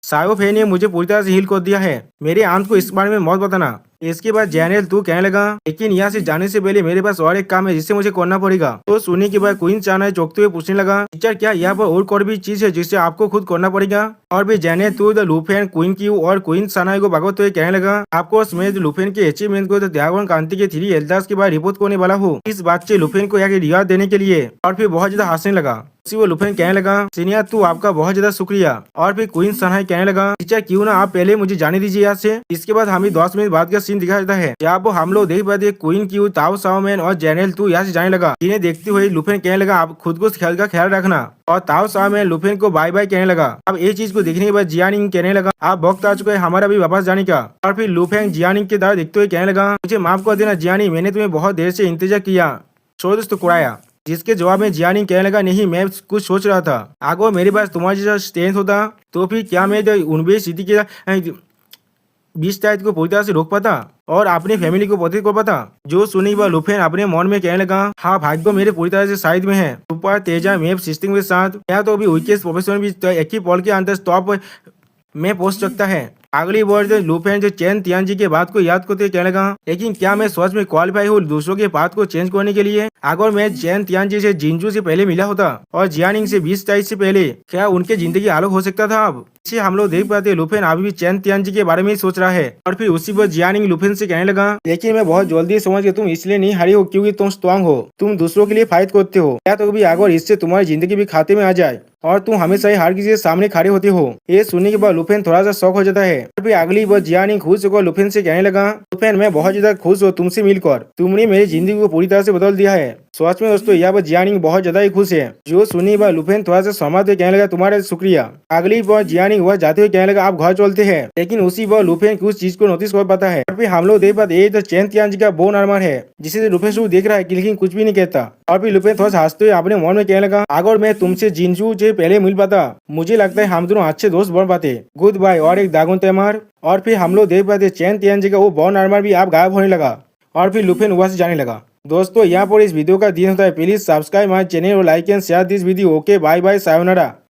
सायोफे ने मुझे पूरी तरह से हील कर दिया है, मेरे आंट को इस बारे में मत बताना। इसके बाद जेनरल तू कहने लगा, लेकिन यहाँ से जाने से पहले मेरे पास और एक काम है जिससे मुझे करना पड़ेगा। तो सुनने के बाद क्वीन चाना चौंकते हुए पूछने लगा, टीचर क्या यहाँ पर और कोई भी चीज है जिससे आपको खुद करना पड़ेगा। और भी जेनरल तू द लुफेन क्वीन क्यू और क्वीन साना को भागवते हुए कहने लगा, आपको मैं लुफेन के अचीवमेंट को ड्रैगन कांति के 3 एल्डर्स के बाद रिपोर्ट करने वाला हूँ, इस बात से लुफेन को एक रिवार्ड देने के लिए। और फिर बहुत ज्यादा हंसने लगा। वो लुफेन कहने लगा, सीनियर तू आपका बहुत ज्यादा शुक्रिया। और फिर क्वीन सनाई कहने लगा, टीचर क्यों ना आप पहले मुझे जाने दीजिए यहाँ से। इसके बाद हमें 10 मिनट बाद का सीन दिखाया जाता है जहाँ वो हम लोग देख पाते क्वीन क्यू, ताओ साओमैन और जेनरल तू यहाँ से जाने लगा। जिन्हें देखते हुए लुफेन कहने लगा, आप खुद को ख्याल रखना। और ताओ साओमैन लुफेन को बाय बाय कहने लगा। अब ये चीज को देखने के बाद जियानिंग कहने लगा, आप वक्त आ चुका है हमारा भी वापस जाने का। और फिर लुफेन जियानिंग के तरफ देखते हुए कहने लगा, मुझे माफ कर देना जियानी, मैंने तुम्हें बहुत देर से इंतजार किया, छोड़ दोस्तों कुड़ाया। जिसके जवाब में जियानिंग कहने लगा, नहीं मैं कुछ सोच रहा था, अगर मेरे पास तुम्हारे जैसा स्ट्रेंथ होता तो फिर क्या मैं उनबे सिटी के 20 तारीख को पूरी तरह से रोक पाता और अपनी फैमिली को प्रोटेक्ट कर पाता। जो सुनी वह लुफेन अपने मन में कहने लगा, हाँ भाग्य मेरे पूरी तरह से साइड में है, सुपर तेजा मैप सिस्टम के साथ यहाँ तो अभी वीकेस्ट प्रोफेशनल भी एक ही पॉल के अंदर टॉप में पहुंच सकता है। अगली वर्ड लुफेन जो चैन तियानजी के बात को याद करते कहने लगा, लेकिन क्या मैं सच में क्वालिफाई हूँ दूसरों के बात को चेंज करने के लिए। अगर मैं चैन तियानजी से जिंजू से पहले मिला होता और जियानिंग से 20 तारीख से पहले, क्या उनके जिंदगी अलग हो सकता था। अब इसे हम लोग देख पाते लुफेन अभी भी चैन तियानजी के बारे में ही सोच रहा है। और फिर उसी पर जियानिंग लुफेन से कहने लगा, लेकिन मैं बहुत जल्दी समझ गया तुम इसलिए नहीं हारी हो क्योंकि तुम स्ट्रांग हो, तुम दूसरों के लिए फाइट करते हो, क्या तो भी अगर इससे तुम्हारी जिंदगी भी खाते में आ जाए और तुम हमेशा ही हार किसी के सामने खड़े होते हो। ये सुनने के बाद लुफेन थोड़ा सा शौक हो जाता है। और फिर अगली बार जियानिंग खुश होकर लुफेन से कहने लगा, लुफेन मैं बहुत ज्यादा खुश हूँ तुमसे मिलकर, तुमने मेरी जिंदगी को पूरी तरह से बदल दिया है। सच में दोस्तों यहाँ पर जियानिंग बहुत ज्यादा ही खुश है। जो सुनी बार लुफेन थोड़ा सा सहमत कहने लगा, तुम्हारा शुक्रिया। अगली बार जियानिंग वह जाते हुए कहने लगा, आप घर चलते हैं। लेकिन उसी बार लुफेन कुछ चीज को नोटिस कर पाता है। और फिर हम लोग देख पाते ये तो चैन तियानजी का बोन आर्मर है जिसे लुफेन शुरू देख रहा है लेकिन कुछ भी नहीं कहता। और फिर लुफेन थोड़ा सा हंसते हुए अपने मन में कहने लगा, अगर मैं तुमसे जिंजू से पहले मिल पाता मुझे लगता है हम दोनों अच्छे दोस्त बन पाते, गुड बाय। और एक दागुन तैमार। और फिर हम लोग देख पाते चैन तियानजी का वो बोन आर्मर भी आप गायब होने लगा। और फिर लुफेन वहां से जाने लगा। दोस्तों यहाँ पर इस वीडियो का दिन होता है, प्लीज सब्सक्राइब माय चैनल और like and share this video. Okay bye bye, sayonara.